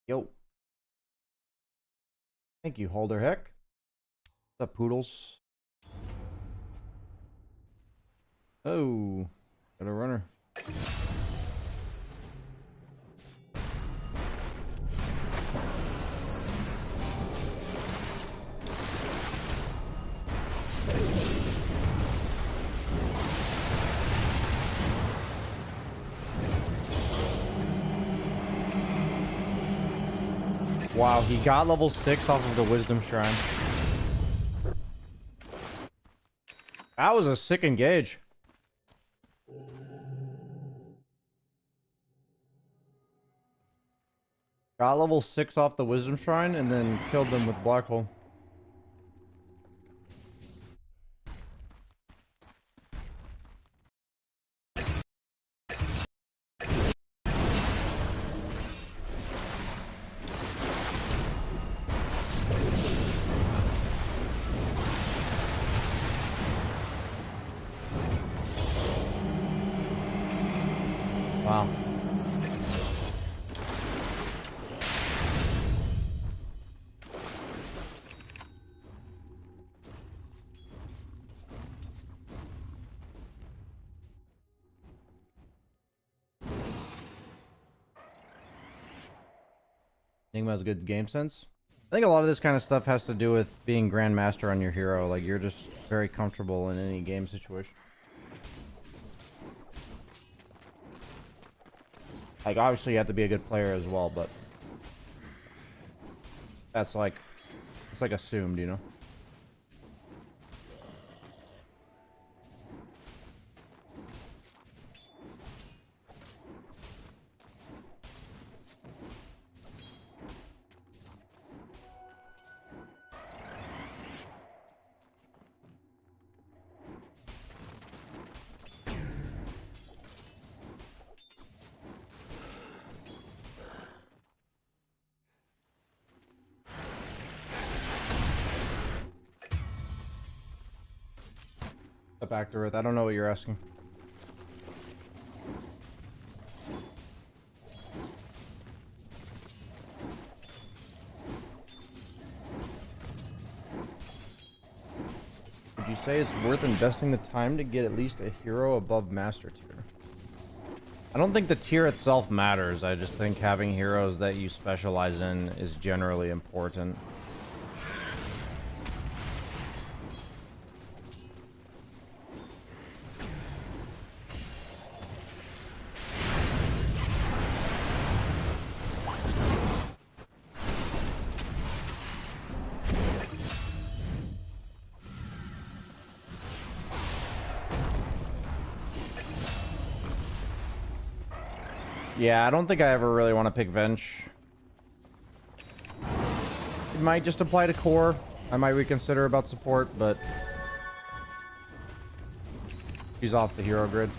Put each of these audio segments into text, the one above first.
Yo. Thank you, Holder Heck. What's up, Poodles? Oh, got a runner. Wow, he got level 6 off of the Wisdom Shrine. That was a sick engage. Got level 6 off the Wisdom Shrine and then killed them with Black Hole. Wow. Enigma has good game sense. I think a lot of this kind of stuff has to do with being Grandmaster on your hero. Like, you're just very comfortable in any game situation. Like, obviously you have to be a good player as well, but that's like, it's like assumed, you know? Back to Earth. I don't know what you're asking. Would you say it's worth investing the time to get at least a hero above Master tier? I don't think the tier itself matters. I just think having heroes that you specialize in is generally important. Yeah, I don't think I ever really want to pick Vench. It might just apply to core. I might reconsider about support, but she's off the hero grid.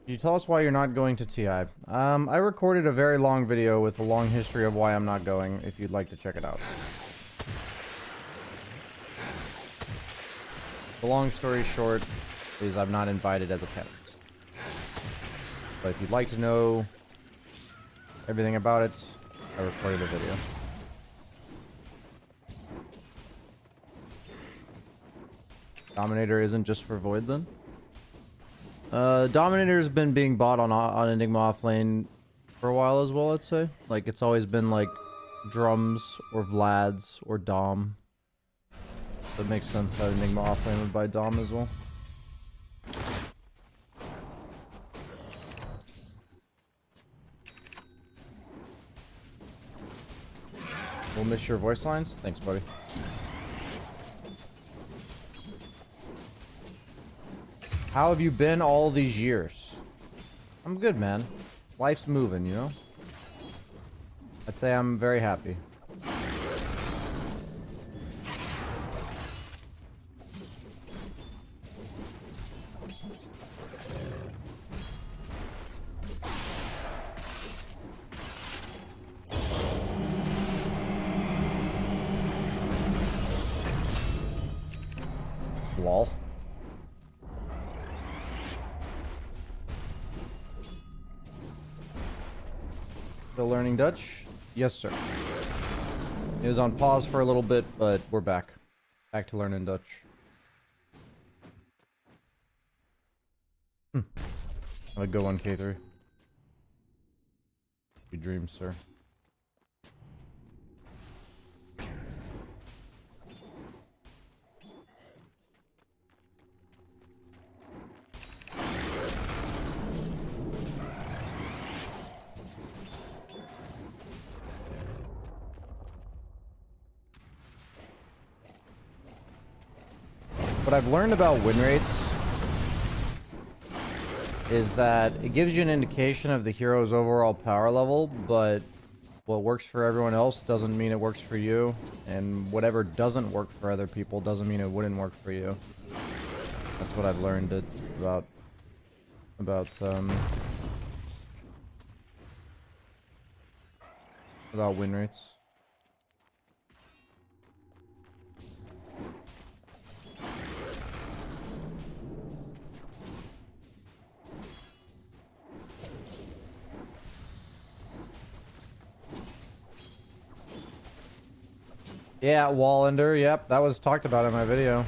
Can you tell us why you're not going to TI? I recorded a very long video with a long history of why I'm not going, if you'd like to check it out. The long story short is I'm not invited as a panelist. But if you'd like to know everything about it, I recorded a video. Dominator isn't just for Void then? Dominator's been being bought on Enigma offlane for a while as well, I'd say. Like, it's always been like Drums or Vlad's or Dom. So it makes sense that Enigma offlane would buy Dom as well. We'll miss your voice lines. Thanks, buddy. How have you been all these years? I'm good, man. Life's moving, you know? I'd say I'm very happy. Lol. Still learning Dutch? Yes, sir. It was on pause for a little bit, but we're back. Back to learning Dutch. Have a good one, K3. Good dreams, sir. What I've learned about win rates is that it gives you an indication of the hero's overall power level, but what works for everyone else doesn't mean it works for you, and whatever doesn't work for other people doesn't mean it wouldn't work for you. That's what I've learned about win rates. Yeah, Wallander, yep, that was talked about in my video.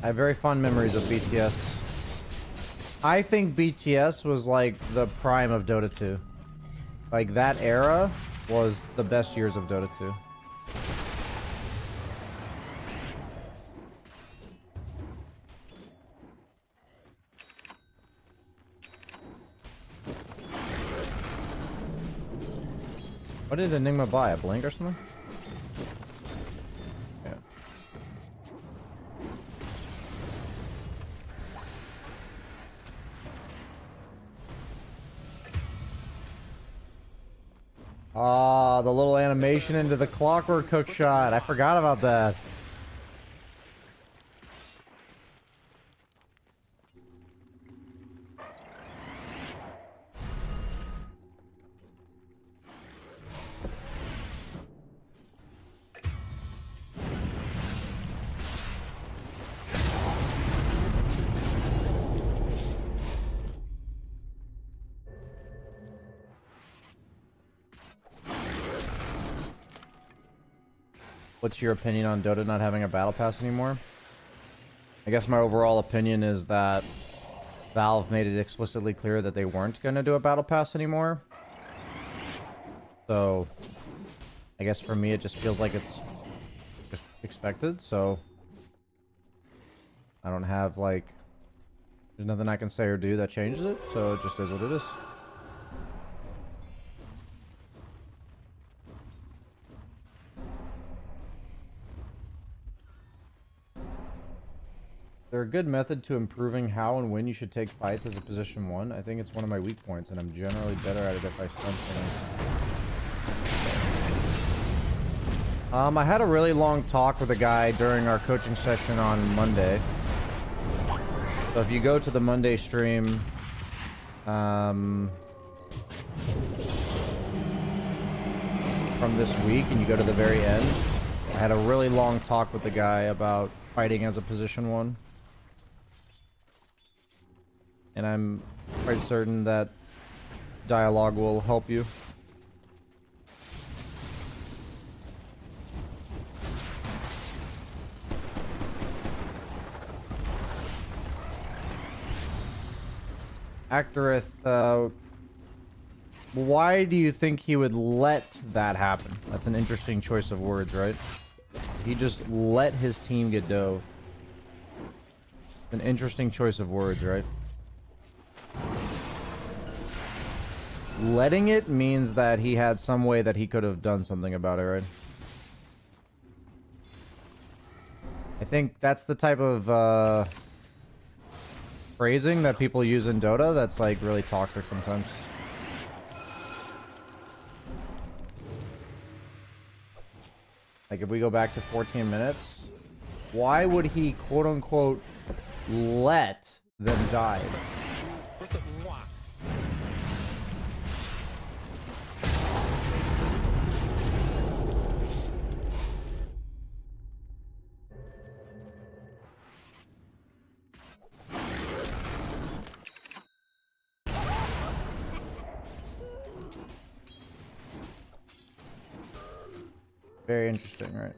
I have very fond memories of BTS. I think BTS was like the prime of Dota 2. Like, that era was the best years of Dota 2. What did Enigma buy? A blink or something? Yeah. Ah, the little animation into the clockwork hook shot. I forgot about that. What's your opinion on Dota not having a battle pass anymore? I guess my overall opinion is that Valve made it explicitly clear that they weren't going to do a battle pass anymore. So, I guess for me it just feels like it's just expected, so I don't have, like, there's nothing I can say or do that changes it, so it just is what it is. Is there a good method to improving how and when you should take fights as a position 1? I think it's one of my weak points, and I'm generally better at it if I stun someone. I had a really long talk with a guy during our coaching session on Monday. So if you go to the Monday stream, from this week, and you go to the very end, I had a really long talk with the guy about fighting as a position 1. And I'm quite certain that dialogue will help you. Actorith, why do you think he would let that happen? That's an interesting choice of words, right? He just let his team get dove. An interesting choice of words, right? Letting it means that he had some way that he could have done something about it, right? I think that's the type of phrasing that people use in Dota that's like really toxic sometimes. Like if we go back to 14 minutes, why would he quote unquote let them die? Very interesting, right?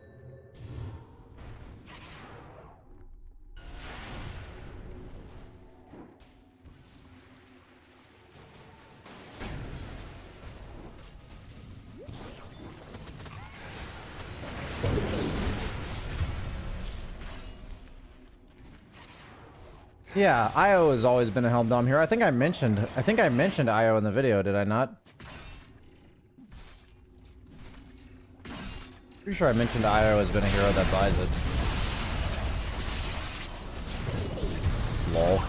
Yeah, IO has always been a Helm Dom hero. I think I mentioned IO in the video, did I not? Pretty sure I mentioned IO has been a hero that buys it. Lol.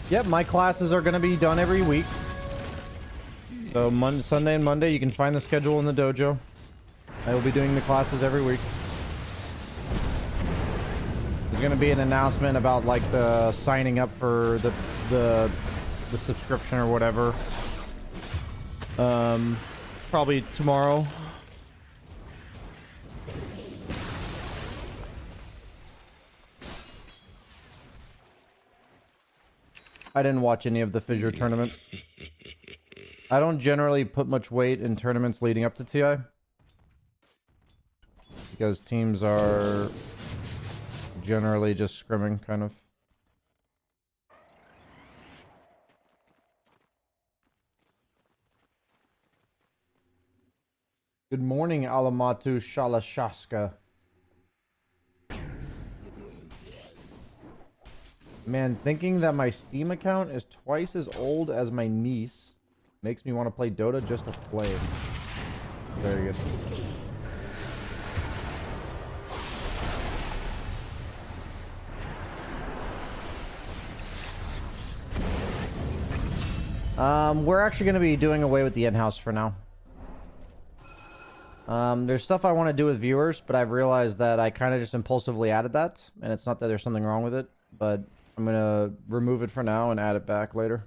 Yep, my classes are going to be done every week. So Sunday and Monday, you can find the schedule in the dojo. I will be doing the classes every week. There's going to be an announcement about like the signing up for the subscription or whatever. Probably tomorrow. I didn't watch any of the Fissure tournament. I don't generally put much weight in tournaments leading up to TI. Because teams are generally just scrimming, kind of. Good morning, Alamatu Shalashaska. Man, thinking that my Steam account is twice as old as my niece makes me want to play Dota just to play. Very good. We're actually going to be doing away with the in-house for now. There's stuff I want to do with viewers, but I've realized that I kind of just impulsively added that, and it's not that there's something wrong with it, but I'm going to remove it for now and add it back later.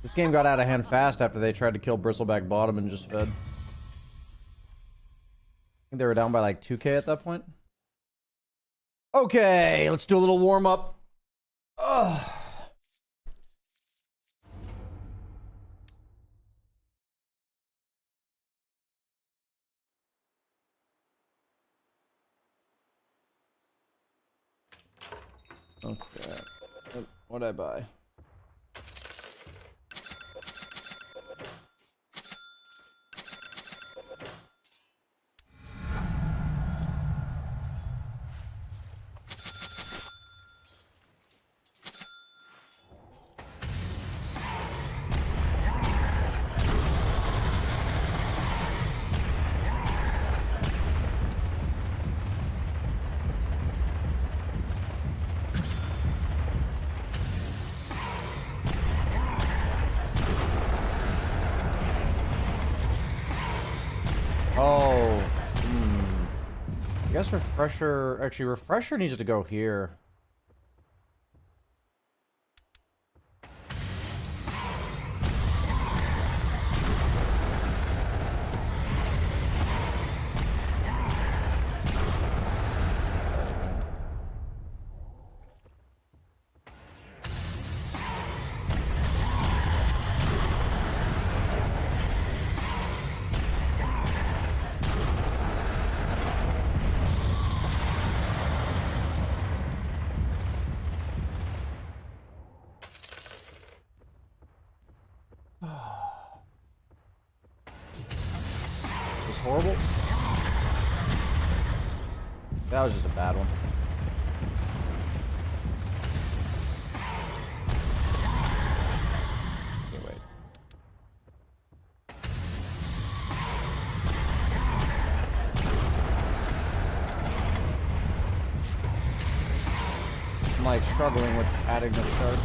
This game got out of hand fast after they tried to kill Bristleback bottom and just fed. I think they were down by like 2k at that point. Okay, let's do a little warm-up. Ugh. Okay. What'd I buy? I guess Refresher... Actually, Refresher needs to go here. Horrible. That was just a bad one. Okay, wait. I'm like struggling with adding the shard.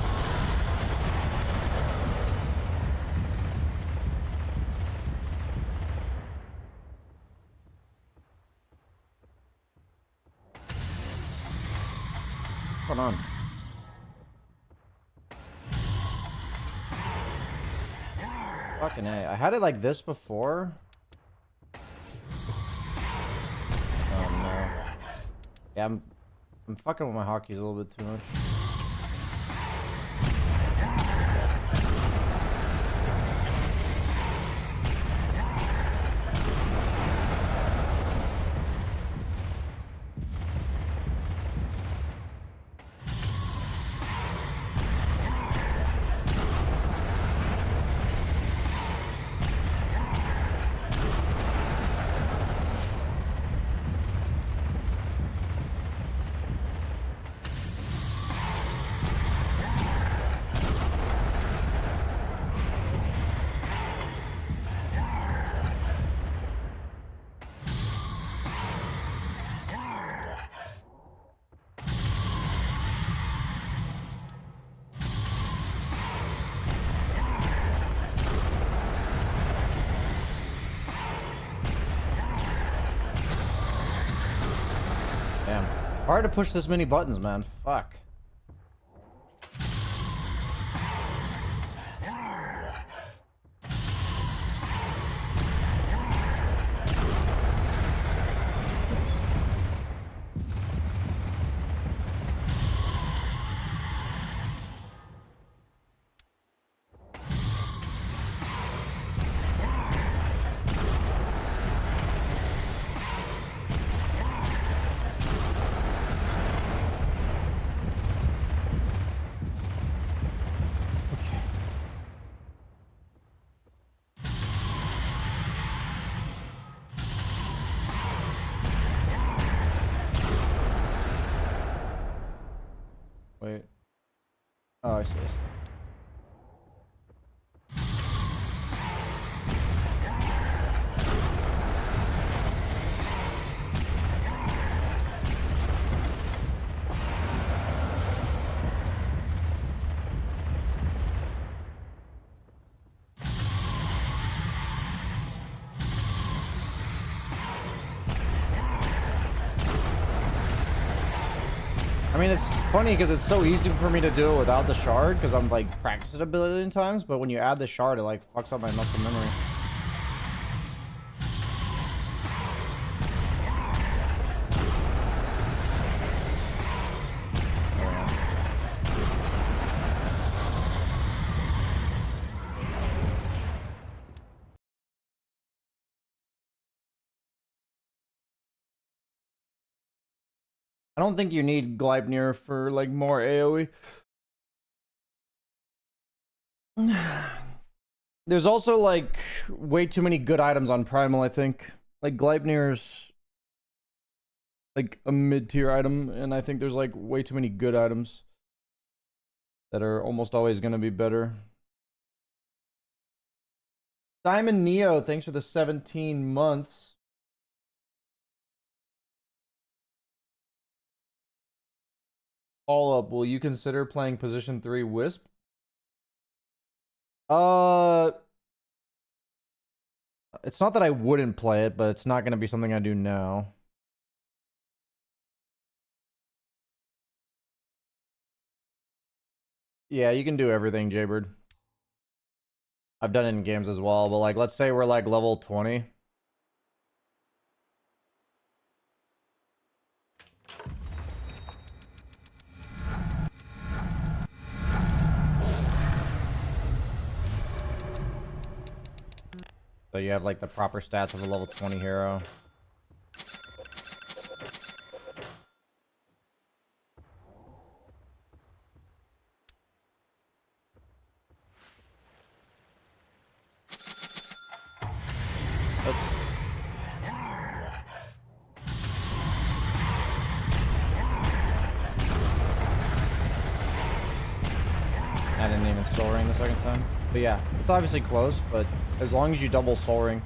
What's going on? Fucking A. I had it like this before. Oh no. Yeah, I'm fucking with my hotkeys a little bit too much. Damn. Hard to push this many buttons, man. Fuck. Wait. Oh, I see. I mean, it's funny because it's so easy for me to do it without the shard because I'm like practiced it a billion times, but when you add the shard, it like fucks up my muscle memory. I don't think you need Gleipnir for like more AoE. There's also like way too many good items on Primal, I think. Like Gleipnir's like a mid-tier item, and I think there's like way too many good items that are almost always gonna be better. Simon Neo, thanks for the 17 months. Follow up, will you consider playing position 3 Wisp? It's not that I wouldn't play it, but it's not going to be something I do now. Yeah, you can do everything, Jaybird. I've done it in games as well, but like, let's say we're like level 20. So you have like the proper stats of a level 20 hero. I didn't even soul ring the second time. But yeah, it's obviously close, but as long as you double soul ring.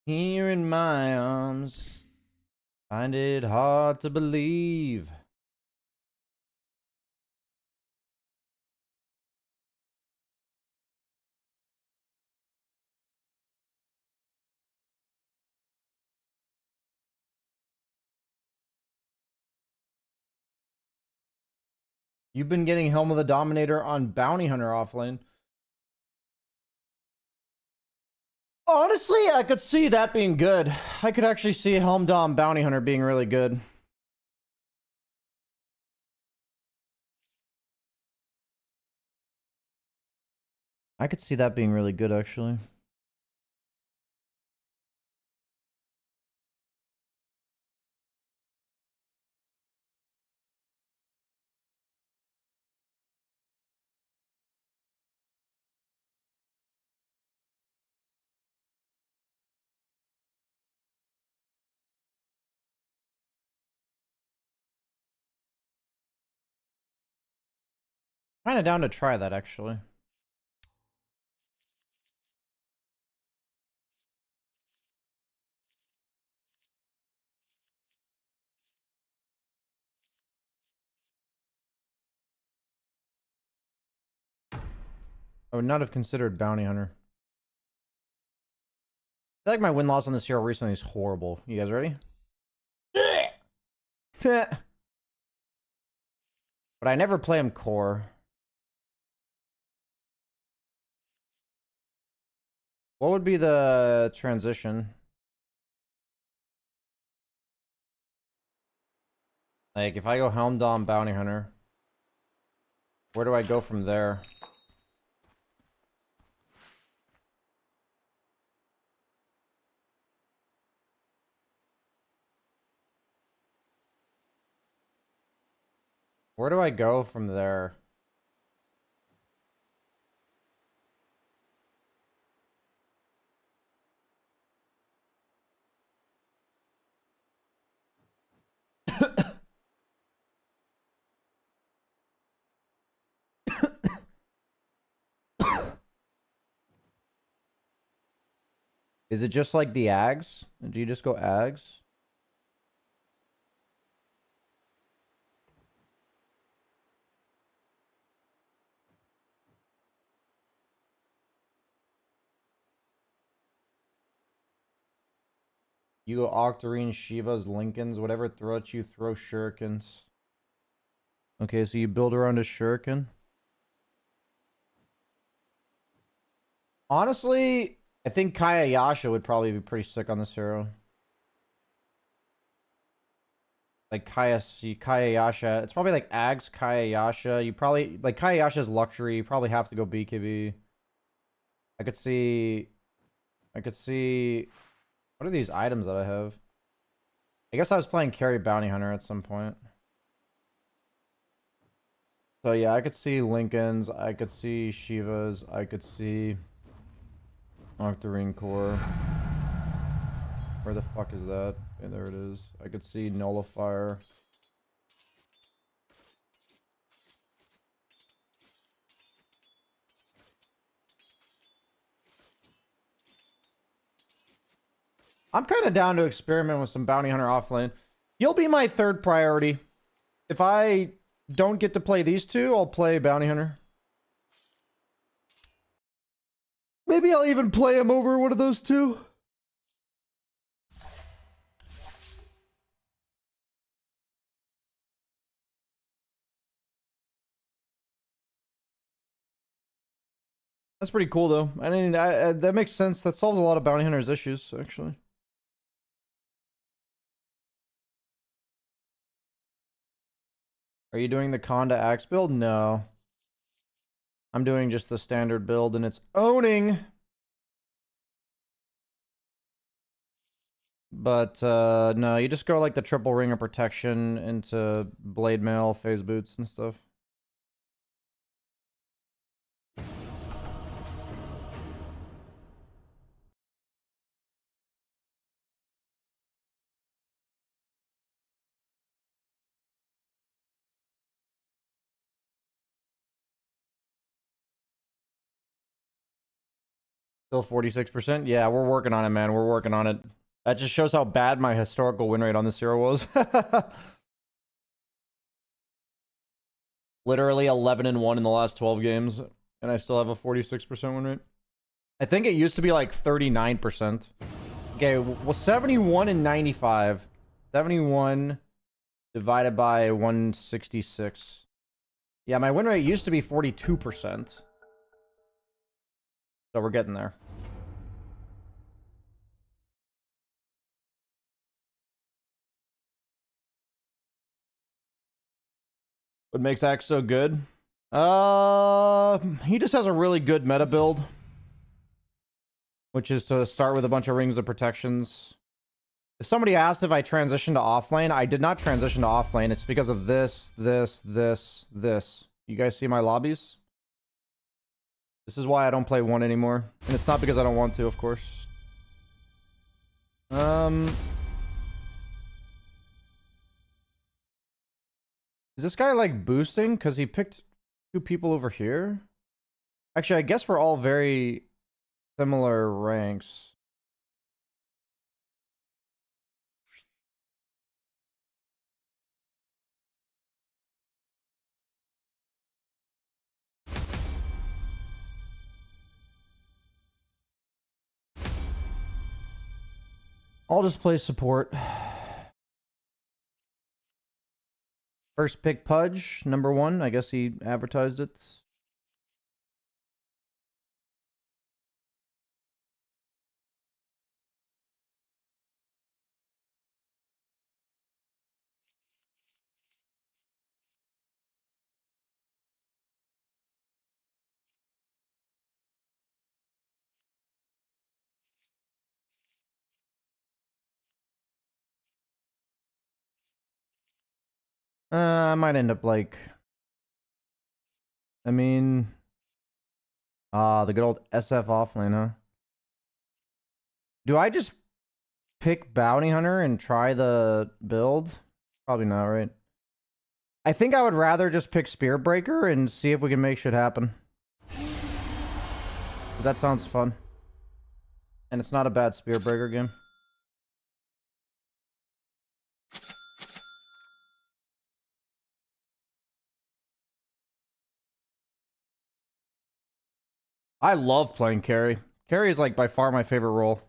Here in my arms. Find it hard to believe. You've been getting Helm of the Dominator on Bounty Hunter offlane. Honestly, I could see that being good. I could actually see Helm Dom Bounty Hunter being really good. I could see that being really good, actually. Kind of down to try that, actually. I would not have considered Bounty Hunter. I feel like my win-loss on this hero recently is horrible. You guys ready? But I never play him core. What would be the transition? Like, if I go Helm Dom Bounty Hunter, where do I go from there? Where do I go from there? Is it just like the Ags? Do you just go Ags? You go Octarine, Shivas, Lincolns, whatever throws you, throw Shurikens. Okay, so you build around a Shuriken. Honestly, I think Kaya Yasha would probably be pretty sick on this hero. Like Kaya Yasha. It's probably like Ags, Kaya Yasha. You probably like Kaya Yasha's luxury. You probably have to go BKB. I could see what are these items that I have? I guess I was playing Carry Bounty Hunter at some point. So yeah, I could see Lincolns, I could see Shivas, I could see Octarine Core. Where the fuck is that? Okay, there it is. I could see Nullifier. I'm kind of down to experiment with some Bounty Hunter offlane. You'll be my third priority. If I don't get to play these two, I'll play Bounty Hunter. Maybe I'll even play him over one of those two. That's pretty cool, though. I mean, that makes sense. That solves a lot of Bounty Hunter's issues, actually. Are you doing the Conda Axe build? No. I'm doing just the standard build, and it's owning. But, no, you just go like the triple ring of protection into blade mail, phase boots, and stuff. Still 46%? Yeah, we're working on it, man. We're working on it. That just shows how bad my historical win rate on this hero was. Literally 11-1 in the last 12 games, and I still have a 46% win rate. I think it used to be like 39%. Okay, well, 71 and 95. 71 divided by 166. Yeah, my win rate used to be 42%. So we're getting there. What makes Axe so good? He just has a really good meta build, which is to start with a bunch of rings of protections. If somebody asked if I transitioned to offlane, I did not transition to offlane. It's because of this. You guys see my lobbies? This is why I don't play 1 anymore. And it's not because I don't want to, of course. Is this guy like boosting? Because he picked 2 people over here? Actually, I guess we're all very similar ranks. I'll just play support. First pick Pudge, number 1. I guess he advertised it. I might end up like... I mean... the good old SF offlane, huh? Do I just pick Bounty Hunter and try the build? Probably not, right? I think I would rather just pick Spear Breaker and see if we can make shit happen. 'Cause that sounds fun. And it's not a bad Spear Breaker game. I love playing carry. Carry is like by far my favorite role.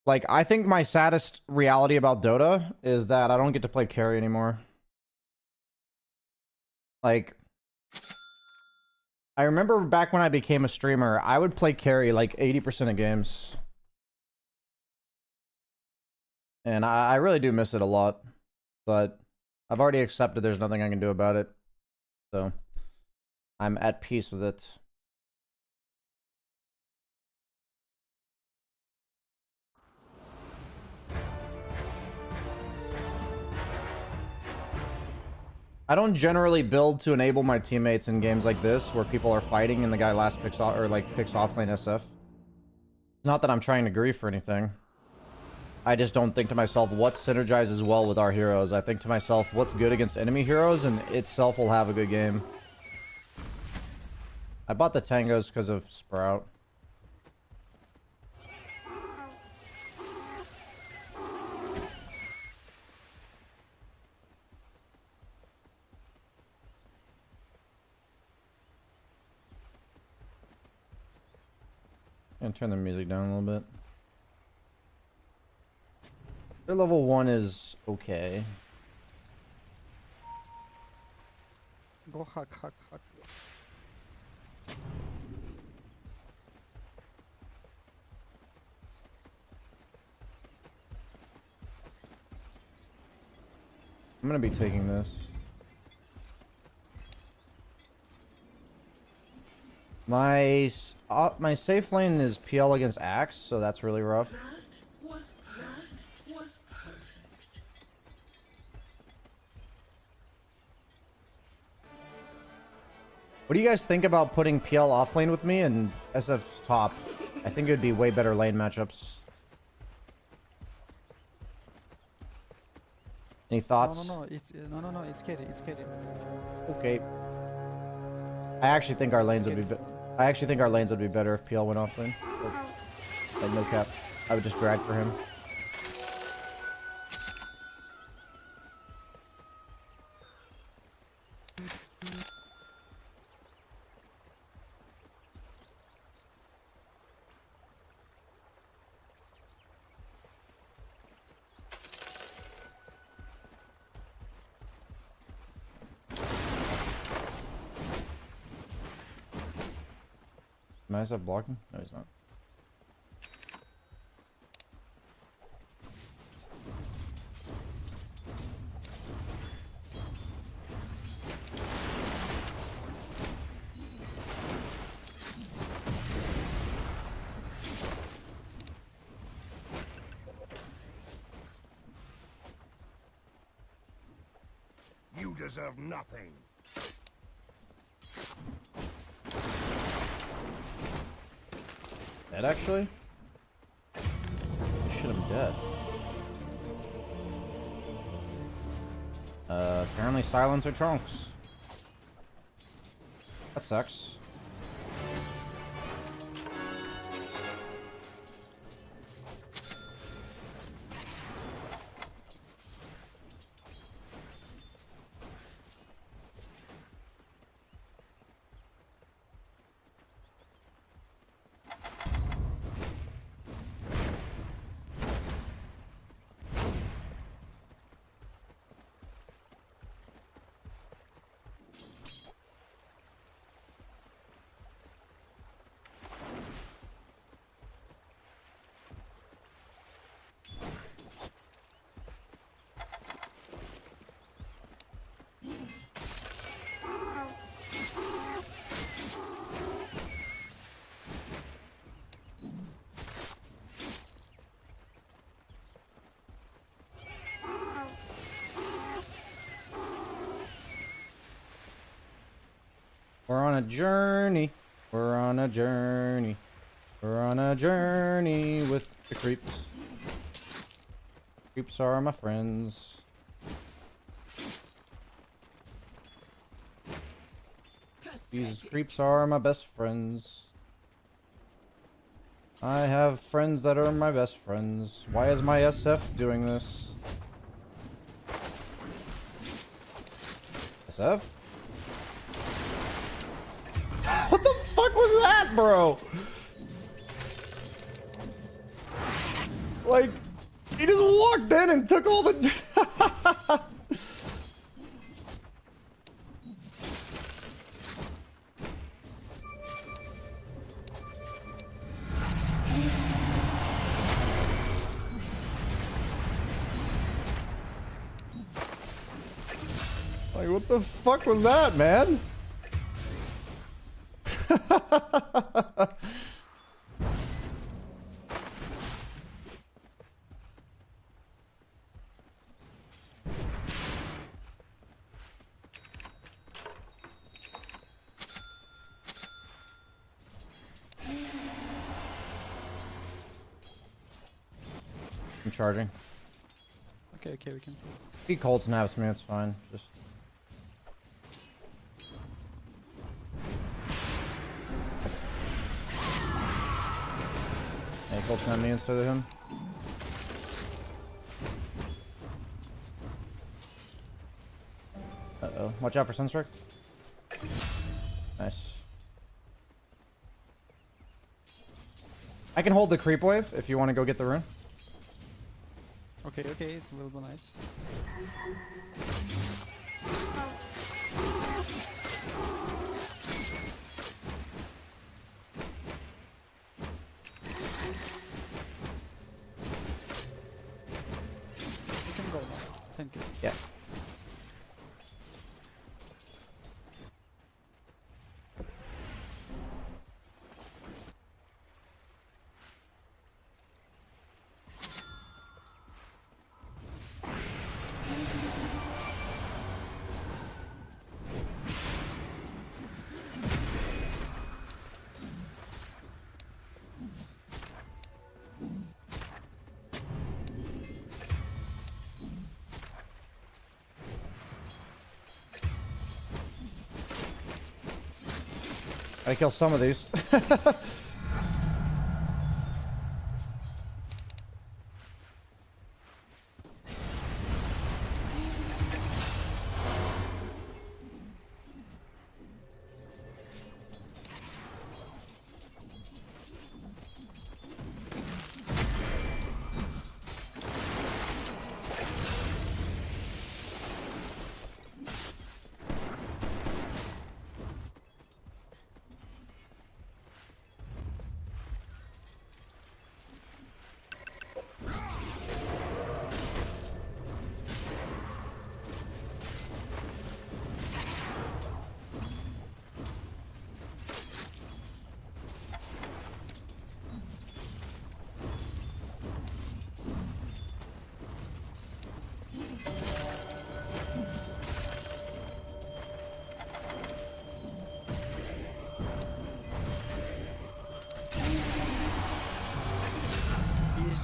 Like, I think my saddest reality about Dota is that I don't get to play carry anymore. Like, I remember back when I became a streamer, I would play carry like 80% of games. And I really do miss it a lot. But I've already accepted there's nothing I can do about it. So, I'm at peace with it. I don't generally build to enable my teammates in games like this where people are fighting and the guy last picks off or like picks offlane SF. Not that I'm trying to grief or anything. I just don't think to myself what synergizes well with our heroes. I think to myself what's good against enemy heroes and itself will have a good game. I bought the Tangos because of Sprout. I'm gonna turn the music down a little bit. Their level 1 is okay. Go hack. I'm gonna be taking this. My safe lane is PL against Axe, so that's really rough. That was perfect. What do you guys think about putting PL off lane with me and SF top? I think it would be way better lane matchups. Any thoughts? No, it's carry. Okay. I actually think our lanes would be I actually think our lanes would be better if PL went off lane. Like no cap. I would just drag for him. Is that blocking? No, he's not. You deserve nothing. Dead actually? Shit, I'm dead. Apparently silence or trunks. That sucks. We're on a journey. We're on a journey. We're on a journey with the creeps. Creeps are my friends. These creeps are my best friends. I have friends that are my best friends. Why is my SF doing this? SF? What the fuck was that, bro? Like, he just walked in and took all the... Like, what the fuck was that, man? I'm charging. Okay, we can. He cold snaps me, it's fine. Just hey, cold snap me instead of him. Uh-oh. Watch out for Sunstrike. Nice. I can hold the creep wave if you want to go get the rune. Okay, it will be nice. You can go now. Thank you. Yeah. I kill some of these.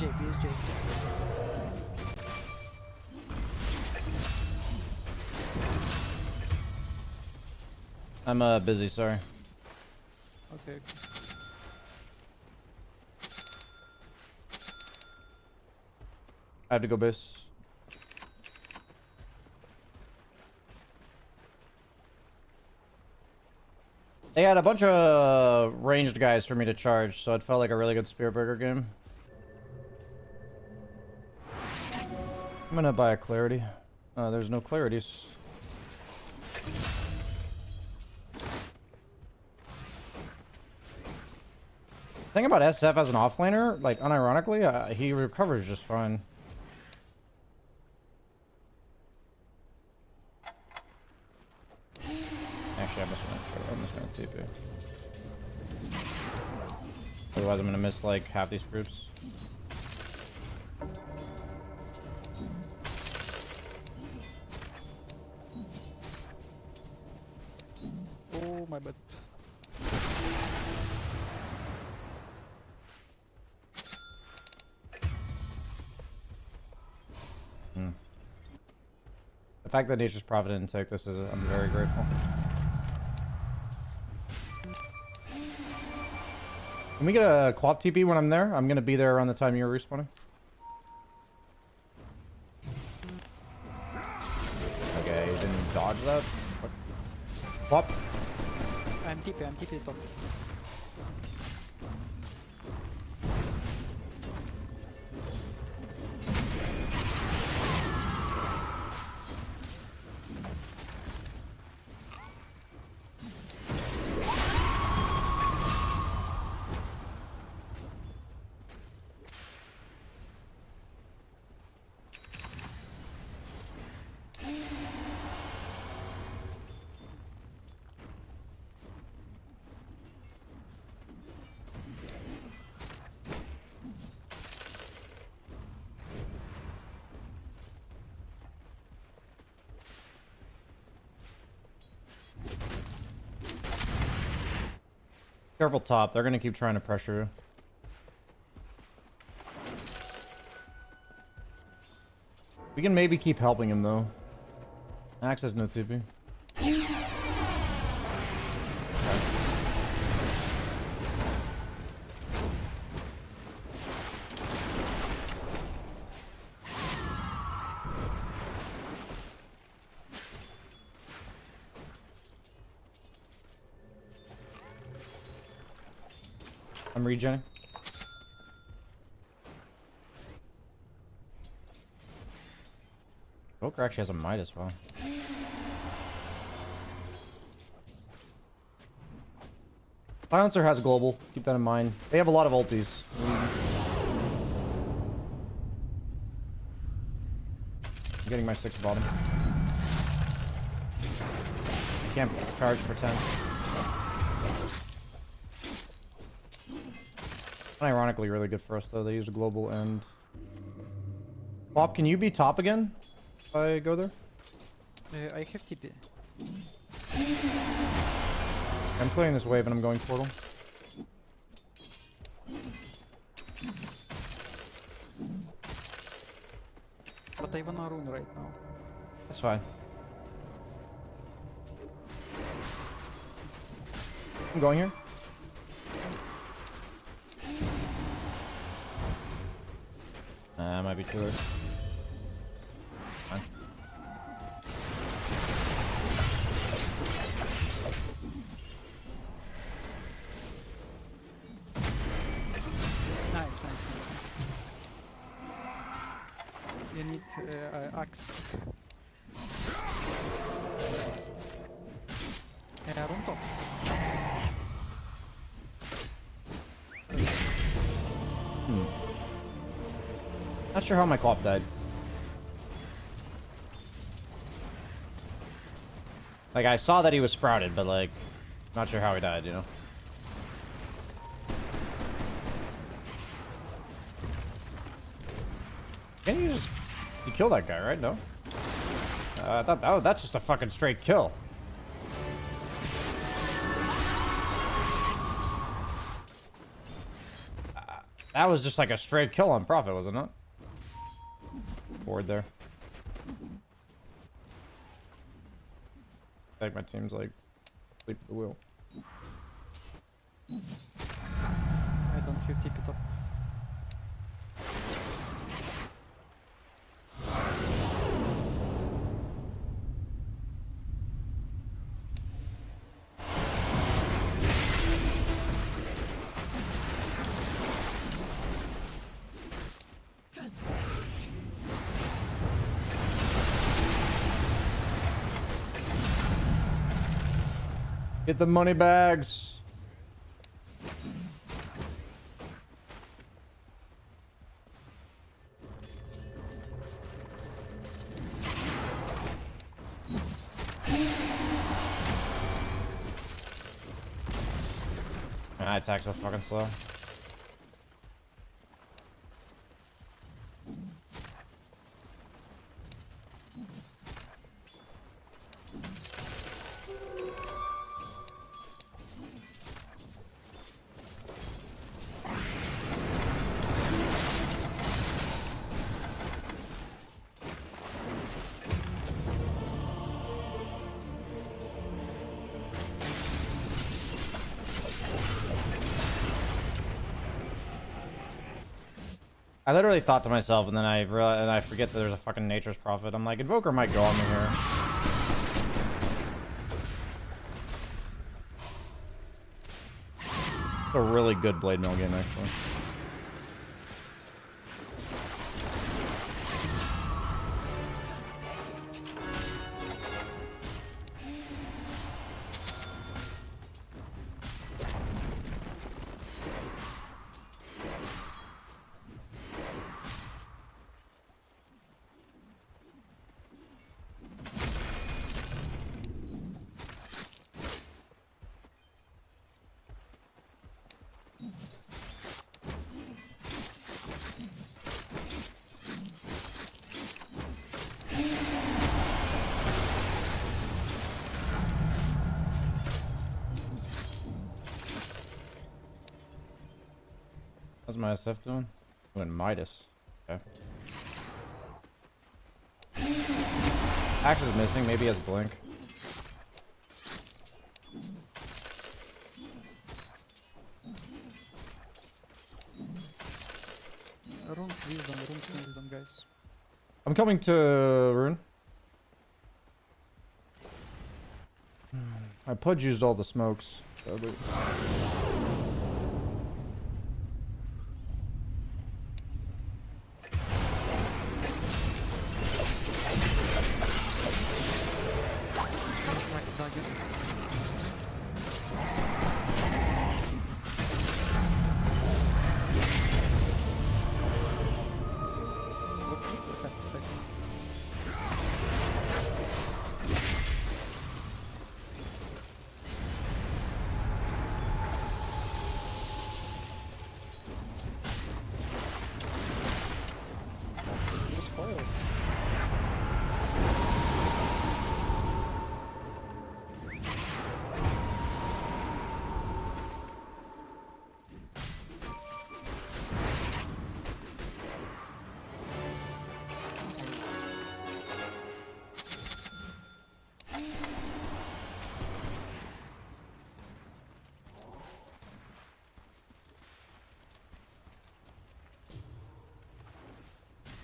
BSJ. I'm busy, sorry. Okay. I have to go base. They had a bunch of ranged guys for me to charge, so it felt like a really good Spearburger game. I'm gonna buy a clarity. There's no clarities. The thing about SF as an offlaner, like unironically, he recovers just fine. Actually, I'm just gonna TP. Otherwise, I'm gonna miss like half these groups. Oh my bad. The fact that Nature's Prophet didn't take this is, I'm very grateful. Can we get a co-op TP when I'm there? I'm gonna be there around the time you're respawning. Okay, he didn't dodge that. Co-op. I'm TP top. Careful top, they're gonna keep trying to pressure you. We can maybe keep helping him though. Axe has no TP. I'm regenning. Joker actually has a might as well. Silencer has global. Keep that in mind. They have a lot of ultis. I'm getting my 6 bottom. I can't charge for 10. Ironically, really good for us though. They use a global and. Pop, can you be top again? If I go there? I have TP. I'm clearing this wave and I'm going portal. But I wanna rune right now. That's fine. I'm going here. Might be too early. Fine. Nice. You need axe. Runt om. Not sure how my co-op died. Like, I saw that he was sprouted, but like, not sure how he died, you know? Can you just... You kill that guy, right? No? I thought that's just a fucking straight kill. That was just like a straight kill on Prophet, wasn't it? Board there. I think my team's like sleep at the wheel. I don't have TP top. Get the money bags. My attacks are fucking slow. I literally thought to myself, and then I realized, and I forget that there's a fucking Nature's Prophet. I'm like, Invoker might go on me here. It's a really good Blade Mill game, actually. How's my SF doing? Doing Midas. Okay. Axe is missing. Maybe he has Blink. Runes wisdom, guys. I'm coming to Rune. My Pudge used all the smokes. Sadly. Axe dagger. What is happening? Second. Spoiled.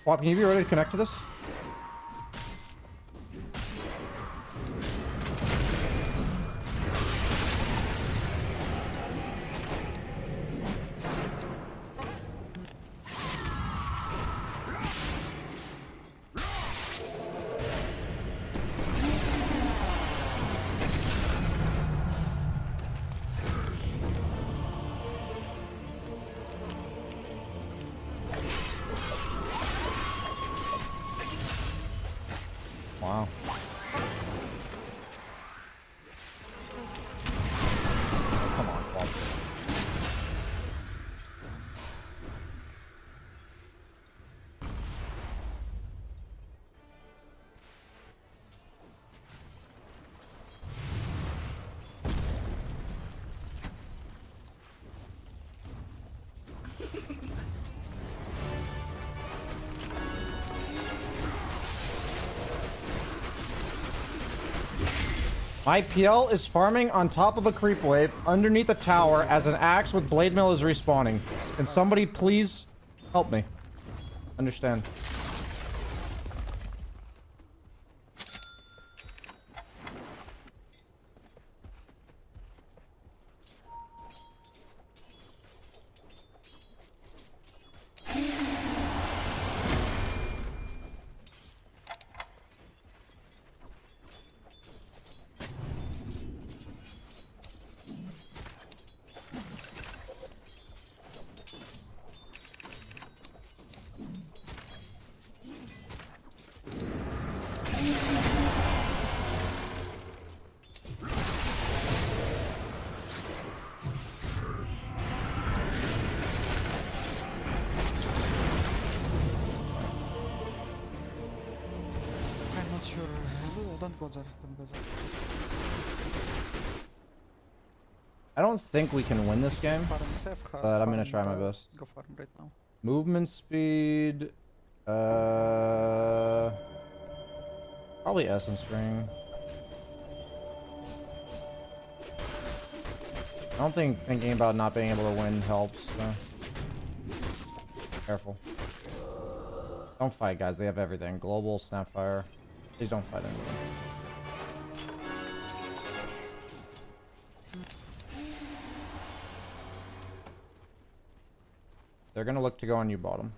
Swap, can you be ready to connect to this? Wow. Come on, Bob. My PL is farming on top of a creep wave underneath a tower as an axe with blade mill is respawning. Can somebody please help me understand? I'm not sure. No, don't go there. Don't go there. I don't think we can win this game, Farm safe. but I'm gonna try my best. Go farm right now. Movement speed, probably essence string. I don't think thinking about not being able to win helps. So. Careful. Don't fight, guys. They have everything. Global, Snapfire. Please don't fight anything. They're gonna look to go on you bottom.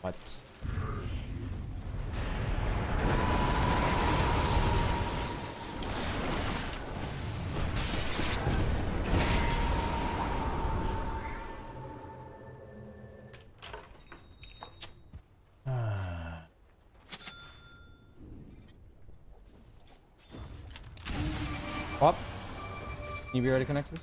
What? Pop. Can you be ready to connect this?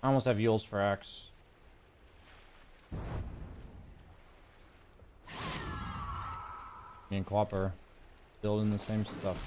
I almost have Yules for Axe. And Copper. building the same stuff.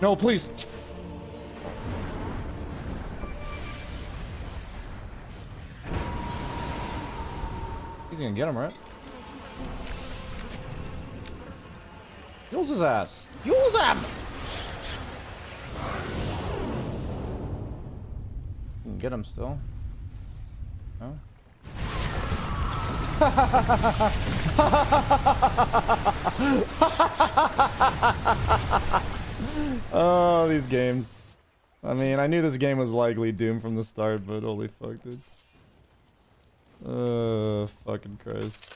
No, please. He's gonna get him, right? Use his ass. Use him! You can get him still. No? Oh, these games. I mean, I knew this game was likely doomed from the start, but holy fuck, dude. Fucking Christ.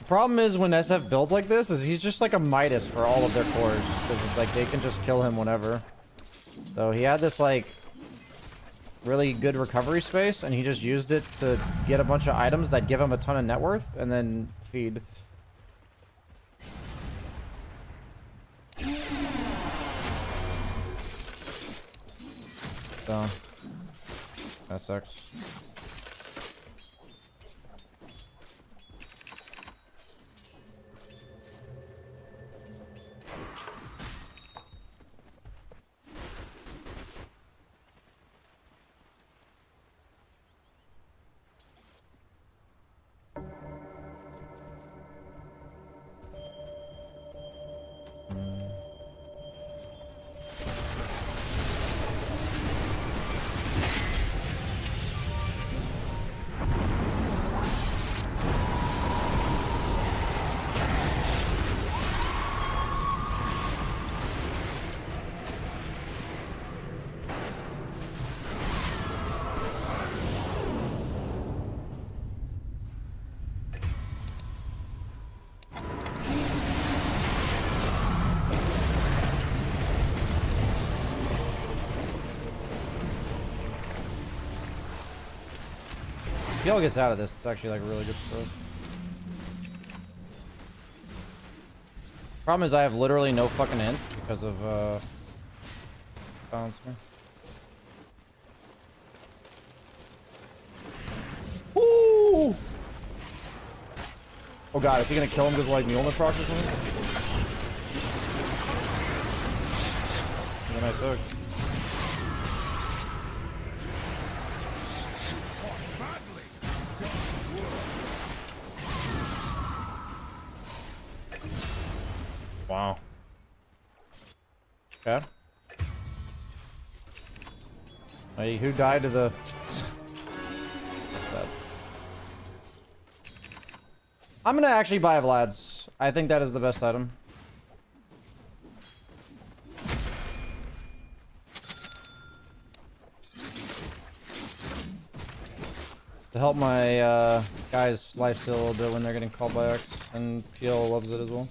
Problem is when SF builds like this is he's just like a Midas for all of their cores because it's like they can just kill him whenever. So he had this like really good recovery space and he just used it to get a bunch of items that give him a ton of net worth and then feed. So that sucks. If PL gets out of this, it's actually like really good stuff. Problem is I have literally no fucking hint because of bouncer. Ooh! Oh god, is he gonna kill him because like Mjolnir proc or something? Nice hook. Wow. Okay. Hey, who died to the... What's that? I'm gonna actually buy Vlad's. I think that is the best item. To help my guys' life steal a little bit when they're getting called by X, and PL loves it as well.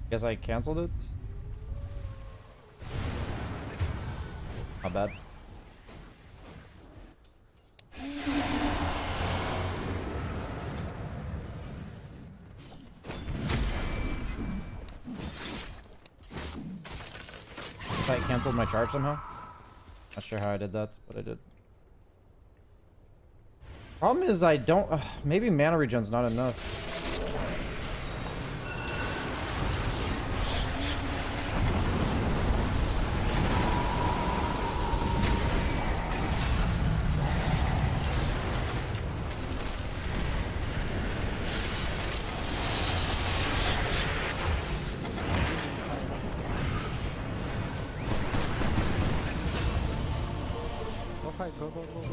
Guess I canceled it. Not bad. I canceled my charge somehow. Not sure how I did that, but I did. Problem is I don't... maybe mana regen's not enough. Go fight, go, go, go, go.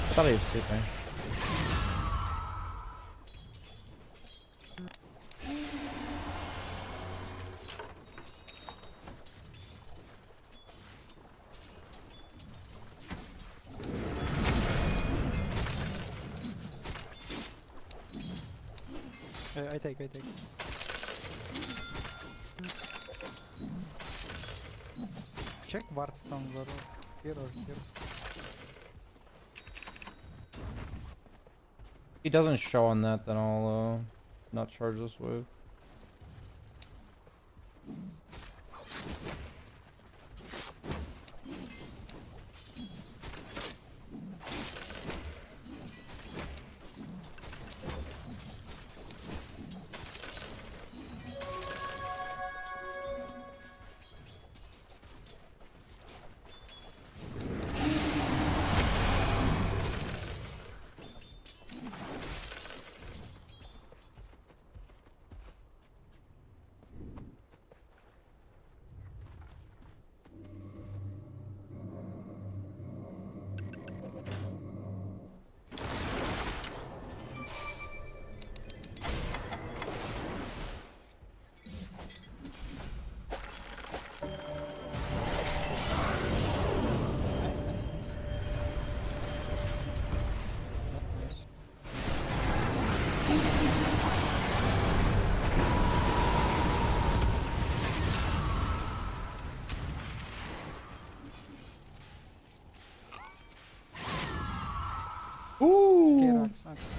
I thought he was sleeping. I take. Check ward somewhere, here or here. If he doesn't show on that, then I'll not charge this wave. Nice. Not nice. Okay, Ooh! Axe.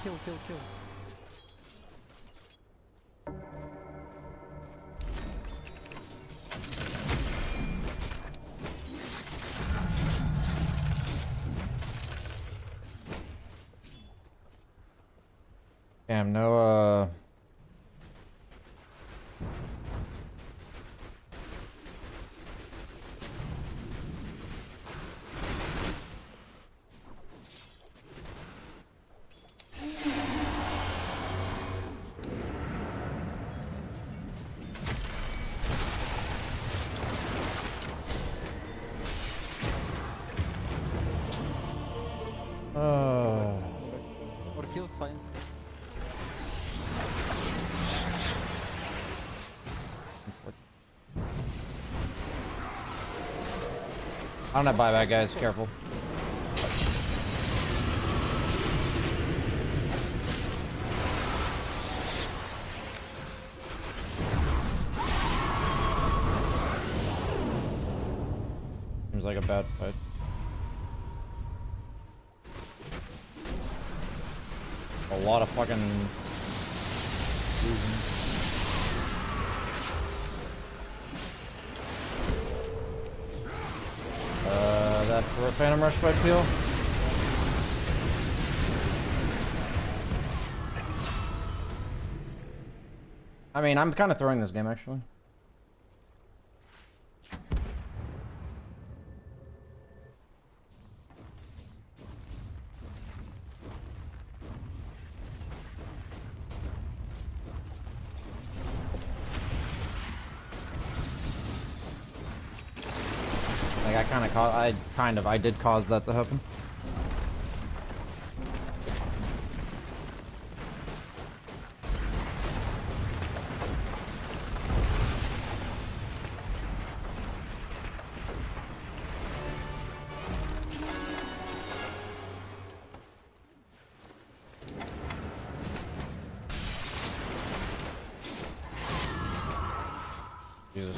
Go, kill. Damn, no, Or kill science. I don't have buyback, guys. Careful. Seems like a bad fight. A lot of fucking losing. That Phantom Rush by Peel. I mean, I'm kind of throwing this game actually. I did cause that to happen. Jesus.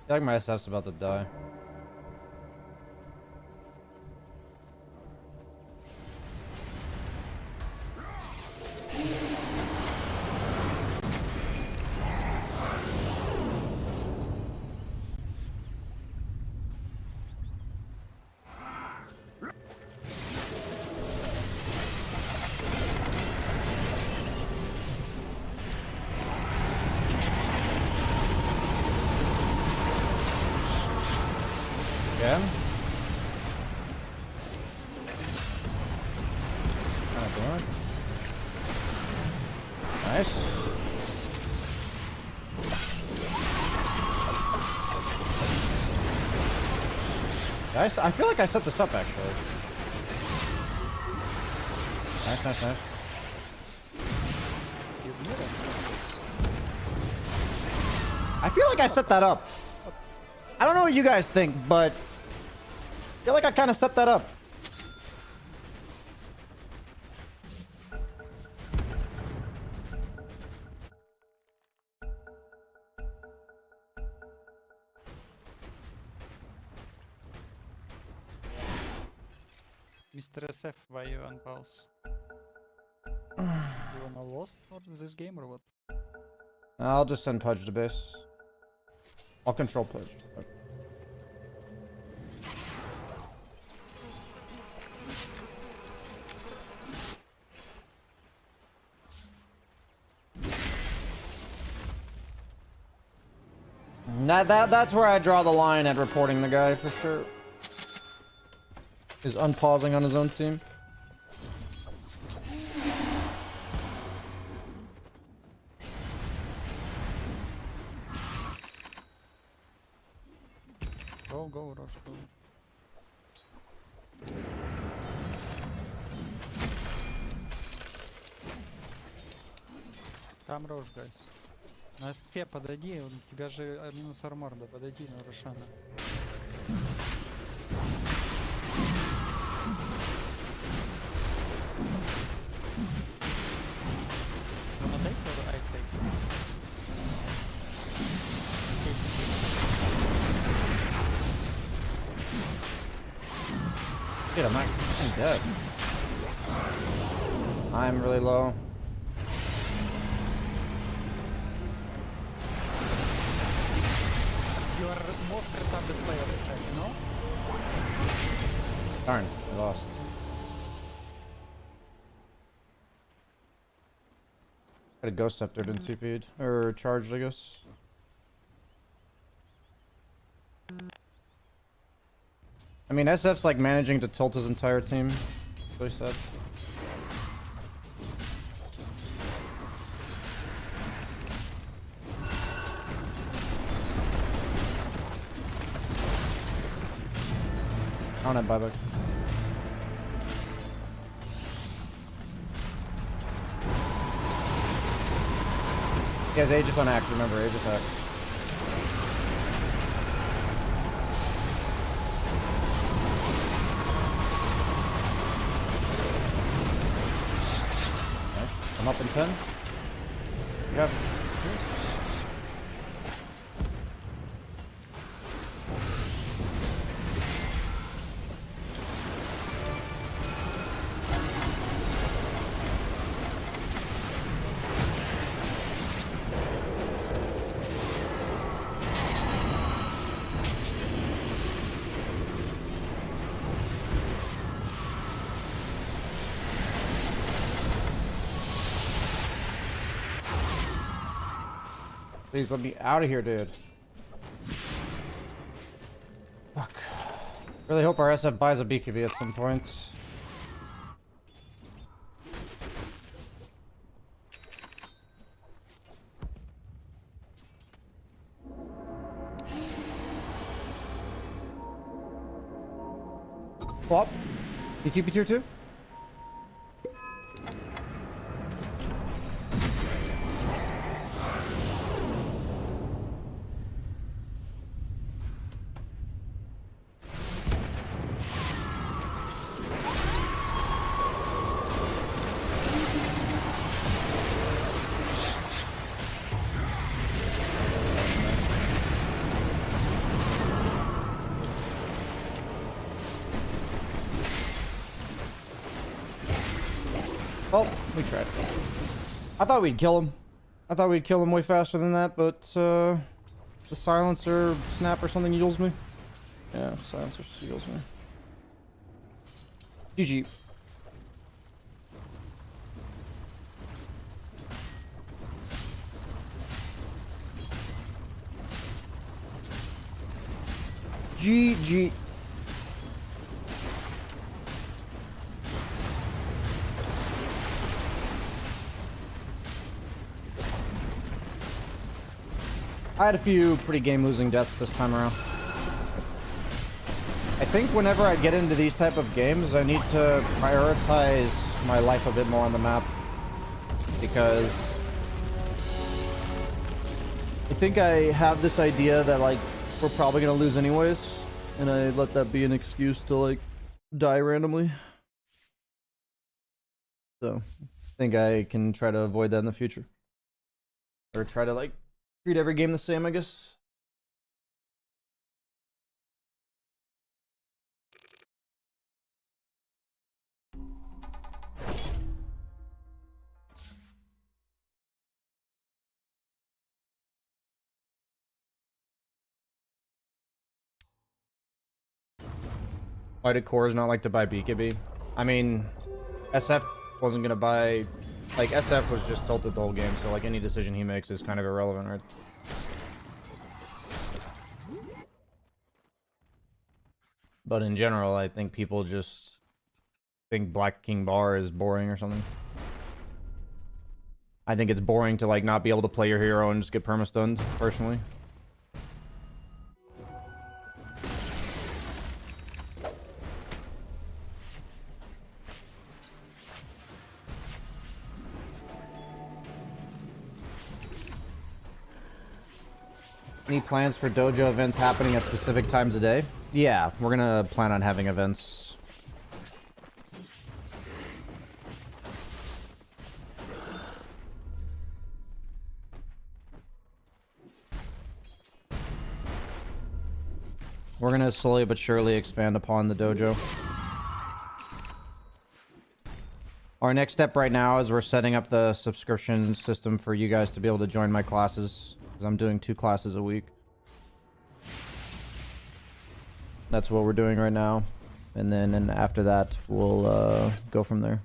I feel like my SF's about to die. Again? Kinda doing. Nice. Nice. I feel like I set this up actually. Nice, nice, nice. I feel like I set that up. I don't know what you guys think, but I feel like I kind of set that up. Mr. SF, why you on pause? You wanna lost for this game or what? I'll just send Pudge to base. I'll control Pudge. Okay. That's where I draw the line at reporting the guy for sure. Is unpausing on his own team. Go, Rosh, go. Там Рош, гайс. На СФе подойди, у тебя же минус армор, да подойди на Рошана. Wanna take or I take? Shit, I'm dead. I'm really low. You are most retarded player, I said, you know? Darn, I lost. Got a Ghost Scepter and TP'd. Or charged, I guess. I mean, SF's like managing to tilt his entire team. That's what he said. I don't have buyback. He has Aegis on Axe, remember, Aegis Axe. Nice. I'm up in 10. Yep. Please let me out of here, dude. Fuck. Really hope our SF buys a BKB at some point. Flop. BTP tier 2? Well, we tried. I thought we'd kill him. I thought we'd kill him way faster than that, but the silencer snap or something heals me. Yeah, silencer heals me. GG. GG. I had a few pretty game-losing deaths this time around. I think whenever I get into these type of games, I need to prioritize my life a bit more on the map. Because I think I have this idea that, like, we're probably gonna lose anyways. And I let that be an excuse to, like, die randomly. So, I think I can try to avoid that in the future. Or try to, like, treat every game the same, I guess. Why did Cores not like to buy BKB? I mean, SF wasn't gonna buy... Like, SF was just tilted the whole game, so like any decision he makes is kind of irrelevant, right? But in general, I think people just think Black King Bar is boring or something. I think it's boring to like not be able to play your hero and just get perma-stunned, personally. Any plans for dojo events happening at specific times a day? Yeah, we're gonna plan on having events. We're gonna slowly but surely expand upon the dojo. Our next step right now is we're setting up the subscription system for you guys to be able to join my classes. I'm doing 2 classes a week. That's what we're doing right now. And then after that, we'll go from there.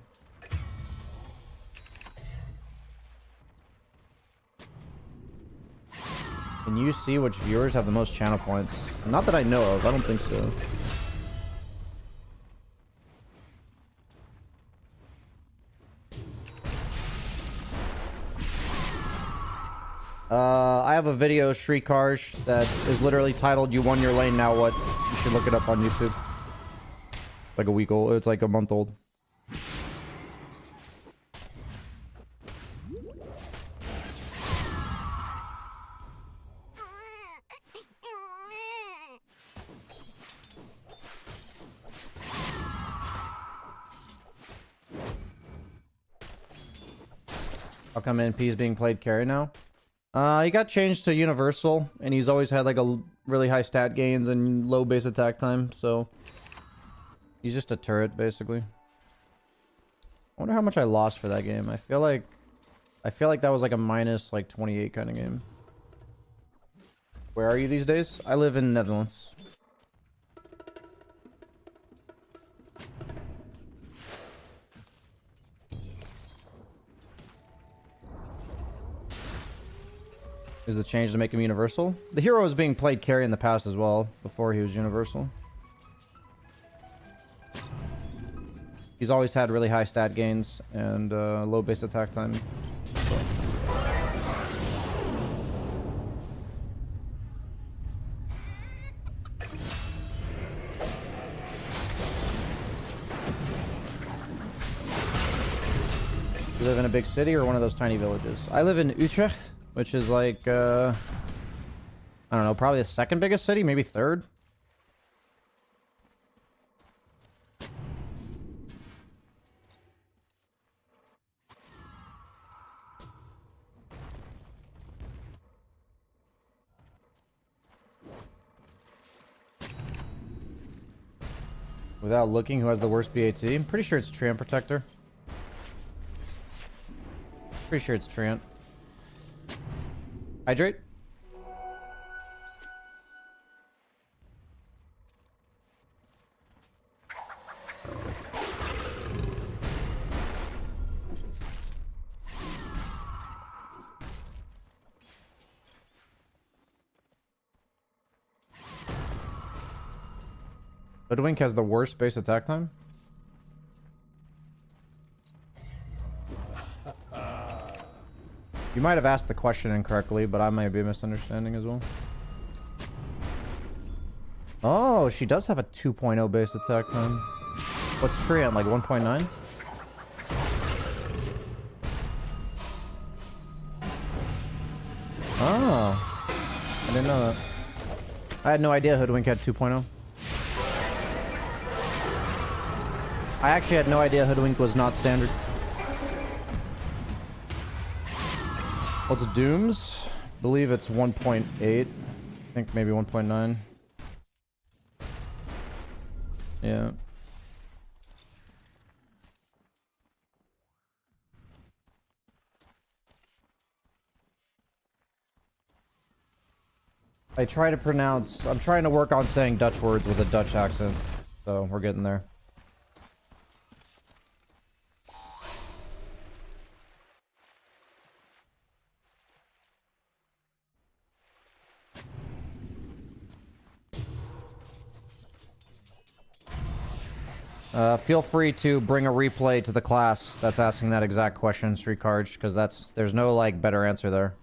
Can you see which viewers have the most channel points? Not that I know of. I don't think so. I have a video, Shrikarsh, that is literally titled "You Won Your Lane, Now What?" You should look it up on YouTube. Like a week old. It's like a month old. How come NP is being played carry now? He got changed to universal, and he's always had like a really high stat gains and low base attack time, so he's just a turret basically. I wonder how much I lost for that game. I feel like that was like a minus like 28 kind of game. Where are you these days? I live in Netherlands. Is the change to make him universal? The hero was being played carry in the past as well, before he was universal. He's always had really high stat gains and low base attack time. You live in a big city or one of those tiny villages? I live in Utrecht, which is like, I don't know, probably the second biggest city, maybe third. Without looking, who has the worst BAT? I'm pretty sure it's Treant Protector. Pretty sure it's Treant. Hydrate? Hoodwink has the worst base attack time? You might have asked the question incorrectly, but I might be misunderstanding as well. Oh, she does have a 2.0 base attack time. What's Treant, like 1.9? Oh. I didn't know that. I had no idea Hoodwink had 2.0. I actually had no idea Hoodwink was not standard. What's Doom's? I believe it's 1.8. I think maybe 1.9. Yeah. I try to pronounce... I'm trying to work on saying Dutch words with a Dutch accent. So, we're getting there. Feel free to bring a replay to the class that's asking that exact question, Streetcarge, because there's no like better answer there.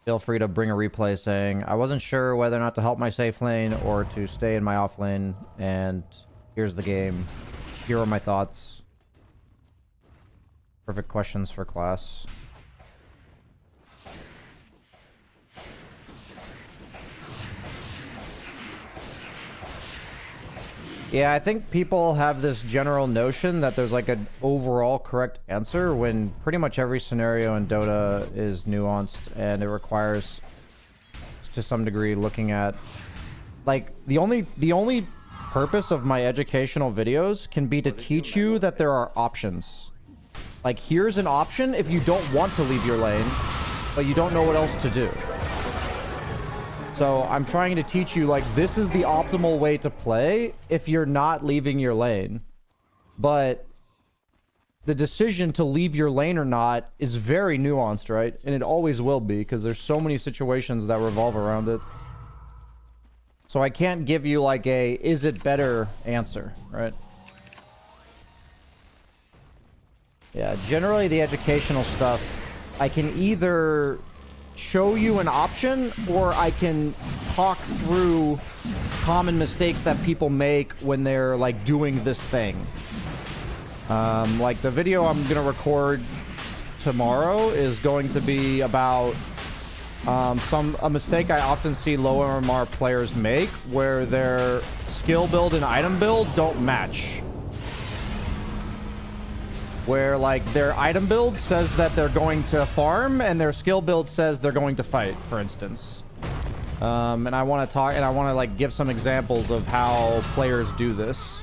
Feel free to bring a replay saying, I wasn't sure whether or not to help my safe lane or to stay in my off lane, and here's the game. Here are my thoughts. Perfect questions for class. Yeah, I think people have this general notion that there's like an overall correct answer when pretty much every scenario in Dota is nuanced and it requires, to some degree, looking at... Like, the only purpose of my educational videos can be to teach you that there are options. Like, here's an option if you don't want to leave your lane, but you don't know what else to do. So I'm trying to teach you, like, this is the optimal way to play if you're not leaving your lane. But the decision to leave your lane or not is very nuanced, right? And it always will be, because there's so many situations that revolve around it. So I can't give you, like, a is it better answer, right? Yeah, generally the educational stuff, I can either show you an option, or I can talk through common mistakes that people make when they're like doing this thing. Like the video I'm gonna record tomorrow is going to be about a mistake I often see low MMR players make, where their skill build and item build don't match. Where, like, their item build says that they're going to farm, and their skill build says they're going to fight, for instance. And I want to like, give some examples of how players do this.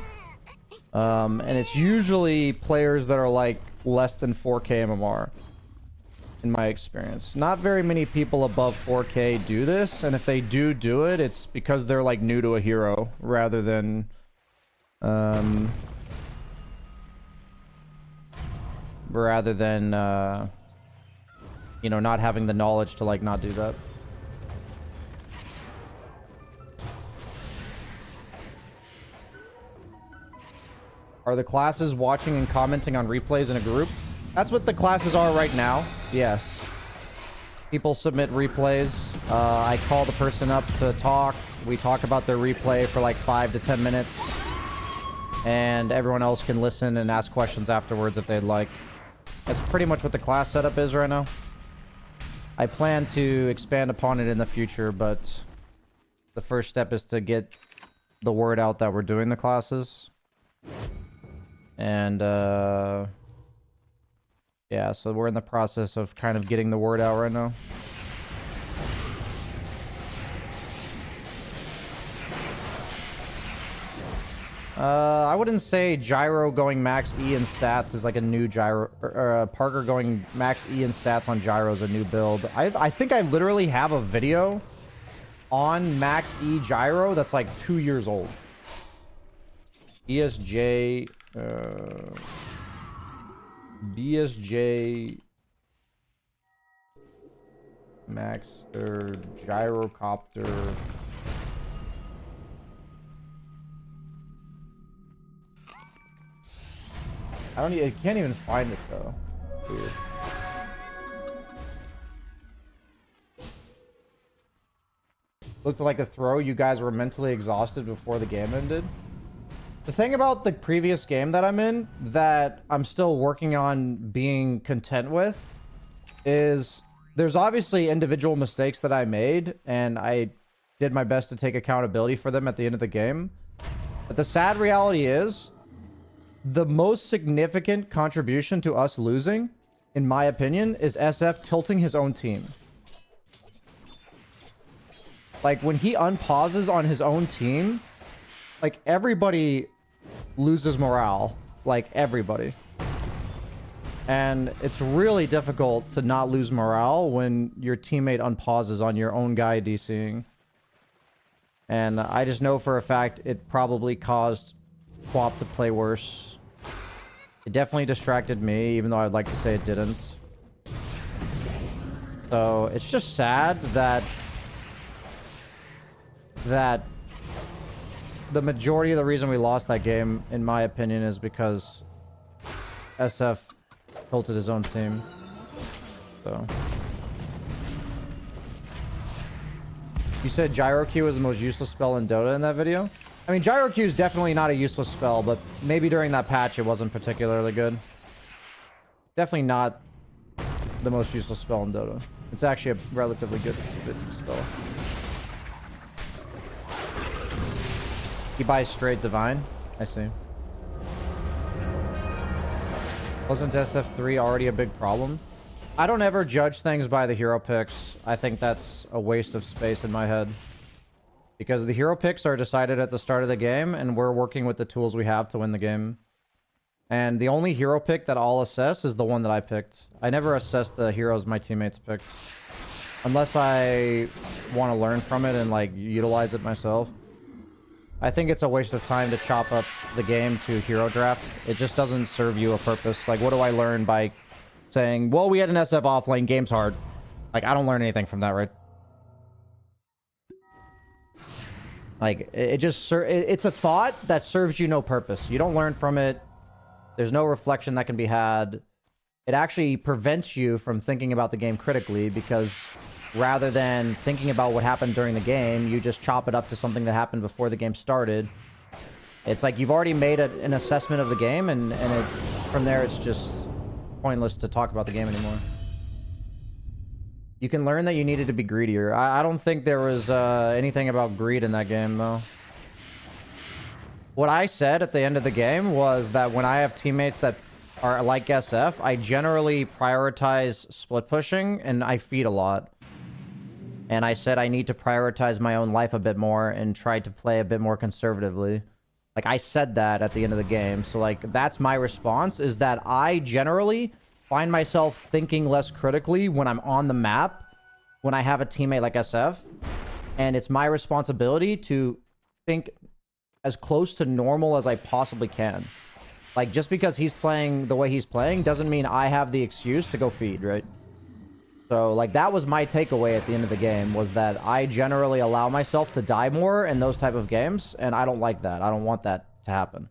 And it's usually players that are, like, less than 4k MMR, in my experience. Not very many people above 4k do this, and if they do it, it's because they're, like, new to a hero, rather than... you know, not having the knowledge to like not do that. Are the classes watching and commenting on replays in a group? That's what the classes are right now. Yes. People submit replays. I call the person up to talk. We talk about their replay for like 5 to 10 minutes. And everyone else can listen and ask questions afterwards if they'd like. That's pretty much what the class setup is right now. I plan to expand upon it in the future, but the first step is to get the word out that we're doing the classes. And, yeah, so we're in the process of kind of getting the word out right now. I wouldn't say Gyro going max E in stats is like a new Gyro, or Parker going max E in stats on Gyro is a new build. I think I literally have a video on max E Gyro that's like 2 years old. BSJ, BSJ Maxter Gyrocopter. I can't even find it though. Weird. Looked like a throw. You guys were mentally exhausted before the game ended. The thing about the previous game that I'm in that I'm still working on being content with is there's obviously individual mistakes that I made, and I did my best to take accountability for them at the end of the game. But the sad reality is the most significant contribution to us losing, in my opinion, is SF tilting his own team. Like, when he unpauses on his own team, like, everybody loses morale. Like, everybody. And it's really difficult to not lose morale when your teammate unpauses on your own guy DCing. And I just know for a fact it probably caused Quap to play worse. It definitely distracted me, even though I'd like to say it didn't. So it's just sad that the majority of the reason we lost that game, in my opinion, is because SF tilted his own team. So you said Gyro Q is the most useless spell in Dota in that video? I mean, Gyro Q is definitely not a useless spell, but maybe during that patch it wasn't particularly good. Definitely not the most useless spell in Dota. It's actually a relatively good spell. He buys straight Divine? I see. Wasn't SF3 already a big problem? I don't ever judge things by the hero picks. I think that's a waste of space in my head. Because the hero picks are decided at the start of the game, and we're working with the tools we have to win the game. And the only hero pick that I'll assess is the one that I picked. I never assess the heroes my teammates picked. Unless I want to learn from it and, like, utilize it myself. I think it's a waste of time to chop up the game to hero draft. It just doesn't serve you a purpose. Like, what do I learn by saying, well, we had an SF offlane, game's hard. Like, I don't learn anything from that, right? Like, it's a thought that serves you no purpose. You don't learn from it. There's no reflection that can be had. It actually prevents you from thinking about the game critically, because rather than thinking about what happened during the game, you just chop it up to something that happened before the game started. It's like you've already made an assessment of the game, and from there it's just pointless to talk about the game anymore. You can learn that you needed to be greedier. I don't think there was anything about greed in that game, though. What I said at the end of the game was that when I have teammates that are like SF, I generally prioritize split pushing, and I feed a lot. And I said I need to prioritize my own life a bit more and try to play a bit more conservatively. Like, I said that at the end of the game. So, like, that's my response, is that I generally find myself thinking less critically when I'm on the map, when I have a teammate like SF. And it's my responsibility to think as close to normal as I possibly can. Like, just because he's playing the way he's playing doesn't mean I have the excuse to go feed, right? So, like, that was my takeaway at the end of the game, was that I generally allow myself to die more in those type of games, and I don't like that. I don't want that to happen.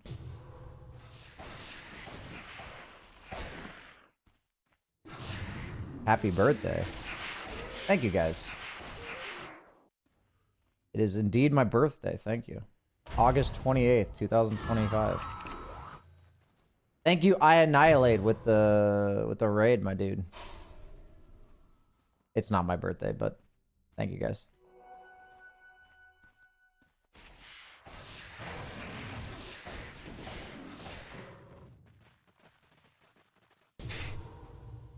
Happy birthday. Thank you, guys. It is indeed my birthday. Thank you. August 28th, 2025. Thank you, I Annihilate, with the raid, my dude. It's not my birthday, but thank you, guys.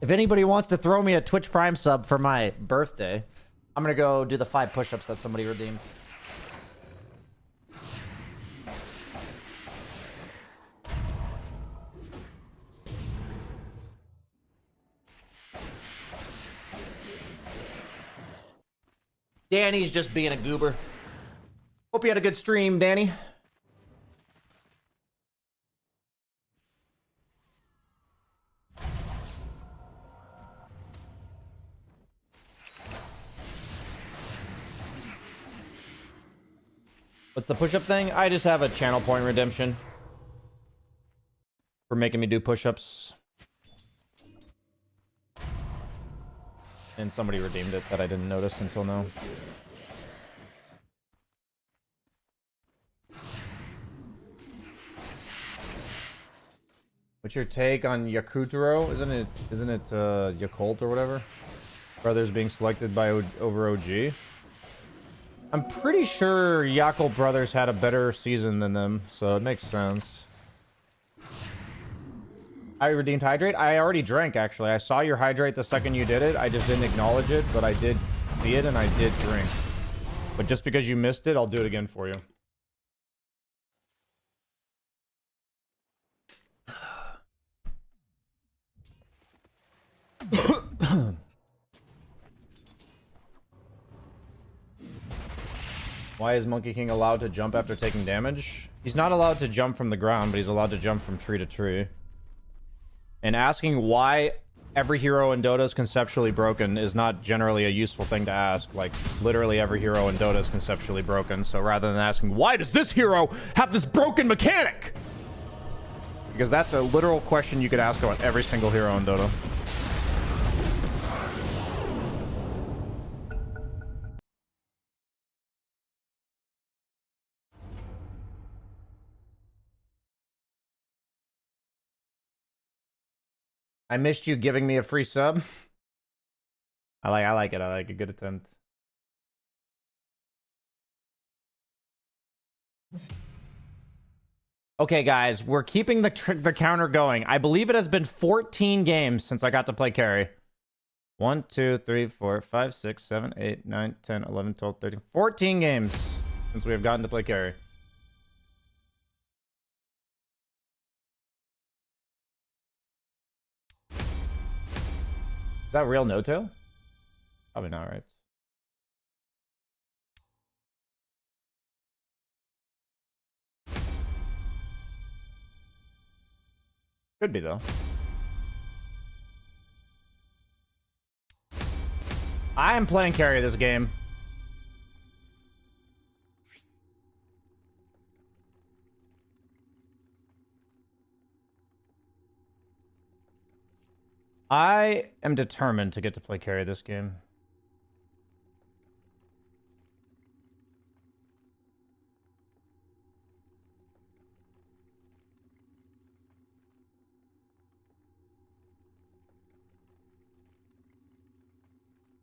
If anybody wants to throw me a Twitch Prime sub for my birthday, I'm gonna go do the 5 push-ups that somebody redeemed. Danny's just being a goober. Hope you had a good stream, Danny. What's the push-up thing? I just have a channel point redemption for making me do push-ups. And somebody redeemed it that I didn't notice until now. What's your take on Yakutaro? Isn't it Yakult or whatever? Brothers being selected by over OG. I'm pretty sure Yakult Brothers had a better season than them, so it makes sense. I redeemed Hydrate. I already drank, actually. I saw your Hydrate the second you did it. I just didn't acknowledge it, but I did see it and I did drink. But just because you missed it, I'll do it again for you. Why is Monkey King allowed to jump after taking damage? He's not allowed to jump from the ground, but he's allowed to jump from tree to tree. And asking why every hero in Dota is conceptually broken is not generally a useful thing to ask. Like, literally every hero in Dota is conceptually broken. So rather than asking, why does this hero have this broken mechanic? Because that's a literal question you could ask about every single hero in Dota. I missed you giving me a free sub. I like it. I like a good attempt. Okay, guys, we're keeping the counter going. I believe it has been 14 games since I got to play carry. 1, 2, 3, 4, 5, 6, 7, 8, 9, 10, 11, 12, 13, 14 games since we have gotten to play carry. Is that real no-tail? Probably not, right? Could be, though. I am playing carry this game. I am determined to get to play carry this game.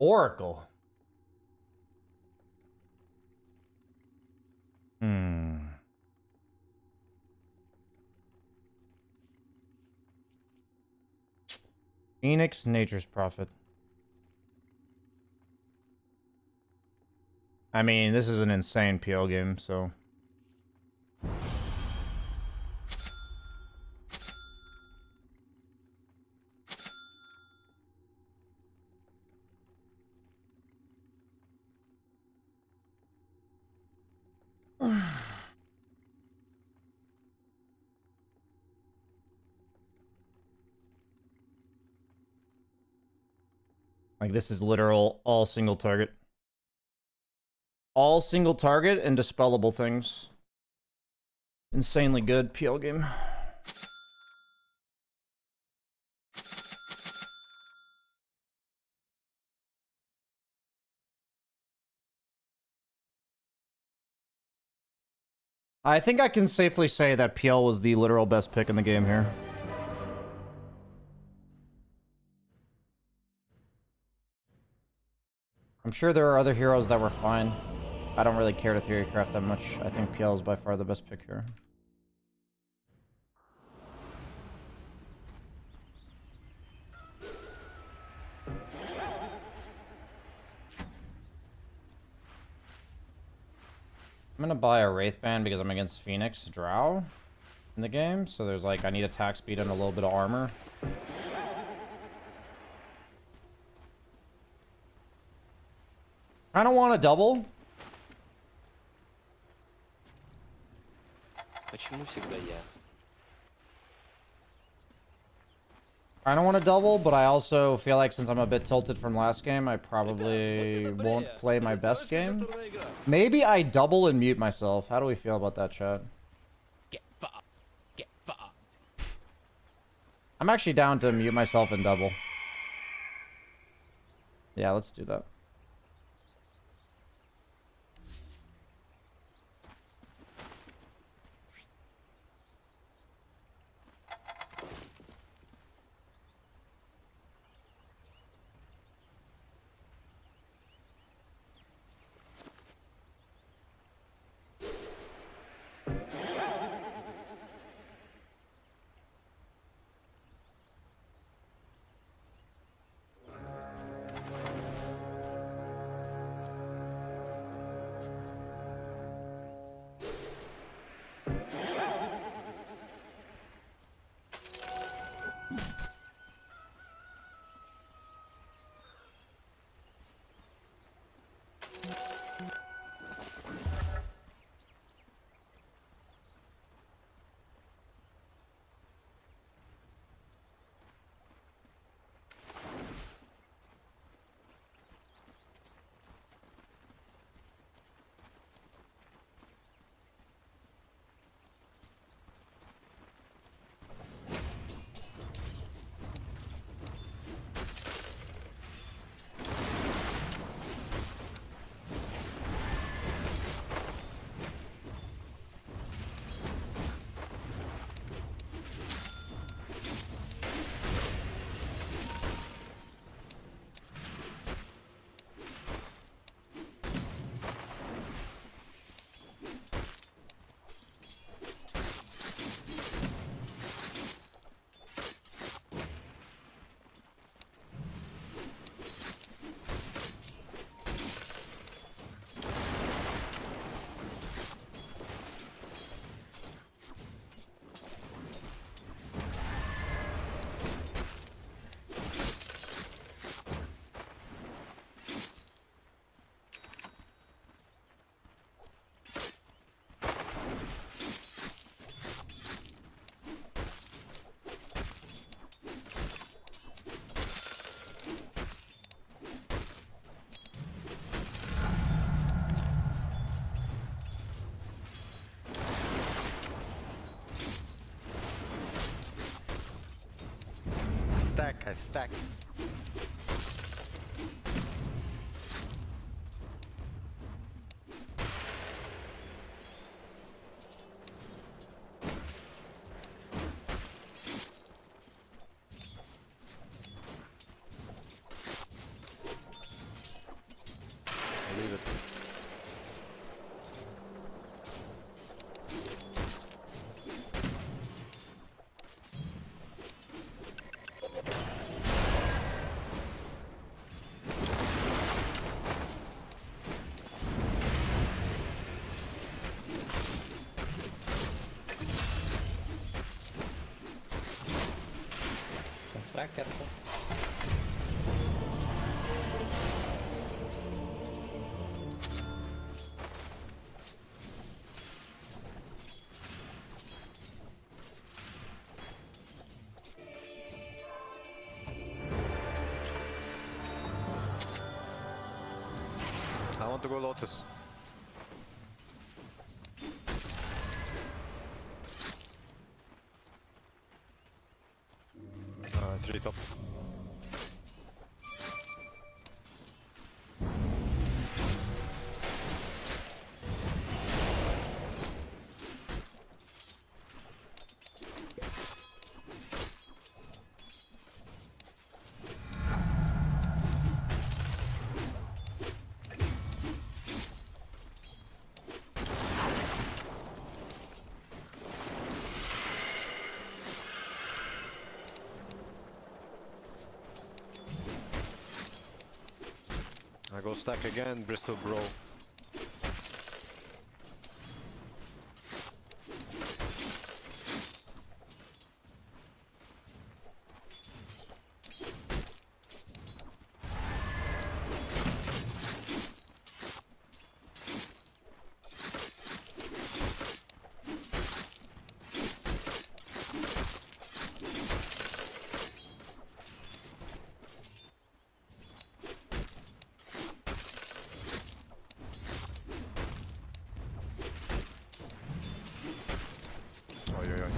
Oracle. Phoenix, Nature's Prophet. I mean, this is an insane PL game, so... My Like, this is literal all single target. All single target and dispellable things. Insanely good PL game. I think I can safely say that PL was the literal best pick in the game here. I'm sure there are other heroes that were fine. I don't really care to theorycraft that much. I think PL is by far the best pick here. I'm gonna buy a Wraith Band because I'm against Phoenix Drow in the game. So there's like, I need attack speed and a little bit of armor. I don't want to double. Почему всегда я? I don't want to double, but I also feel like since I'm a bit tilted from last game, I probably won't play my best game. Maybe I double and mute myself. How do we feel about that, chat? Get fucked. Get fucked. I'm actually down to mute myself and double. Yeah, let's do that. I stack. Leave it. Сейчас тракер. to go Lotus. 3 top. I go stack again, Bristol bro. Oj, oj, oj.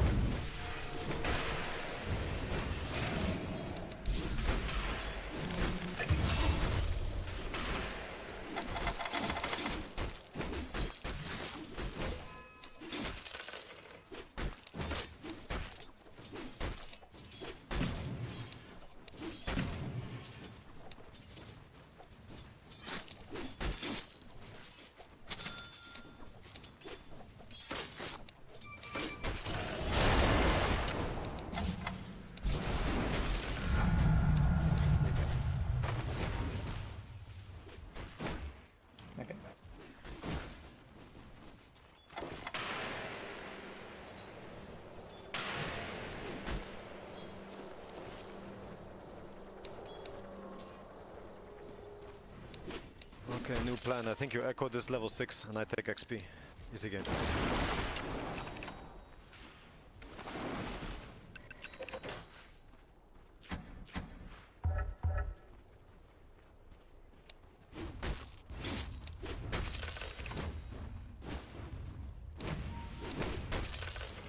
Okay. Okay, new plan. I think you echo this level 6 and I take XP. Easy game.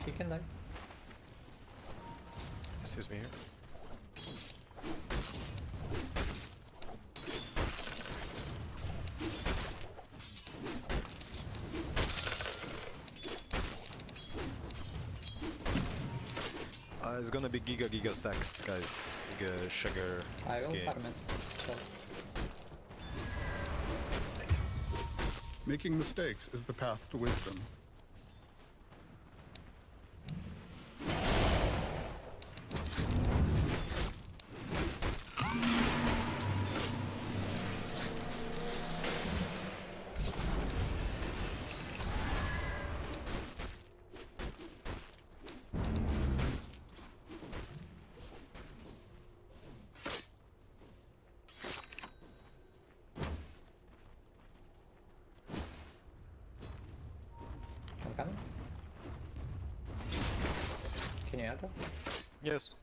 He can die. Excuse me here. It's gonna be giga stacks, guys. Giga sugar. I this will game. farm it. So, Making mistakes is the path to wisdom. I'm coming. Can you aggro? Yes.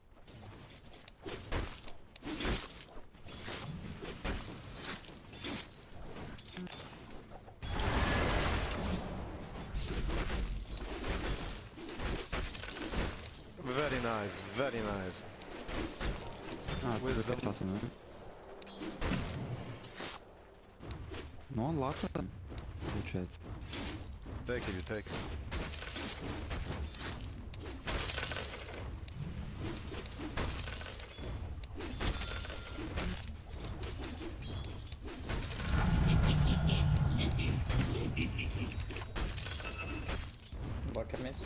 Very nice, very nice. Wisdom. Ну, он лапан, получается. Take it, you take it. Blocker miss.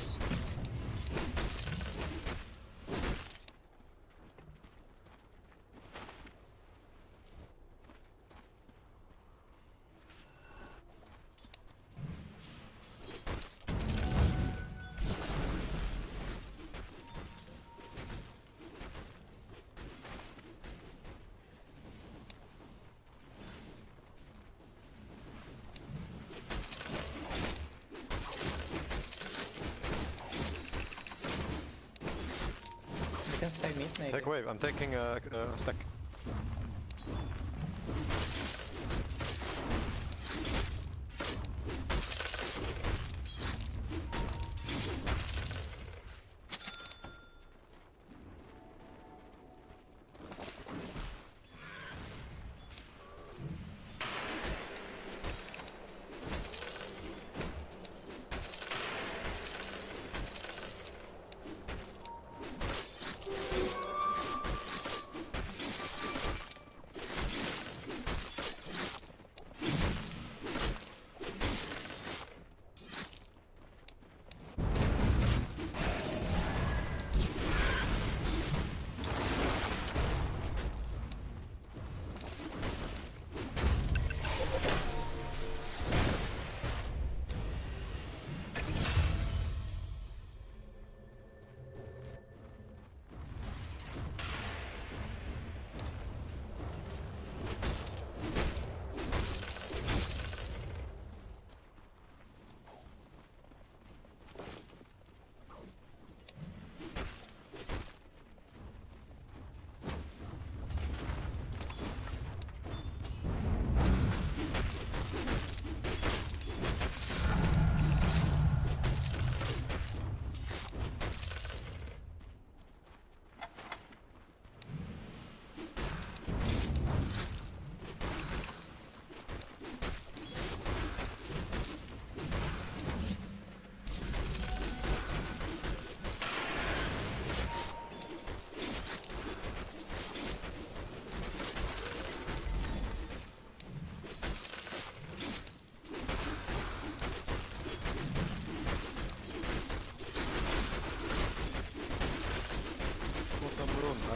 You can stay mid maybe. Take wave, I'm taking a stack.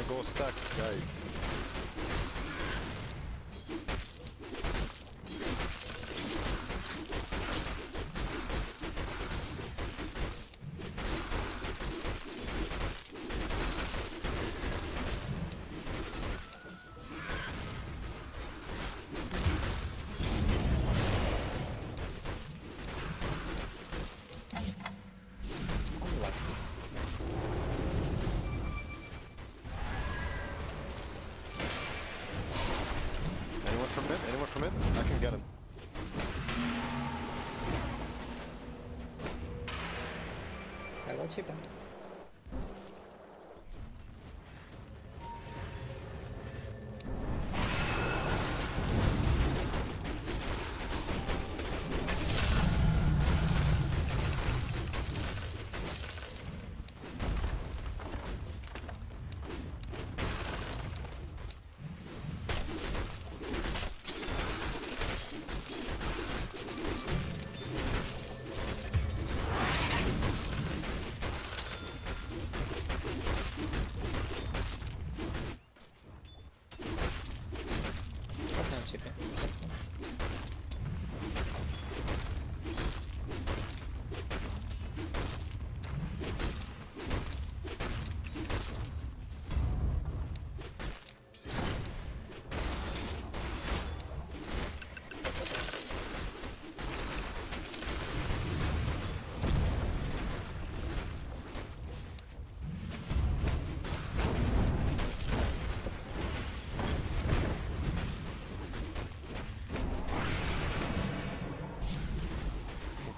gonna go stack, guys. Anyone from mid? Anyone from mid? I can get him. I will chip him. Okay, I'm chipping.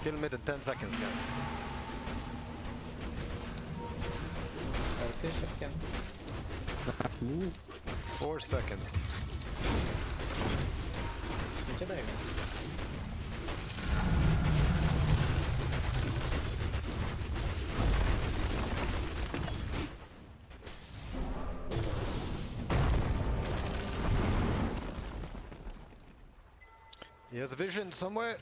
Kill mid in 10 seconds, guys. I'll push up him. Nice move. 4 seconds. Ничего дай ему. He has vision somewhere.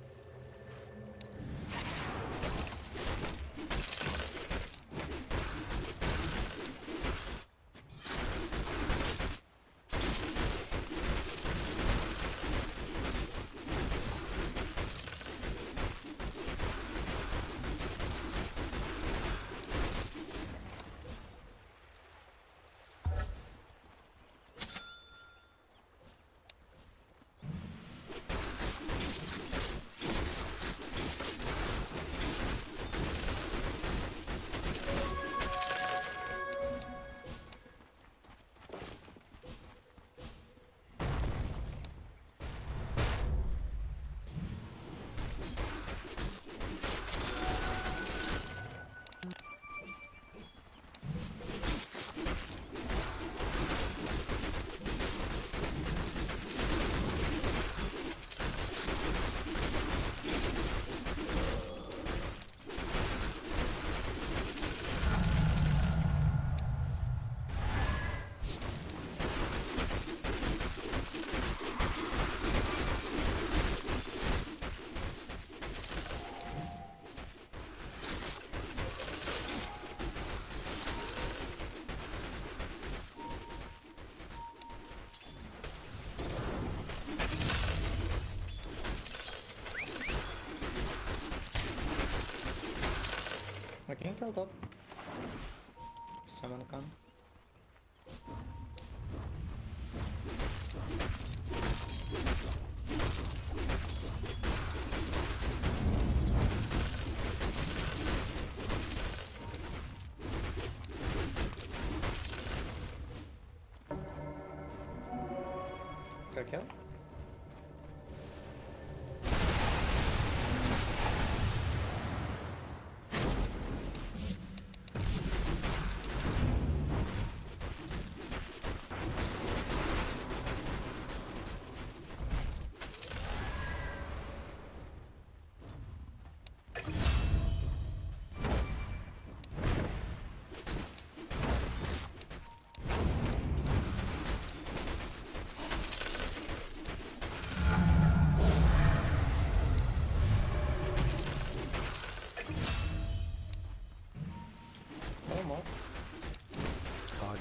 I can kill top. Someone come. Go kill.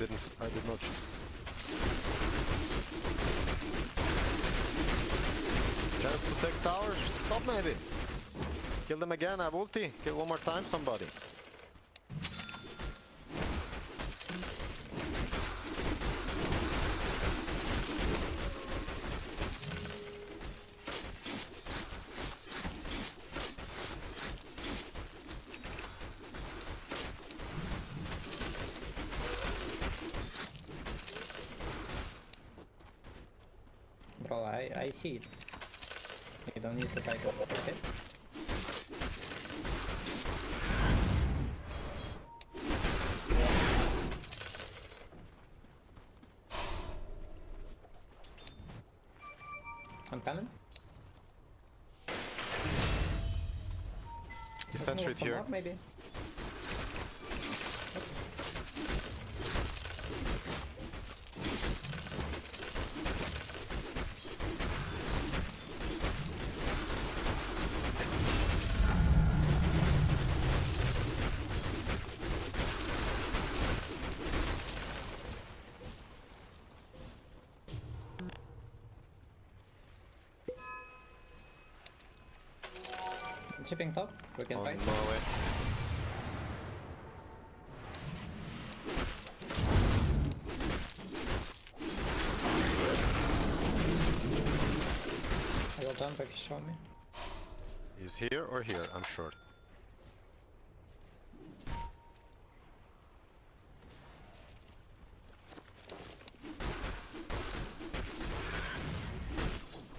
I did not choose. Chance to take towers. Top maybe. Kill them again. I have ulti. Kill one more time somebody. Bro, I see it. You don't need to fight it, okay? I'm coming. He's sentryed Come here. up, maybe. Chipping top, we can Oh, fight. no way. I will jump if you show me. He's here or here, I'm sure.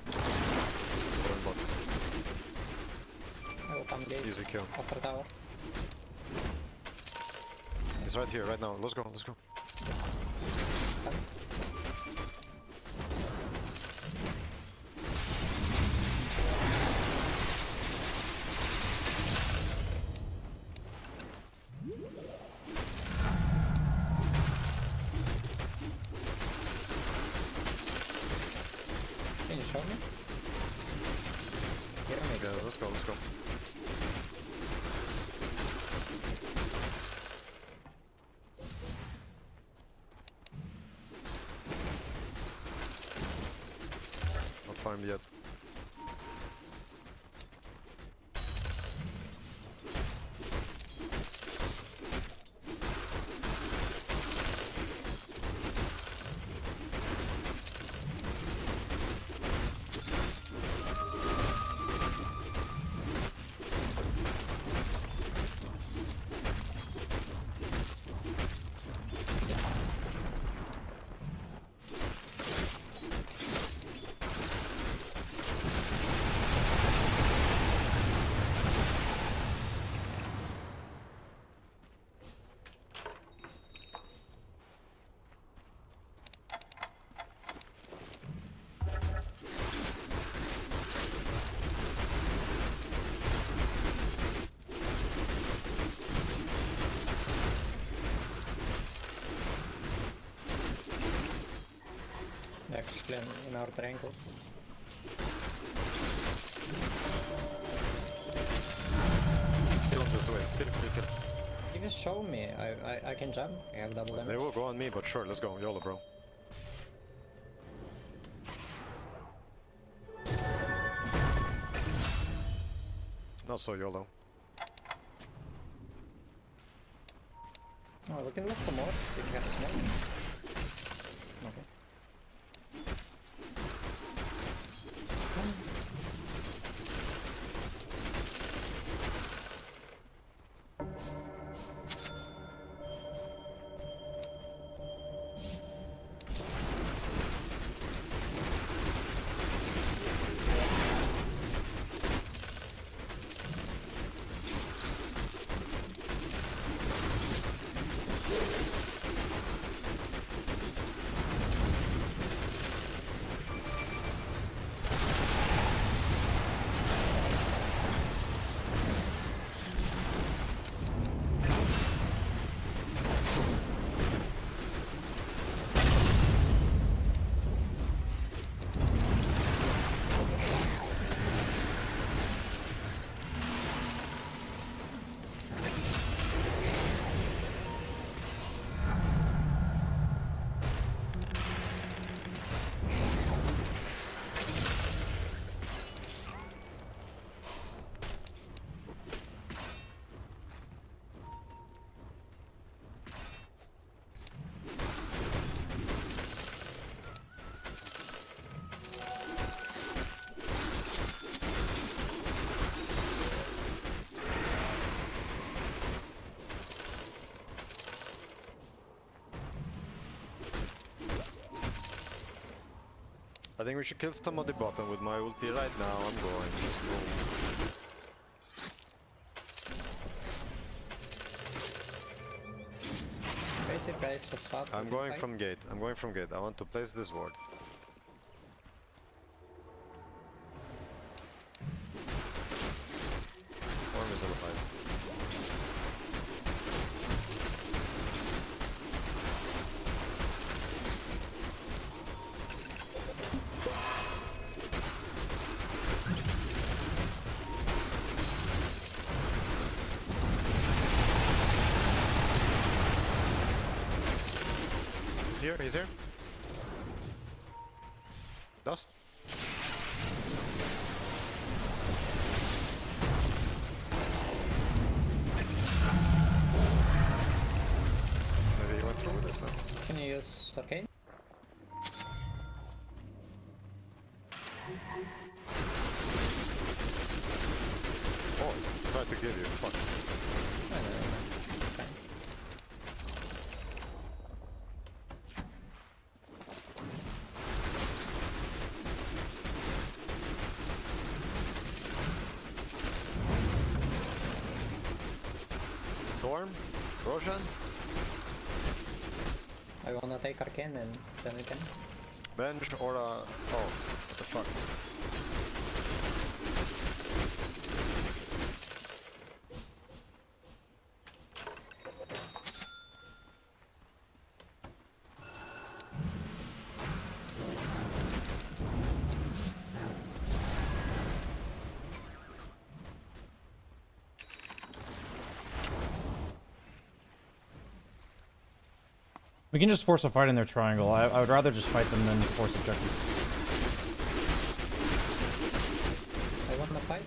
Going bot. I will come gate Easy kill. after tower. He's right here, right now. Let's go, let's go. Can you show me? Here, maybe. Yeah, let's go, let's go. Not farmed yet. Actually, in our triangle. Kill him this way. Kill, kill, kill. If you show me, I can jump. I have double They damage. will go on me, but sure, let's go. YOLO, bro. Not so YOLO. Oh, we can look for more if you have smoke. Okay. I think we should kill somebody bottom with my ulti right now. I'm going. Let's go. Wait if guys for swap. I'm going from gate. I'm going from gate. I want to place this ward. Storm is alive. He's here. Dust. Maybe he went through with it, but... Can you use arcane? Oh, tried to kill you. Fuck. No, no, no. It's fine. Storm? Roshan? I wanna take arcane and then we can. Bench or oh, what the fuck? We can just force a fight in their triangle. I would rather just fight them than force objectives. I wanna fight.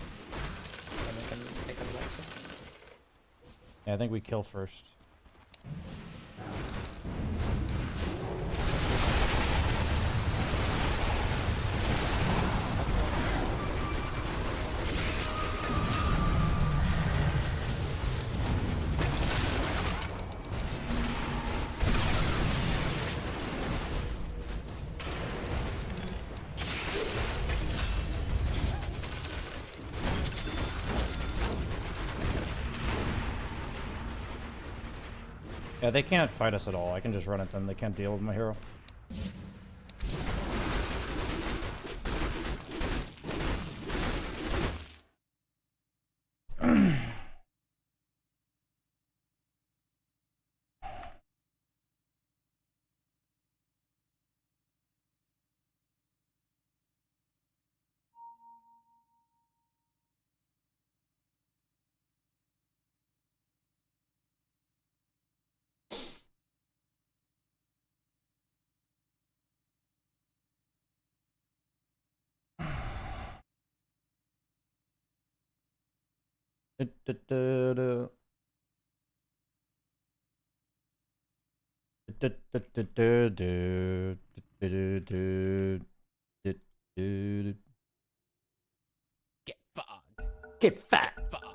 Then we can take a block. Yeah, I think we kill first. Yeah, they can't fight us at all. I can just run at them. They can't deal with my hero. Get fucked. Get fat. Fucked.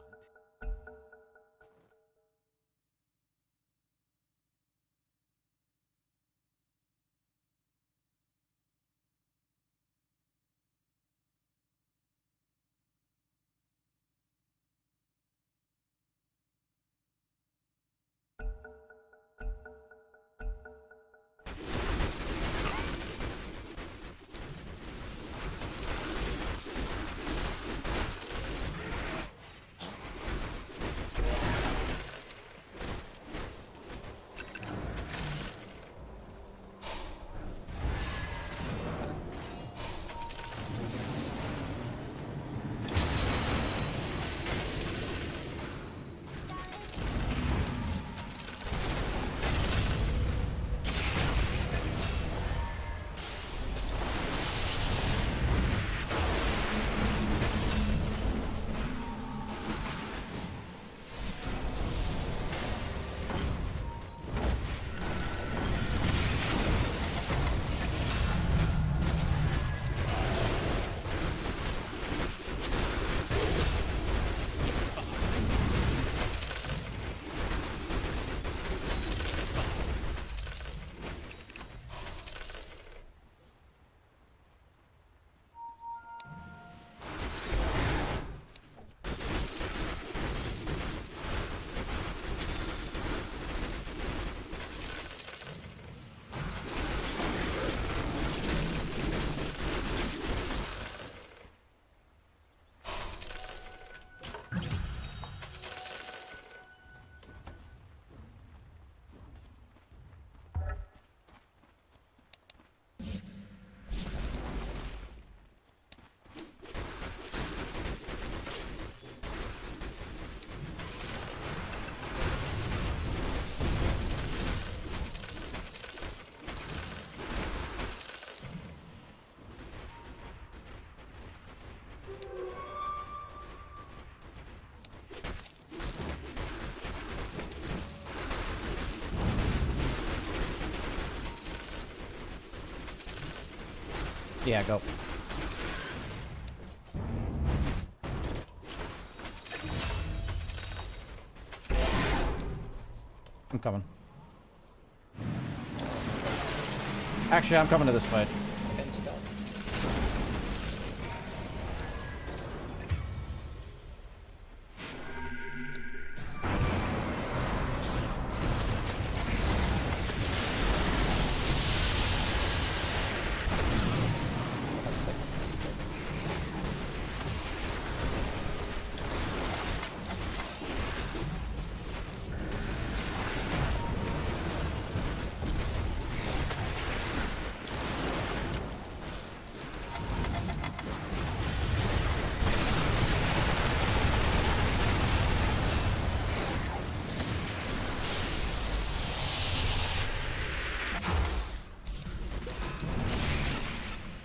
Yeah, go. I'm coming. Actually, I'm coming to this fight. Against that.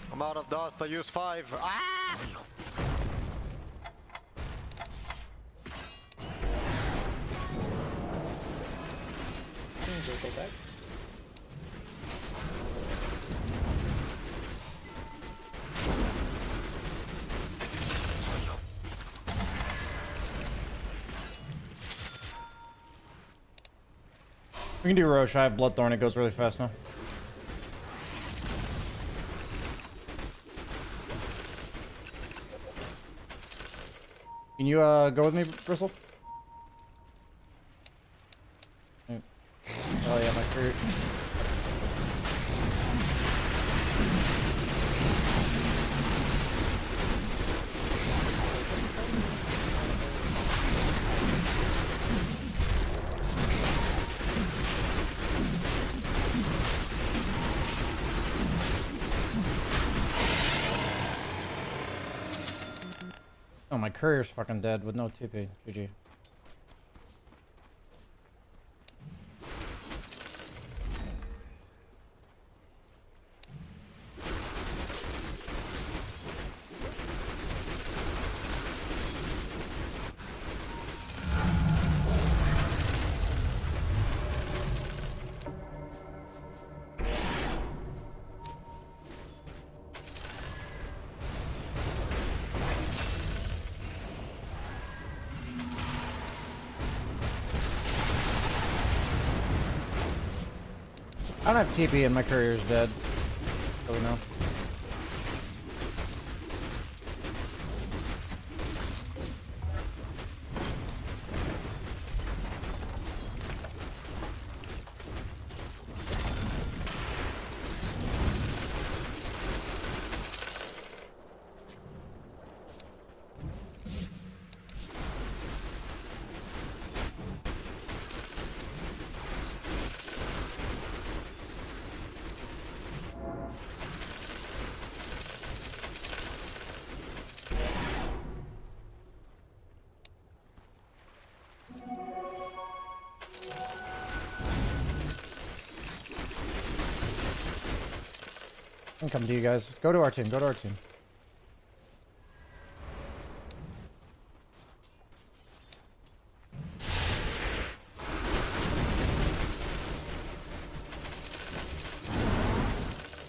I'm out of dots, I use 5. Ah! Go back. We can do Roche. I have Bloodthorn. It goes really fast now. Can you go with me, Bristle? Oh yeah, my career. Oh, my courier's fucking dead with no TP. GG. I don't have TP and my courier's dead. So we know. I'm coming to you guys. Go to our team. Go to our team.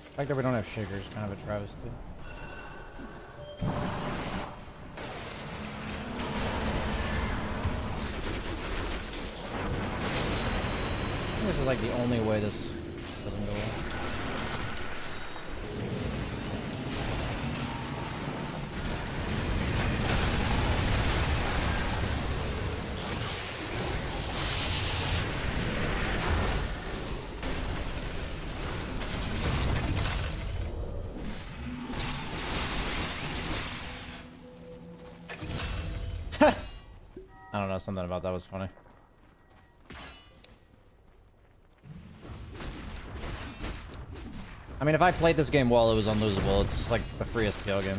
The fact that we don't have Shaker is kind of a travesty. I think this is like the only way this doesn't go well. I don't know, something about that was funny. I mean, if I played this game well, it was unlosable. It's just like the free SPL game.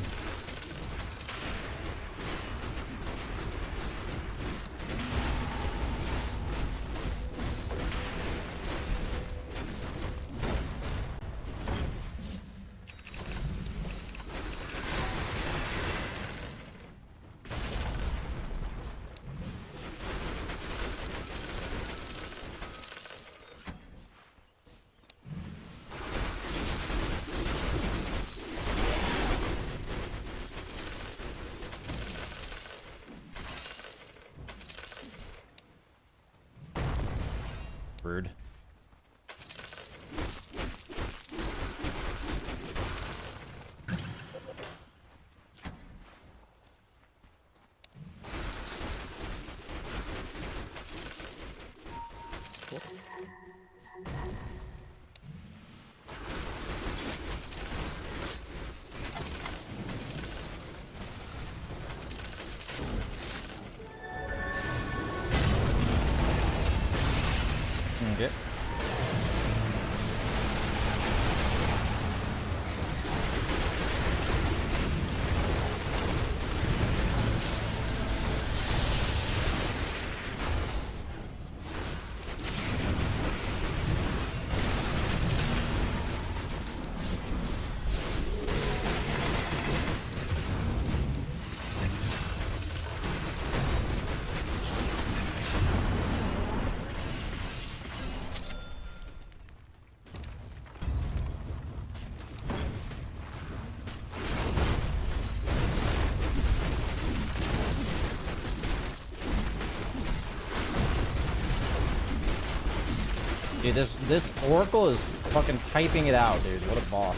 Dude, this Oracle is fucking typing it out, dude. What a boss.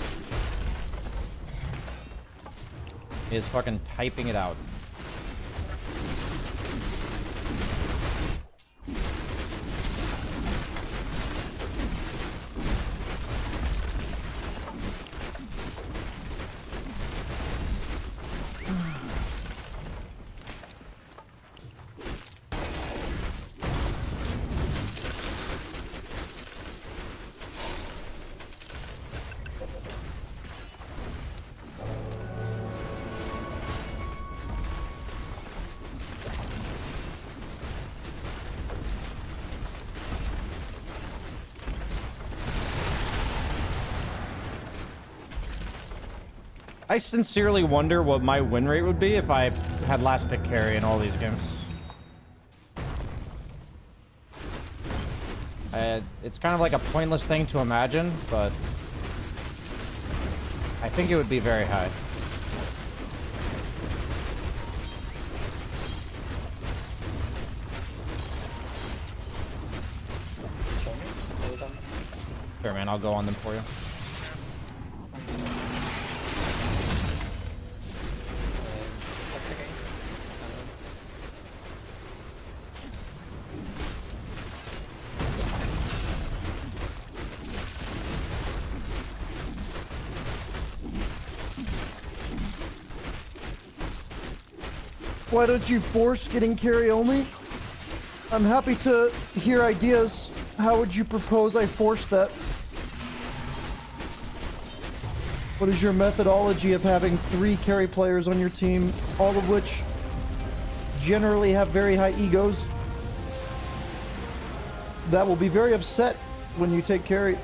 He is fucking typing it out. I sincerely wonder what my win rate would be if I had last pick carry in all these games. It's kind of like a pointless thing to imagine, but I think it would be very high. Show me. Hold on. Sure, man, I'll go on them for you. Just again. Why don't you force getting carry only? I'm happy to hear ideas. How would you propose I force that? What is your methodology of having 3 carry players on your team, all of which generally have very high egos? That will be very upset when you take carry.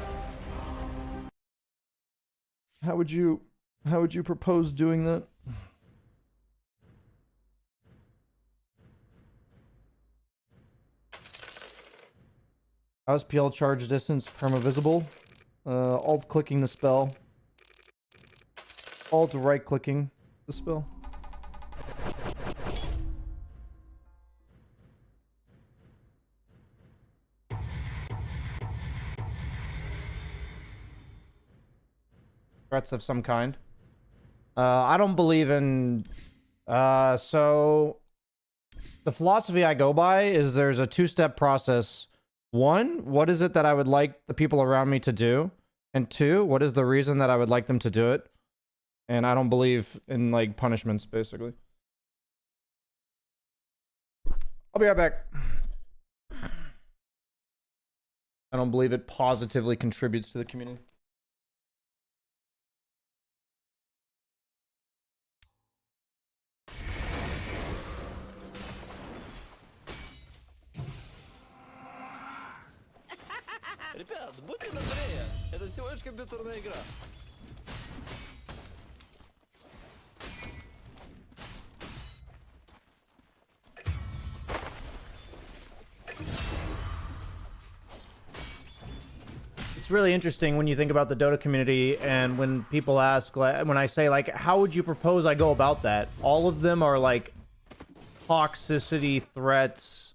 How would you propose doing that? How's PL charge distance perma-visible? Alt clicking the spell. Alt right clicking the spell. Threats of some kind. I don't believe in... So... The philosophy I go by is there's a 2-step process. 1, what is it that I would like the people around me to do? And 2, what is the reason that I would like them to do it? And I don't believe in, like, punishments, basically. I'll be right back. I don't believe it positively contributes to the community. Ребят, будьте добрее. Это всего лишь компьютерная игра. It's really interesting when you think about the Dota community and when people ask, when I say, like, how would you propose I go about that? All of them are, like, toxicity threats,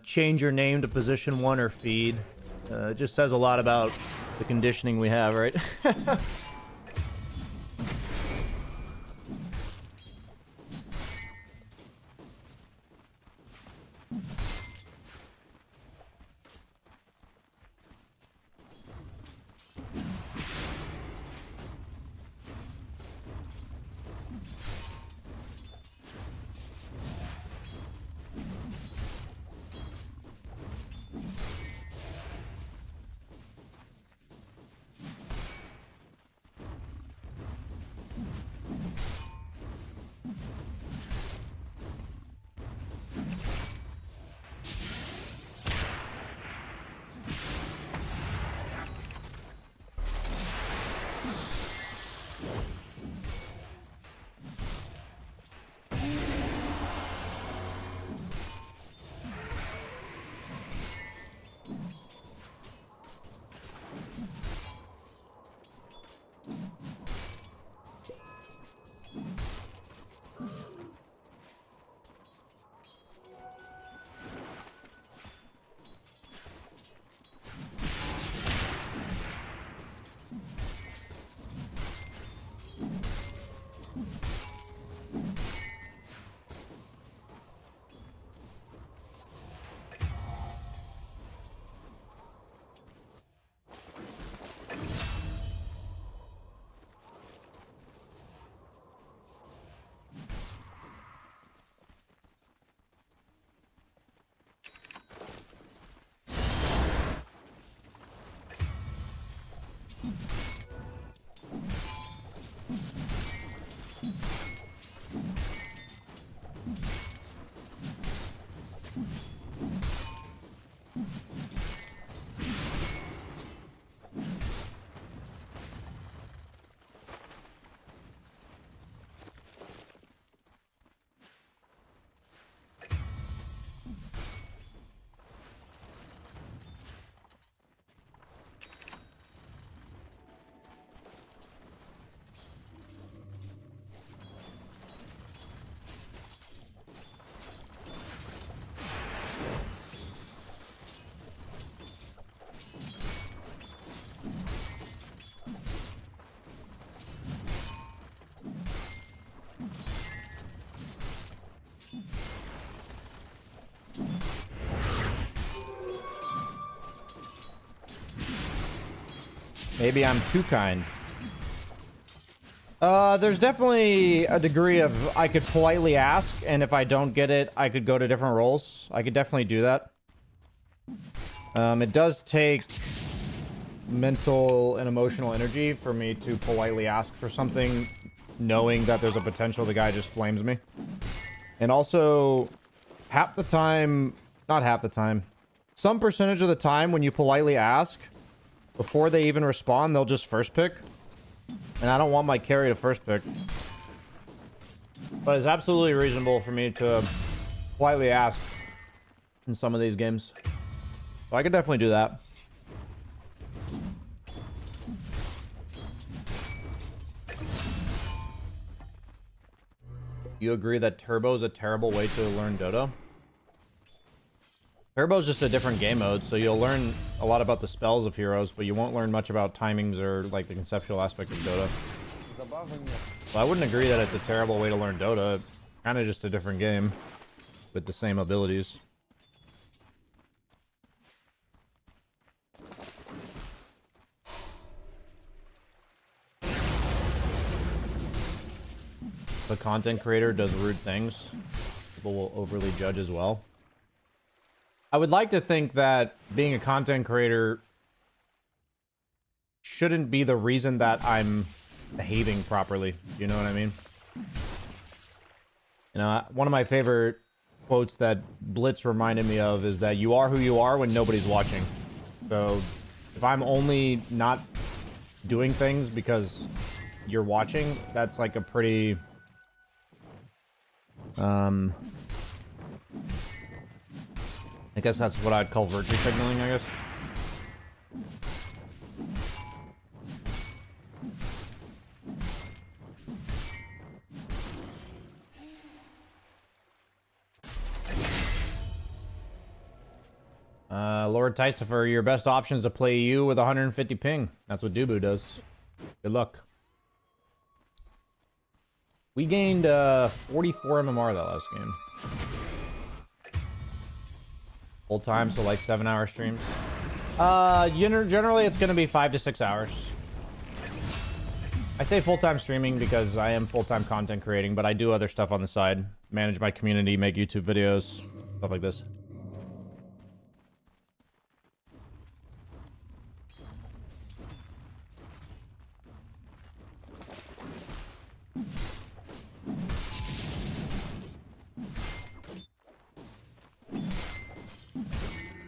change your name to position 1 or feed. It just says a lot about the conditioning we have, right? Maybe I'm too kind. There's definitely a degree of I could politely ask, and if I don't get it, I could go to different roles. I could definitely do that. It does take mental and emotional energy for me to politely ask for something, knowing that there's a potential the guy just flames me. And also, half the time, not half the time, some percentage of the time when you politely ask, before they even respond, they'll just first pick. And I don't want my carry to first pick. But it's absolutely reasonable for me to politely ask in some of these games. So I could definitely do that. You agree that Turbo is a terrible way to learn Dota? Turbo's just a different game mode, so you'll learn a lot about the spells of heroes, but you won't learn much about timings or like the conceptual aspect of Dota. Well, I wouldn't agree that it's a terrible way to learn Dota. It's kind of just a different game with the same abilities. The content creator does rude things. People will overly judge as well. I would like to think that being a content creator shouldn't be the reason that I'm behaving properly. You know what I mean? You know, one of my favorite quotes that Blitz reminded me of is that you are who you are when nobody's watching. So if I'm only not doing things because you're watching, that's like a pretty... I guess that's what I'd call virtue signaling, I guess. Lord Tysifer, your best option is to play you with 150 ping. That's what Dubu does. Good luck. We gained 44 MMR that last game. Full time, so like 7-hour streams. Generally it's gonna be 5 to 6 hours. I say full-time streaming because I am full-time content creating, but I do other stuff on the side. Manage my community, make YouTube videos, stuff like this.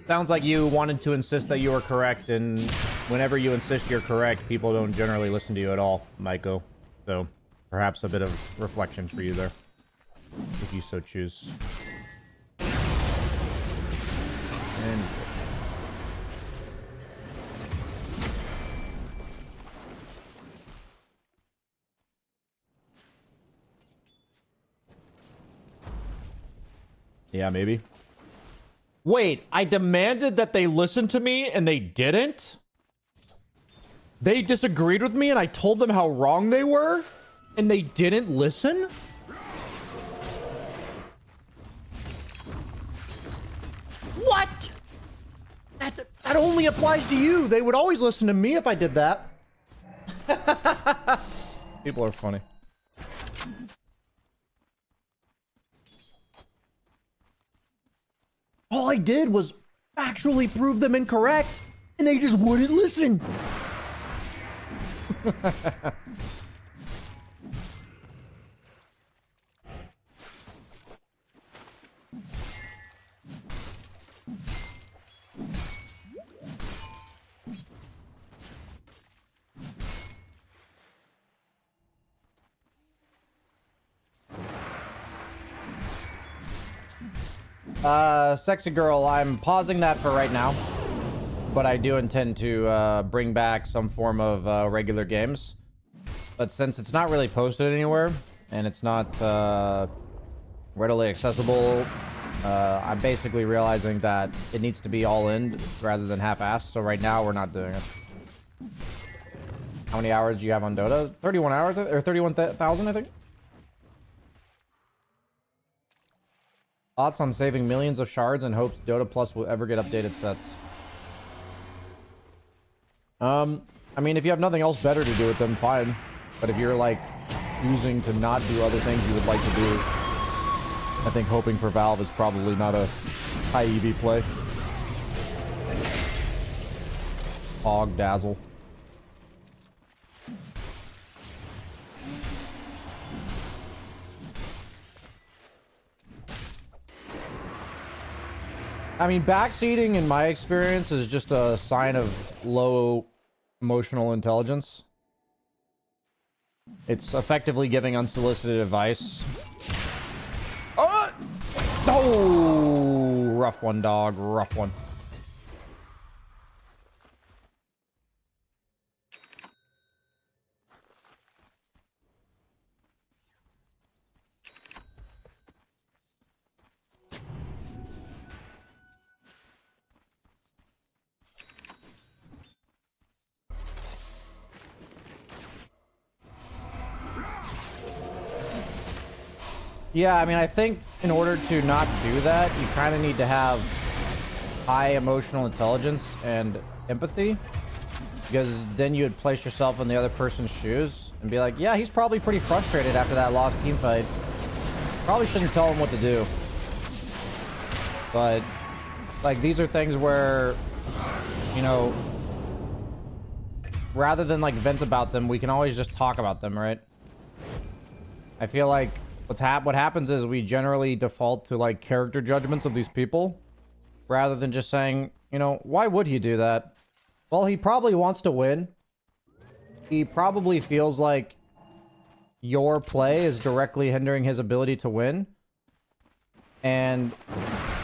Sounds like you wanted to insist that you were correct, and whenever you insist you're correct, people don't generally listen to you at all, Maiko. So, perhaps a bit of reflection for you there, if you so choose. And... yeah, maybe. Wait, I demanded that they listen to me and they didn't? They disagreed with me and I told them how wrong they were? And they didn't listen? What? That only applies to you. They would always listen to me if I did that. People are funny. All I did was actually prove them incorrect, and they just wouldn't listen. Sexy girl, I'm pausing that for right now. But I do intend to bring back some form of regular games. But since it's not really posted anywhere, and it's not readily accessible, I'm basically realizing that it needs to be all in rather than half-assed. So right now, we're not doing it. How many hours do you have on Dota? 31 hours, or 31,000, I think? Thoughts on saving millions of shards in hopes Dota Plus will ever get updated sets? I mean, if you have nothing else better to do with them, fine. But if you're, like, using to not do other things you would like to do, I think hoping for Valve is probably not a high EV play. Hog Dazzle. I mean, backseating, in my experience, is just a sign of low emotional intelligence. It's effectively giving unsolicited advice. Oh! Rough one, dog. Rough one. Yeah, I mean, I think in order to not do that, you kind of need to have high emotional intelligence and empathy. Because then you would place yourself in the other person's shoes and be like, yeah, he's probably pretty frustrated after that lost team fight. Probably shouldn't tell him what to do. But, like, these are things where, you know, rather than, like, vent about them, we can always just talk about them, right? I feel like what happens is we generally default to, like, character judgments of these people rather than just saying, you know, why would he do that? Well, he probably wants to win. He probably feels like your play is directly hindering his ability to win. And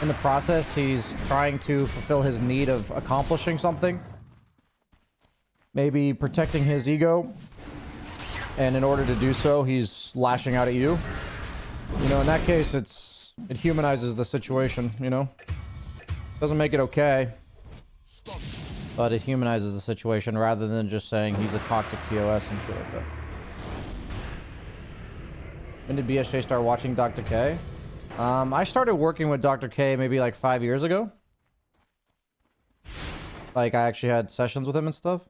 in the process, he's trying to fulfill his need of accomplishing something. Maybe protecting his ego. And in order to do so, he's lashing out at you. You know, in that case, it humanizes the situation, you know? Doesn't make it okay. But it humanizes the situation rather than just saying he's a toxic TOS and shit like that. When did BSJ start watching Dr. K? I started working with Dr. K maybe like 5 years ago. Like, I actually had sessions with him and stuff.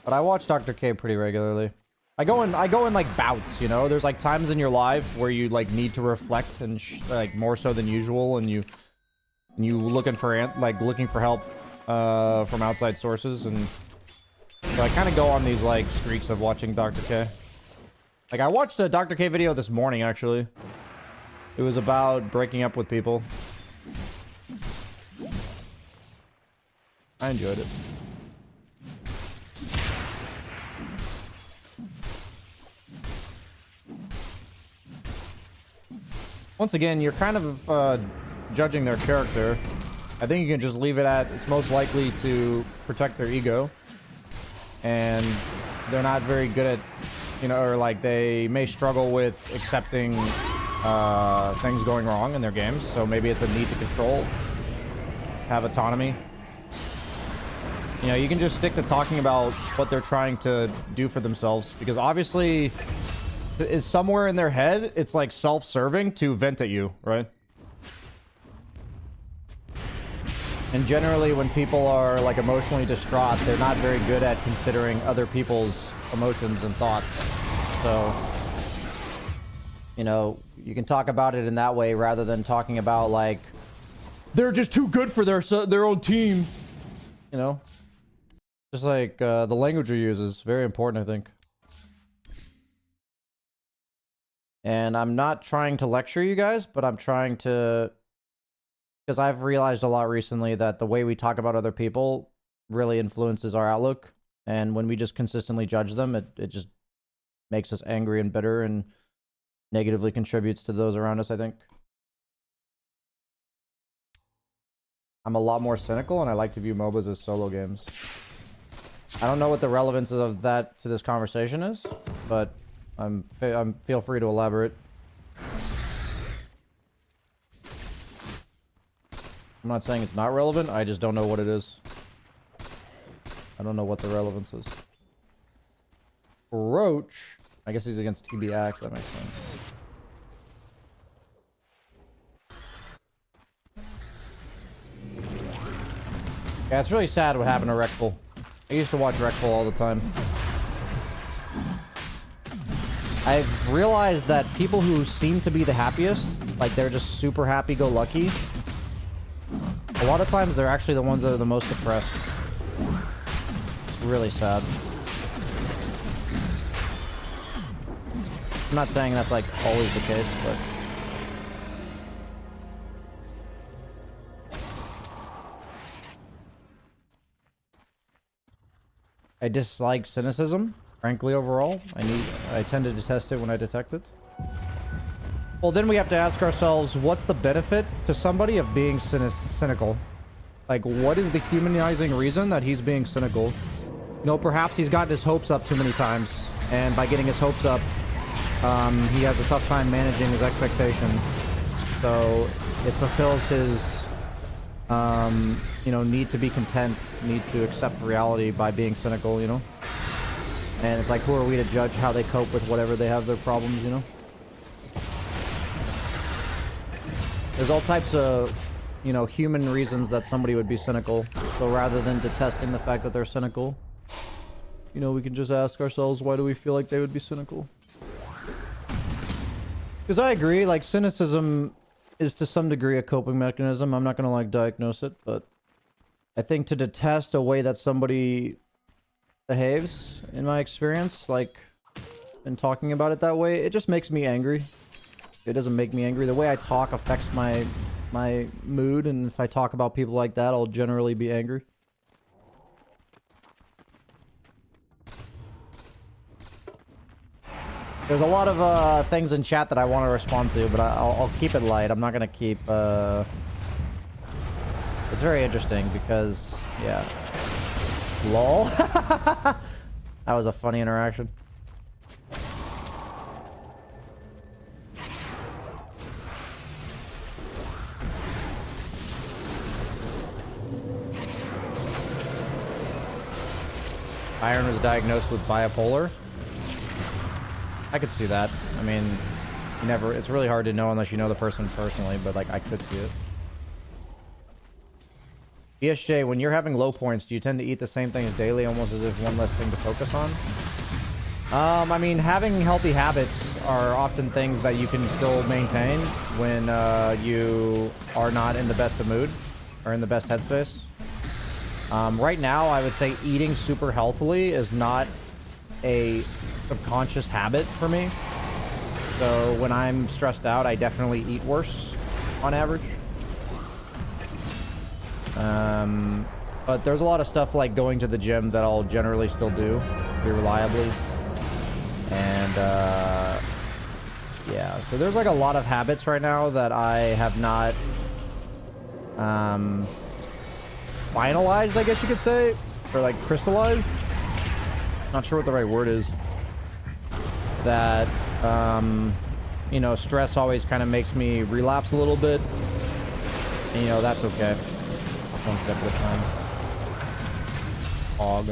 But I watch Dr. K pretty regularly. I go in like bouts, you know? There's like times in your life where you like need to reflect and like more so than usual, and you looking for help from outside sources, and so I kind of go on these like streaks of watching Dr. K. Like, I watched a Dr. K video this morning, actually. It was about breaking up with people. I enjoyed it. Once again, you're kind of judging their character. I think you can just leave it at it's most likely to protect their ego. And they're not very good at, you know, or like they may struggle with accepting things going wrong in their games. So maybe it's a need to control, have autonomy. You know, you can just stick to talking about what they're trying to do for themselves, because obviously it's somewhere in their head, it's like self-serving to vent at you, right? And generally when people are like emotionally distraught, they're not very good at considering other people's emotions and thoughts. So, you know, you can talk about it in that way rather than talking about like they're just too good for their own team, you know? Just like the language you use is very important, I think. And I'm not trying to lecture you guys, but I'm trying to... Because I've realized a lot recently that the way we talk about other people really influences our outlook. And when we just consistently judge them, it just makes us angry and bitter and negatively contributes to those around us, I think. I'm a lot more cynical, and I like to view MOBAs as solo games. I don't know what the relevance of that to this conversation is, but I'm feel free to elaborate. I'm not saying it's not relevant, I just don't know what it is. I don't know what the relevance is. Roach, I guess he's against TBX, that makes sense. Yeah, it's really sad what happened to Rekful. I used to watch Rekful all the time. I've realized that people who seem to be the happiest, like they're just super happy-go-lucky, a lot of times they're actually the ones that are the most depressed. It's really sad. I'm not saying that's like always the case, but... I dislike cynicism, frankly, overall. I tend to detest it when I detect it. Well, then we have to ask ourselves, what's the benefit to somebody of being cynical? Like, what is the humanizing reason that he's being cynical? You know, perhaps he's gotten his hopes up too many times, and by getting his hopes up, he has a tough time managing his expectation. So, it fulfills his... you know, need to be content, need to accept reality by being cynical, you know? And it's like, who are we to judge how they cope with whatever they have their problems, you know? There's all types of, you know, human reasons that somebody would be cynical. So rather than detesting the fact that they're cynical, you know, we can just ask ourselves, why do we feel like they would be cynical? Because I agree, like, cynicism is to some degree a coping mechanism. I'm not gonna like diagnose it, but I think to detest a way that somebody behaves, in my experience, like in talking about it that way, it just makes me angry. It doesn't make me angry. The way I talk affects my mood, and if I talk about people like that, I'll generally be angry. There's a lot of things in chat that I want to respond to, but I'll keep it light. I'm not gonna keep... It's very interesting because, yeah. LOL. That was a funny interaction. Iron was diagnosed with bipolar. I could see that. I mean, it's really hard to know unless you know the person personally, but like I could see it. BSJ, when you're having low points, do you tend to eat the same things daily, almost as if one less thing to focus on? I mean, having healthy habits are often things that you can still maintain when you are not in the best of mood or in the best headspace. Right now, I would say eating super healthily is not a subconscious habit for me. So when I'm stressed out, I definitely eat worse on average. But there's a lot of stuff like going to the gym that I'll generally still do pretty reliably. And yeah, so there's like a lot of habits right now that I have not finalized, I guess you could say, or like crystallized. Not sure what the right word is. That you know, stress always kind of makes me relapse a little bit. And, you know, that's okay. One step at a time. Hog.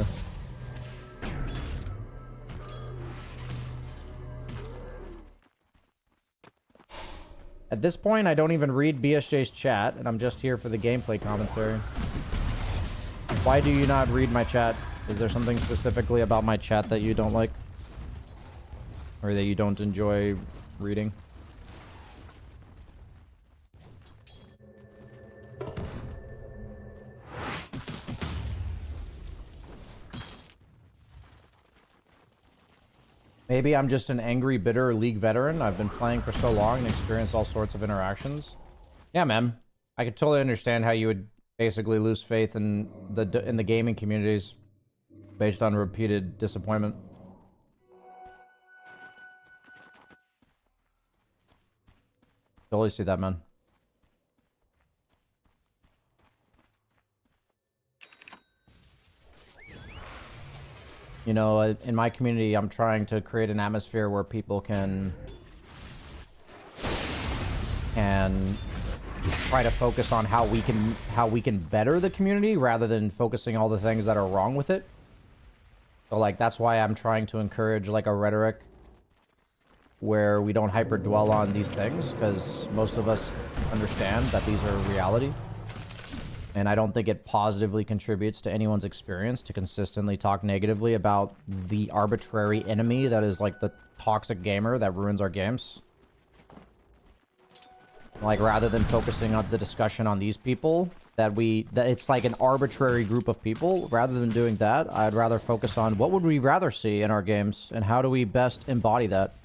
At this point, I don't even read BSJ's chat, and I'm just here for the gameplay commentary. Why do you not read my chat? Is there something specifically about my chat that you don't like? Or that you don't enjoy reading? Maybe I'm just an angry, bitter League veteran. I've been playing for so long and experienced all sorts of interactions. Yeah, man. I could totally understand how you would basically lose faith in the gaming communities based on repeated disappointment. Totally see that, man. You know, in my community, I'm trying to create an atmosphere where people can try to focus on how we can better the community rather than focusing all the things that are wrong with it. So like that's why I'm trying to encourage like a rhetoric where we don't hyper dwell on these things, because most of us understand that these are reality. And I don't think it positively contributes to anyone's experience to consistently talk negatively about the arbitrary enemy that is like the toxic gamer that ruins our games. Like, rather than focusing on the discussion on these people, that it's like an arbitrary group of people, rather than doing that, I'd rather focus on what would we rather see in our games and how do we best embody that.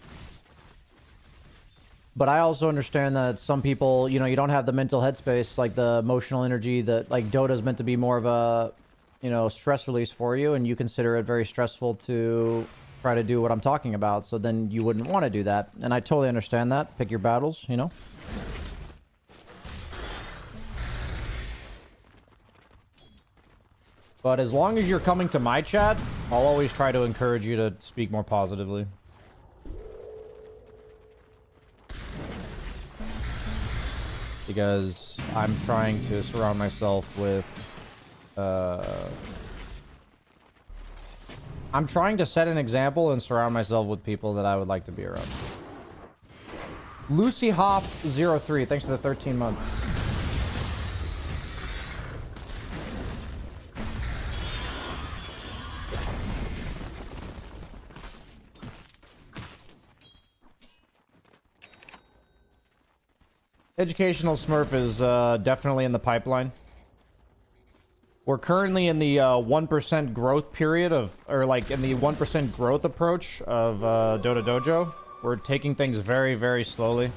But I also understand that some people, you know, you don't have the mental headspace, like the emotional energy that, like, Dota is meant to be more of a, you know, stress release for you, and you consider it very stressful to try to do what I'm talking about, so then you wouldn't want to do that. And I totally understand that. Pick your battles, you know? But as long as you're coming to my chat, I'll always try to encourage you to speak more positively. Because I'm trying to surround myself with... I'm trying to set an example and surround myself with people that I would like to be around. Lucy Hop 03, thanks for the 13 months. Educational Smurf is definitely in the pipeline. We're currently in the 1% growth period of, or like in the 1% growth approach of Dota Dojo. We're taking things very, very slowly.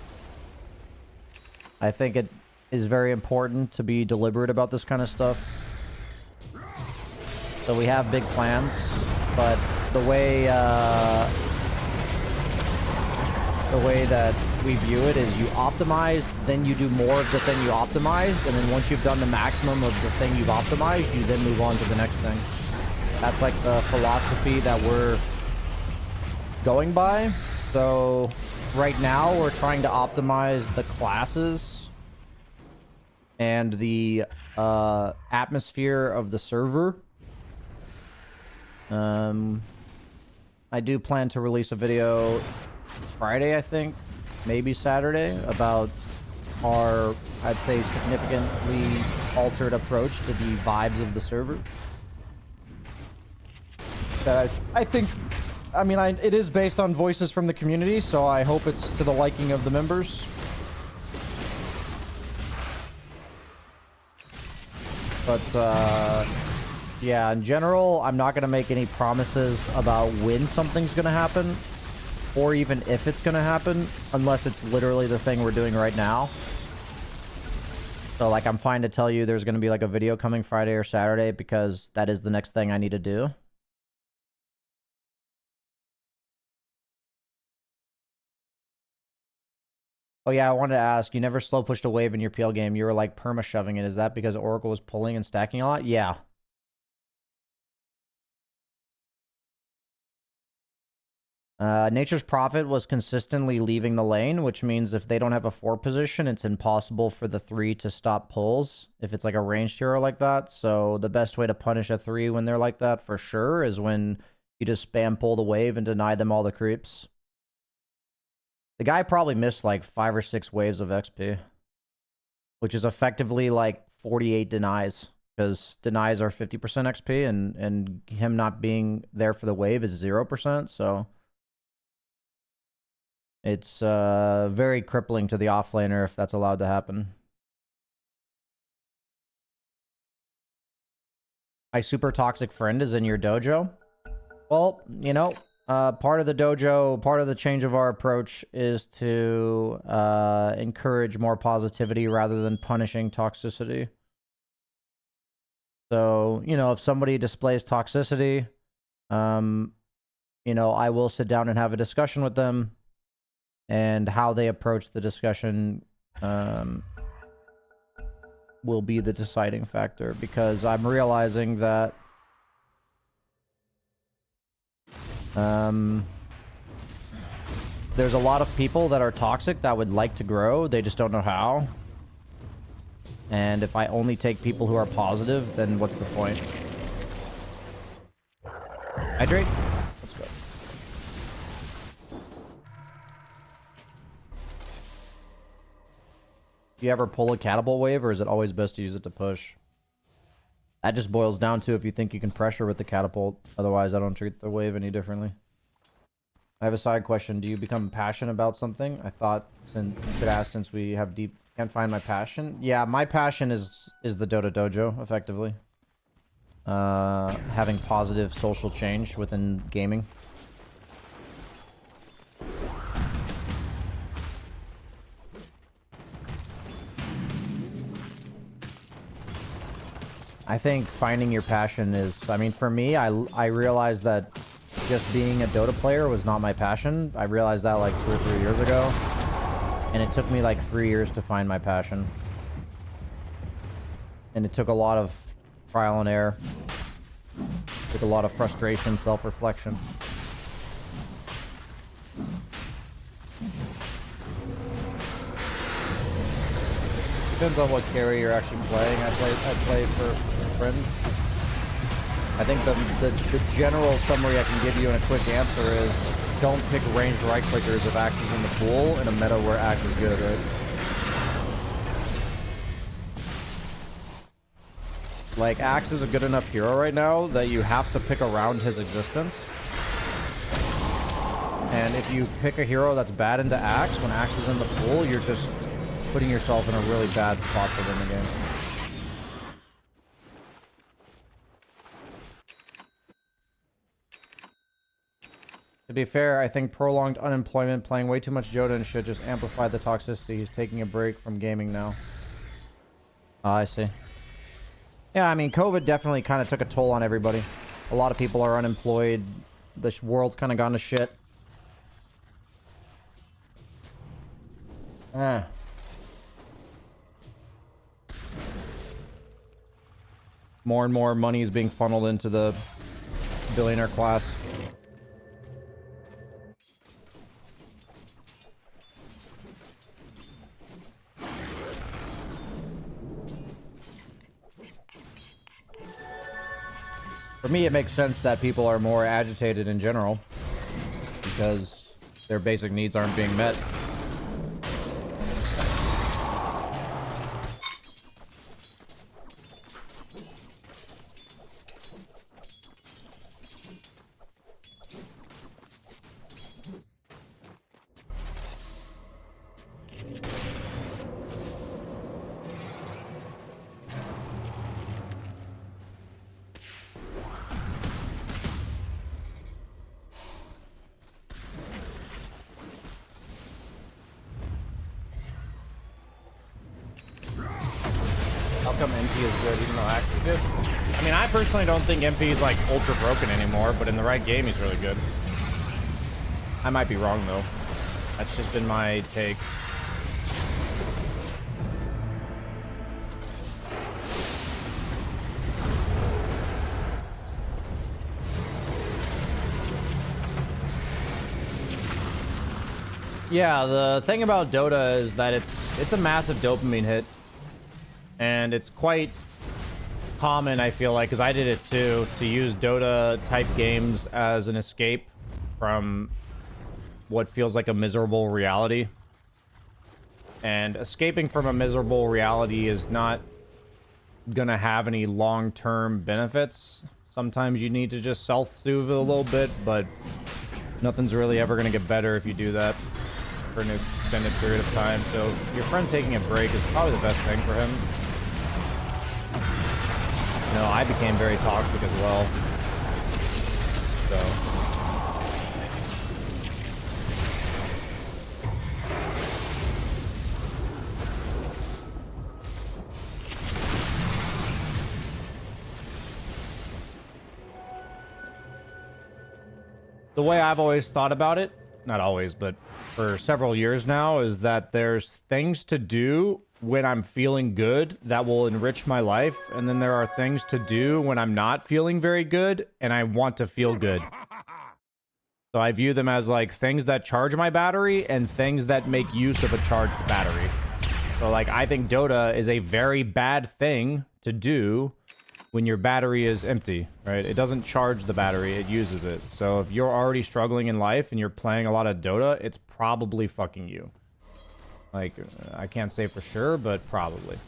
I think it is very important to be deliberate about this kind of stuff. So we have big plans, but the way that we view it is you optimize, then you do more of the thing you optimized, and then once you've done the maximum of the thing you've optimized, you then move on to the next thing. That's like the philosophy that we're going by. So right now we're trying to optimize the classes and the atmosphere of the server. I do plan to release a video Friday, I think, maybe Saturday, about our, I'd say, significantly altered approach to the vibes of the server. That I think, I mean, it is based on voices from the community, so I hope it's to the liking of the members. But, yeah, in general, I'm not going to make any promises about when something's going to happen, or even if it's going to happen, unless it's literally the thing we're doing right now. So, like, I'm fine to tell you there's going to be, like, a video coming Friday or Saturday, because that is the next thing I need to do. Oh, yeah, I wanted to ask, you never slow pushed a wave in your PL game. You were, like, perma-shoving it. Is that because Oracle was pulling and stacking a lot? Yeah. Nature's Prophet was consistently leaving the lane, which means if they don't have a 4 position, it's impossible for the 3 to stop pulls, if it's like a ranged hero like that. So the best way to punish a 3 when they're like that, for sure, is when you just spam pull the wave and deny them all the creeps. The guy probably missed like 5 or 6 waves of XP, which is effectively like 48 denies, because denies are 50% XP, and him not being there for the wave is 0%, so... It's very crippling to the offlaner if that's allowed to happen. My super toxic friend is in your dojo. Well, you know, Part of the dojo, part of the change of our approach is to encourage more positivity rather than punishing toxicity. So, you know, if somebody displays toxicity, you know, I will sit down and have a discussion with them, and how they approach the discussion will be the deciding factor, because I'm realizing that there's a lot of people that are toxic that would like to grow, they just don't know how. And if I only take people who are positive, then what's the point? Hydrate? Let's go. Do you ever pull a catapult wave, or is it always best to use it to push? That just boils down to if you think you can pressure with the catapult. Otherwise, I don't treat the wave any differently. I have a side question. Do you become passionate about something? I thought since you could ask, since we have deep... Can't find my passion. Yeah, my passion is the Dota Dojo, effectively. Having positive social change within gaming. I think finding your passion is... I mean, for me, I realized that just being a Dota player was not my passion. I realized that like 2 or 3 years ago. And it took me like 3 years to find my passion. And it took a lot of trial and error. It took a lot of frustration, self-reflection. Depends on what carry you're actually playing. I play for friends. I think the general summary I can give you in a quick answer is don't pick ranged right clickers if Axe is in the pool in a meta where Axe is good, right? Like, Axe is a good enough hero right now that you have to pick around his existence. And if you pick a hero that's bad into Axe, when Axe is in the pool, you're just putting yourself in a really bad spot to win the game. To be fair, I think prolonged unemployment, playing way too much Joda and shit just amplify the toxicity. He's taking a break from gaming now. Oh, I see. Yeah, I mean, COVID definitely kind of took a toll on everybody. A lot of people are unemployed. The world's kind of gone to shit. More and more money is being funneled into the billionaire class. For me, it makes sense that people are more agitated in general because their basic needs aren't being met. How come MP is good even though Axe is good? I mean, I personally don't think MP is like ultra broken anymore, but in the right game he's really good. I might be wrong though. That's just been my take. Yeah, the thing about Dota is that it's a massive dopamine hit. And it's quite common, I feel like, because I did it too, to use Dota-type games as an escape from what feels like a miserable reality. And escaping from a miserable reality is not gonna have any long-term benefits. Sometimes you need to just self-soothe a little bit, but nothing's really ever gonna get better if you do that for an extended period of time. So your friend taking a break is probably the best thing for him. You know, I became very toxic as well. So the way I've always thought about it, not always, but for several years now, is that there's things to do when I'm feeling good that will enrich my life, and then there are things to do when I'm not feeling very good and I want to feel good. So I view them as like things that charge my battery and things that make use of a charged battery. So like I think Dota is a very bad thing to do when your battery is empty, right? It doesn't charge the battery, it uses it. So if you're already struggling in life and you're playing a lot of Dota, it's probably fucking you. Like, I can't say for sure, but probably.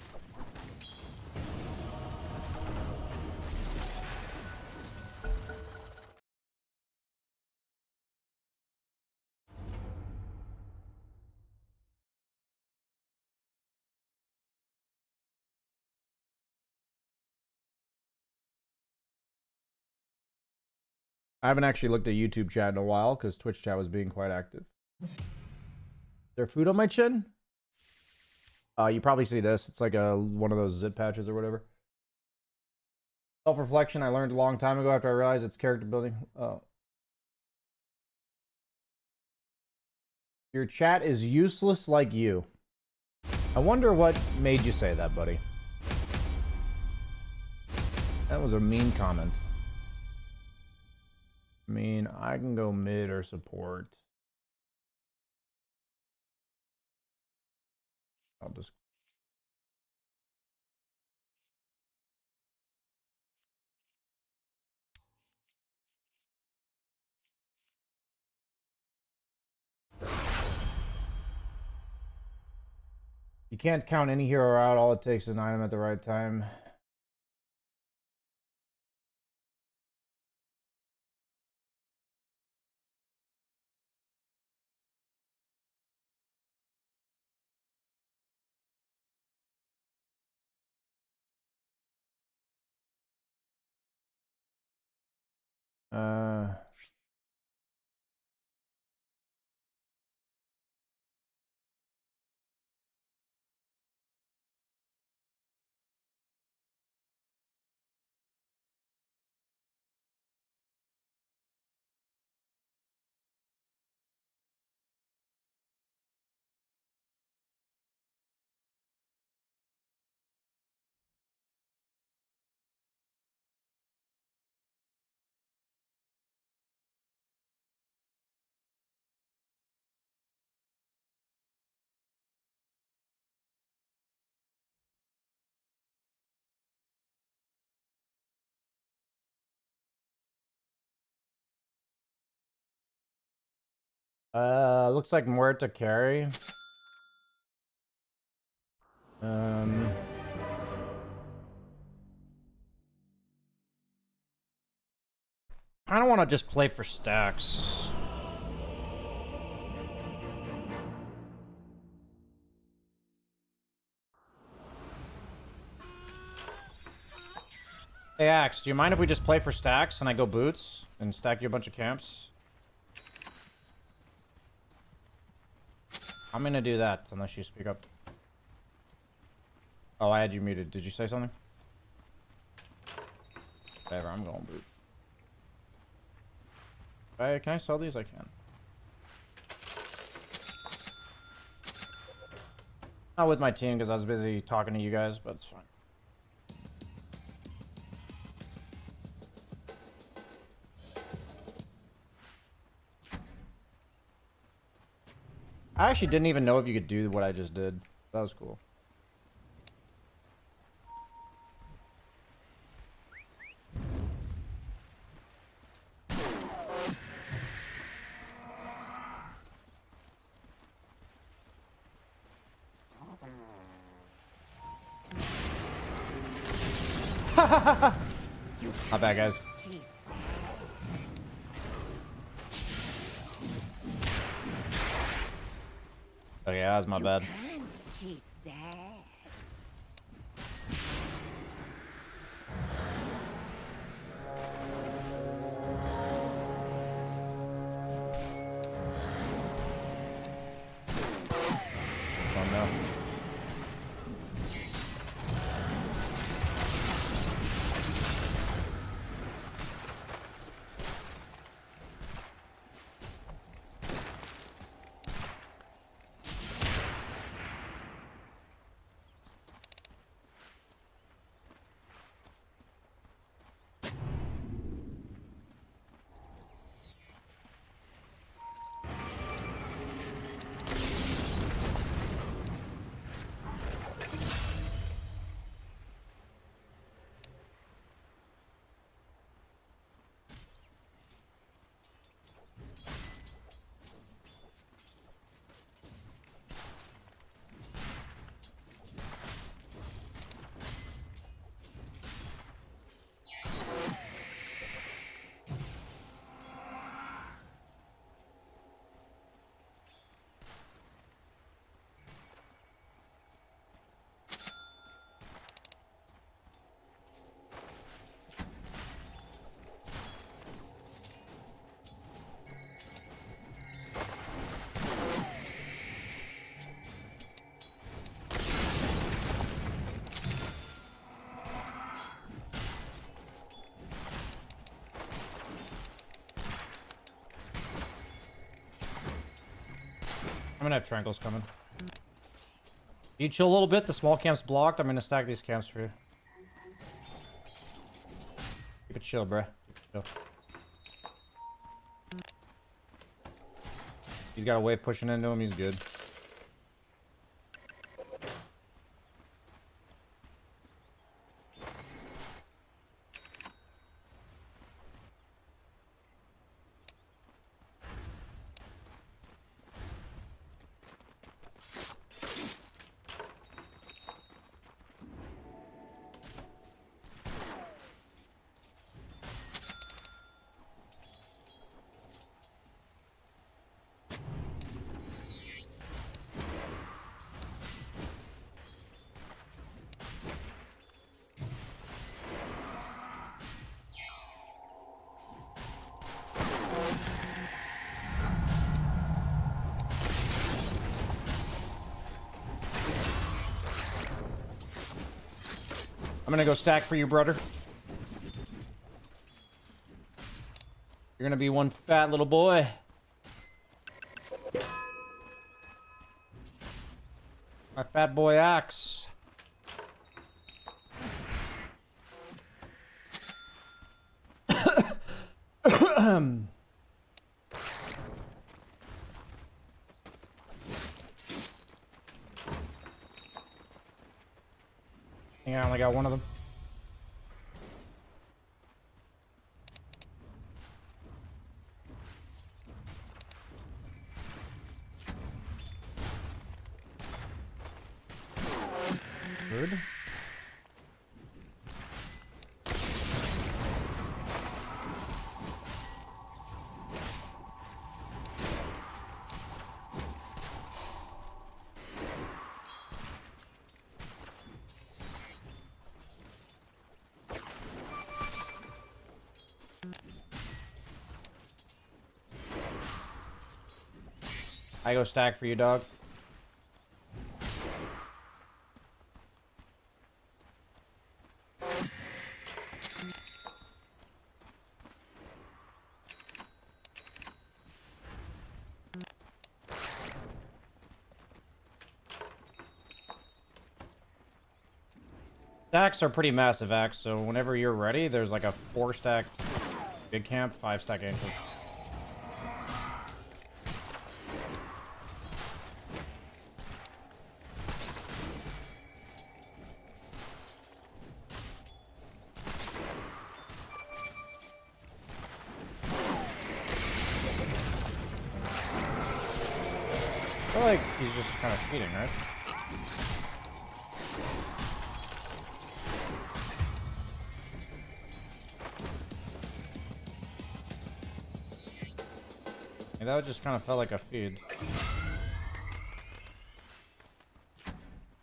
I haven't actually looked at YouTube chat in a while because Twitch chat was being quite active. Is there food on my chin? You probably see this. It's like one of those zip patches or whatever. Self-reflection I learned a long time ago after I realized it's character building. Oh. Your chat is useless like you. I wonder what made you say that, buddy. That was a mean comment. I mean, I can go mid or support. I'll just... You can't count any hero out. All it takes is an item at the right time. Looks like Muerta carry. I don't want to just play for stacks. Hey Axe, do you mind if we just play for stacks and I go boots and stack you a bunch of camps? I'm gonna do that unless you speak up. Oh, I had you muted. Did you say something? Whatever, I'm going boot. Can I sell these? I can. Not with my team because I was busy talking to you guys, but it's fine. I actually didn't even know if you could do what I just did. That was cool. Not bad, guys. Okay, that was my bad. Oh no. I'm gonna have triangles coming. You chill a little bit. The small camp's blocked. I'm gonna stack these camps for you. Keep it chill, bruh. Keep it chill. He's got a wave pushing into him. He's good. I'm gonna go stack for you, brother. You're gonna be one fat little boy. My fat boy axe. I think I only got one of them. Good. I go stack for you, dog. Stacks are pretty massive acts, so whenever you're ready, there's like a 4-stack big camp, 5-stack ankles. I feel like he's just kind of feeding, right? Yeah, that just kind of felt like a feed.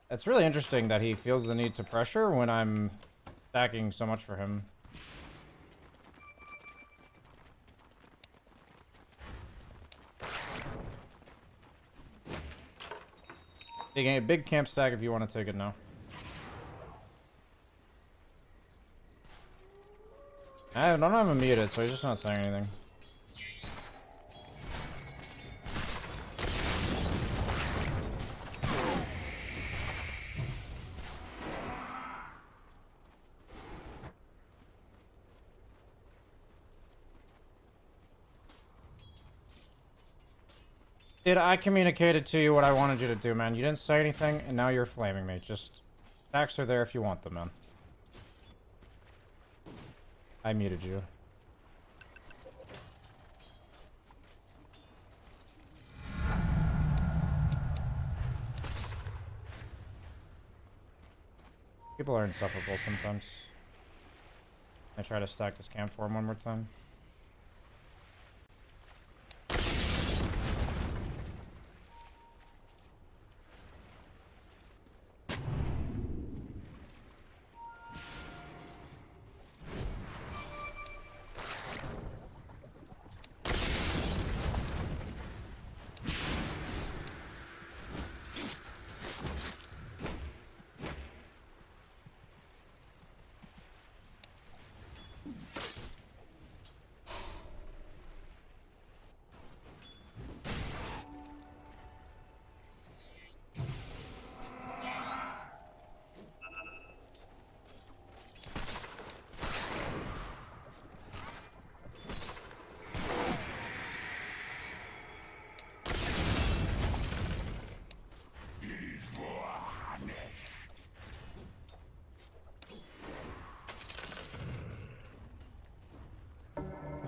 It's really interesting that he feels the need to pressure when I'm stacking so much for him. Taking a big camp stack if you want to take it now. I don't have him muted, so he's just not saying anything. Dude, I communicated to you what I wanted you to do, man. You didn't say anything, and now you're flaming me. Just... stacks are there if you want them, man. I muted you. People are insufferable sometimes. I try to stack this camp for him one more time.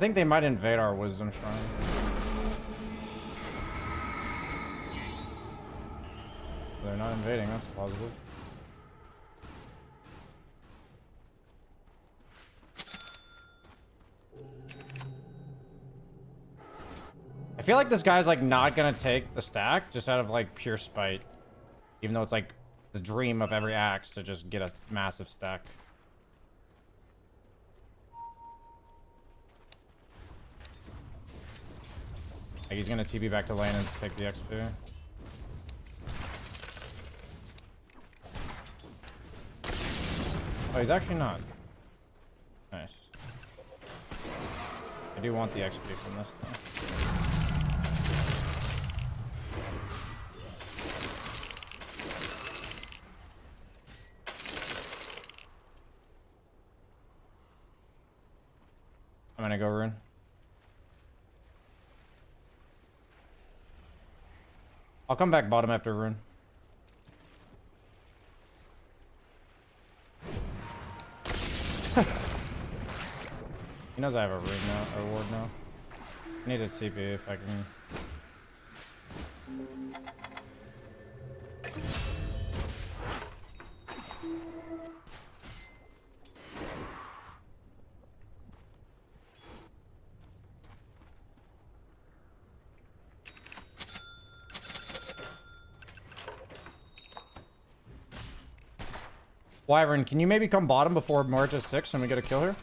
think they might invade our wisdom shrine. They're not invading, that's positive. I feel like this guy's like not gonna take the stack just out of like pure spite. Even though it's like the dream of every axe to just get a massive stack. Like he's gonna TP back to lane and take the XP. Oh, he's actually not. Nice. I do want the XP from this though. I'm gonna go rune. I'll come back bottom after rune. He knows I have a rune now, a ward now. I need a TP if I can. Wyvern, can you maybe come bottom before Marta's 6 and we get a kill here?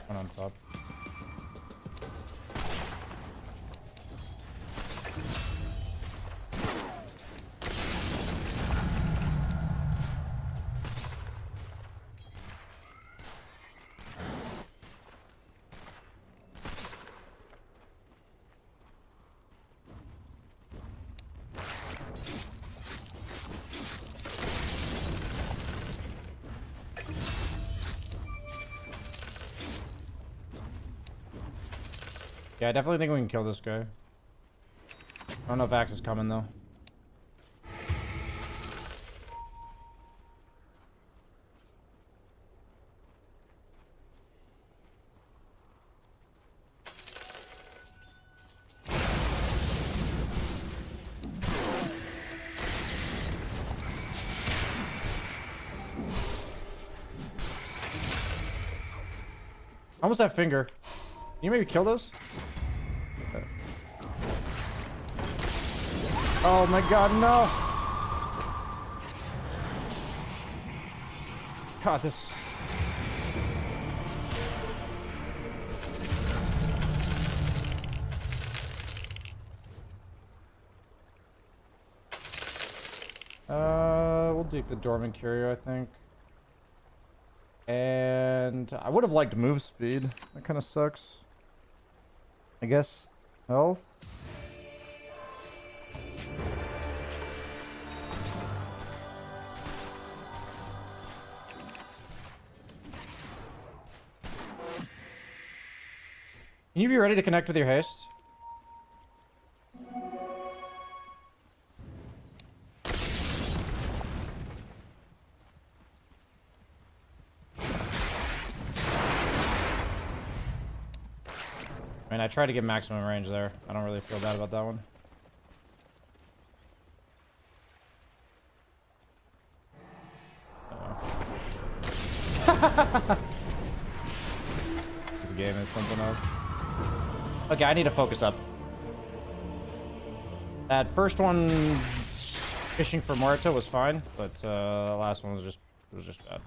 One on top. Yeah, I definitely think we can kill this guy. I don't know if Axe is coming though. Almost have finger. Can you maybe kill those? Okay. Oh my god, no! God, this... We'll take the Dormant Curio, I think. And I would have liked move speed. That kind of sucks. I guess health. Can you be ready to connect with your haste? I mean, I tried to get maximum range there. I don't really feel bad about that one. This game is something else. Okay, I need to focus up. That first one, fishing for Marta, was fine, but the last one was just bad.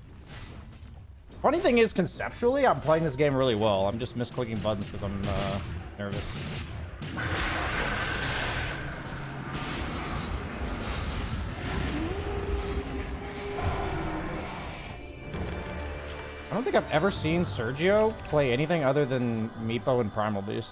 Funny thing is, conceptually, I'm playing this game really well. I'm just misclicking buttons because I'm nervous. I don't think I've ever seen Sergio play anything other than Meepo and Primal Beast.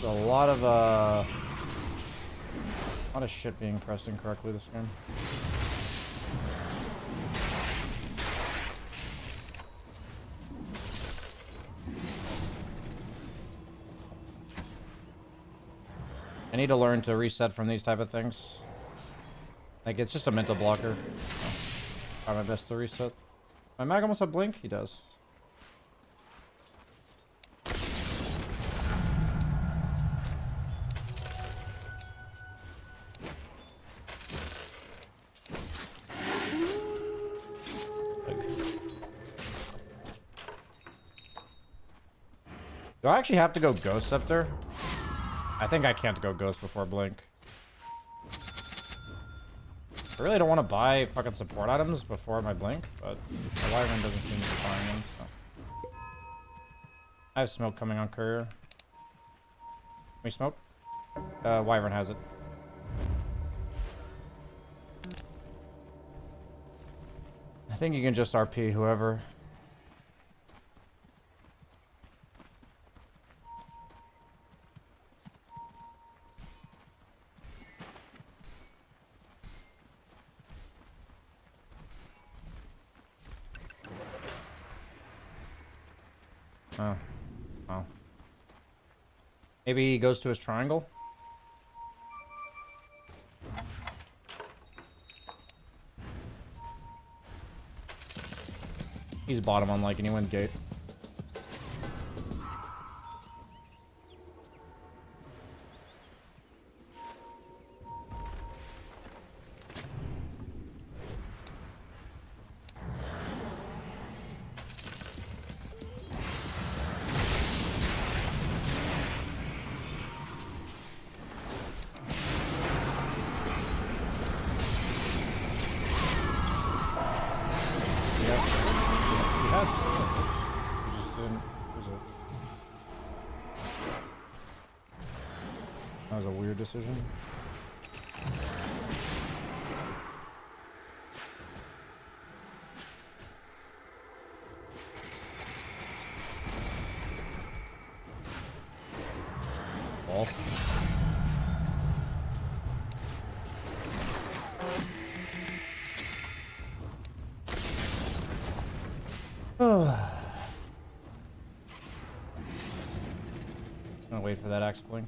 There's a lot of shit being pressed incorrectly this game. I need to learn to reset from these type of things. Like, it's just a mental blocker. Try my best to reset. My mag almost have blink? He does. Do I actually have to go Ghost Scepter? I think I can't go Ghost before Blink. I really don't want to buy fucking support items before my Blink, but my Wyvern doesn't seem to be buying them, so. I have smoke coming on Courier. Can we smoke? Wyvern has it. I think you can just RP whoever. Oh. Oh. Maybe he goes to his triangle? He's bottom on like anyone gate. That was a weird decision. Ball. Gonna wait for that axe blink.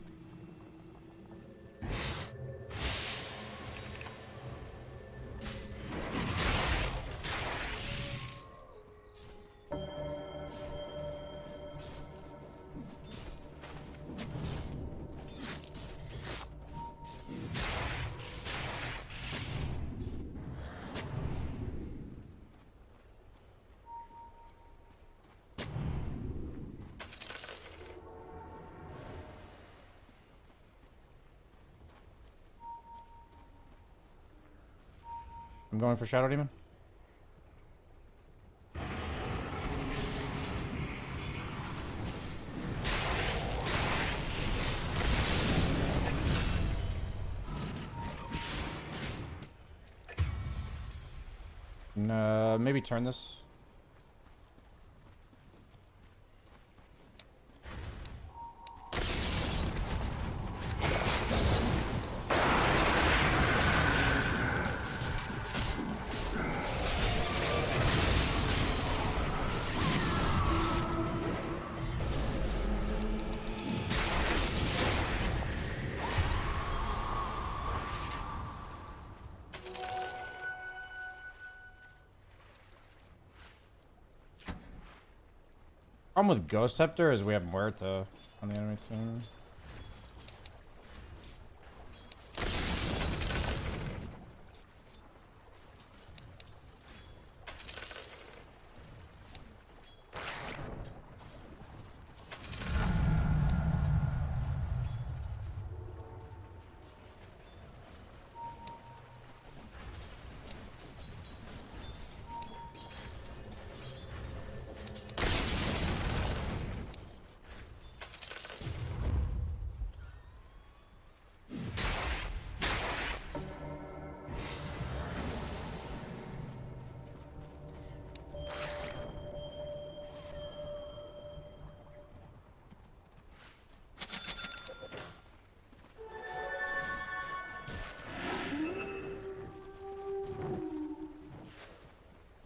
I'm going for Shadow Demon. Maybe turn this. Problem with Ghost Scepter is we have Muerta on the enemy team.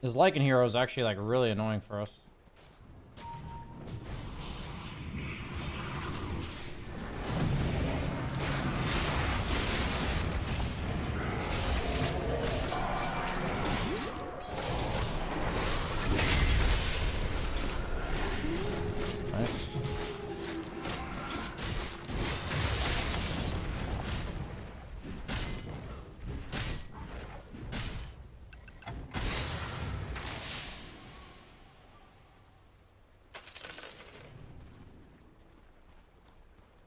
His Lycan hero is actually like really annoying for us. Nice.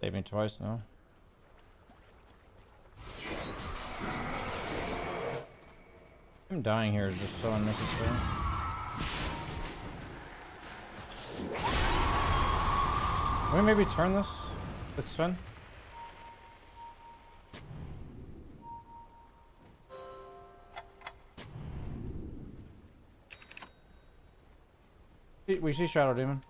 Saved me twice now. Him dying here is just so unnecessary. Can we maybe turn this with Sven? We see Shadow Demon.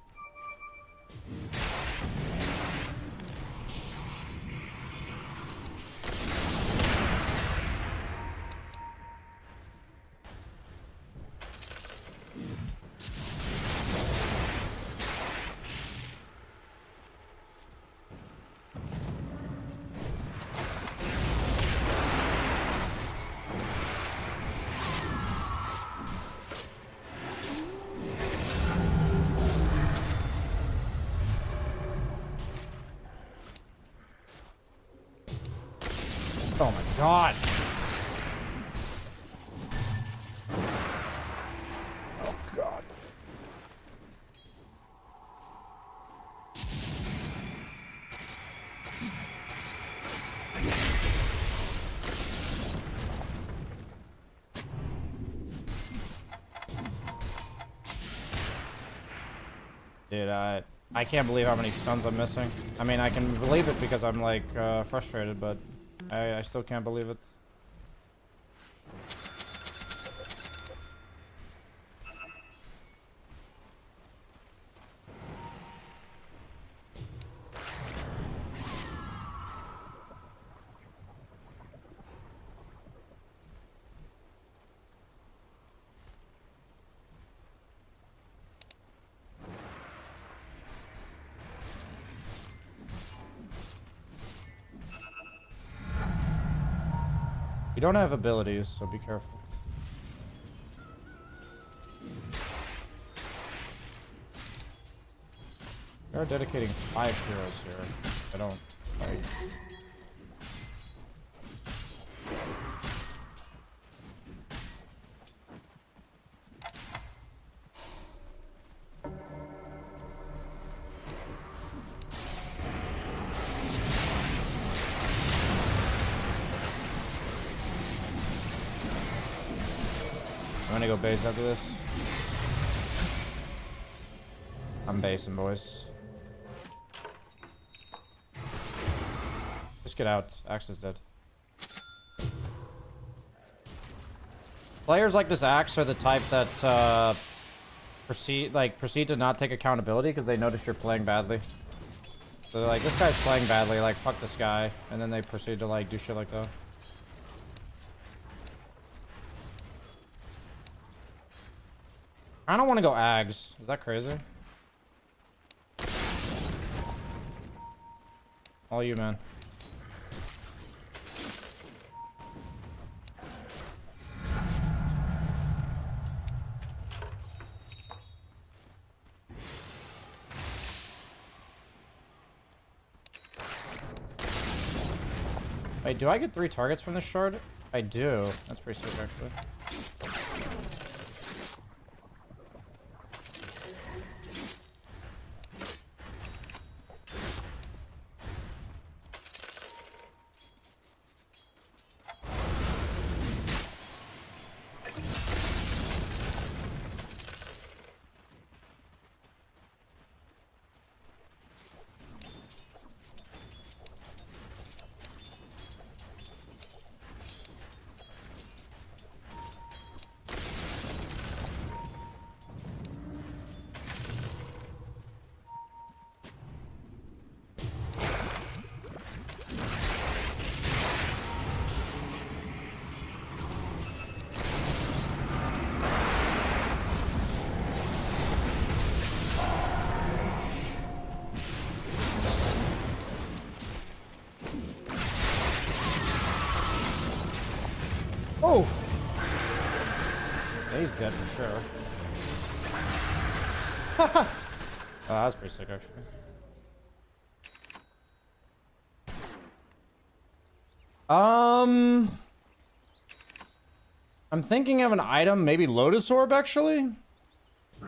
Oh my god! Oh god. Dude, I can't believe how many stuns I'm missing. I mean, I can believe it because I'm like frustrated, but I still can't believe it. You don't have abilities, so be careful. We are dedicating 5 heroes here. I don't like. I'm gonna go base after this. I'm basing, boys. Just get out. Axe is dead. Players like this Axe are the type that proceed to not take accountability because they notice you're playing badly. So they're like, this guy's playing badly, like fuck this guy, and then they proceed to like do shit like that. I don't want to go Ags. Is that crazy? All you, man. Wait, do I get 3 targets from this shard? I do. That's pretty sick, actually. Oh! Yeah, he's dead for sure. Oh, that was pretty sick, actually. I'm thinking of an item, maybe Lotus Orb, actually. I